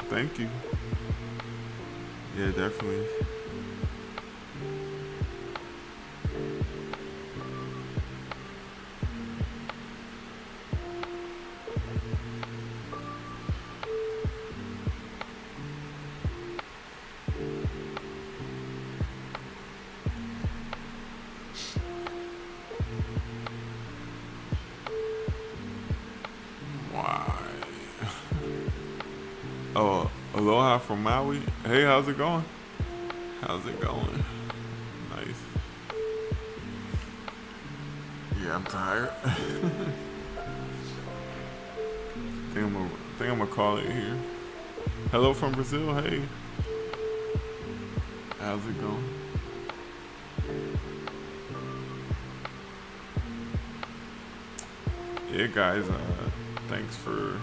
Thank you. Yeah, definitely. Oh, aloha from Maui. Hey, how's it going? How's it going? Nice. Yeah, I'm tired. think I'm gonna call it here. Hello from Brazil. Hey, how's it going? Yeah, guys. Thanks for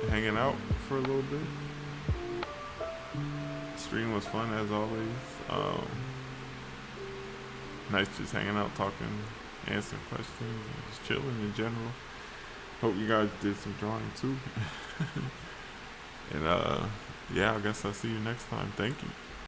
hanging out for a little bit. Stream was fun as always. Nice just hanging out, talking, answering questions, and just chilling in general. Hope you guys did some drawing too. And yeah, I guess I'll see you next time. Thank you.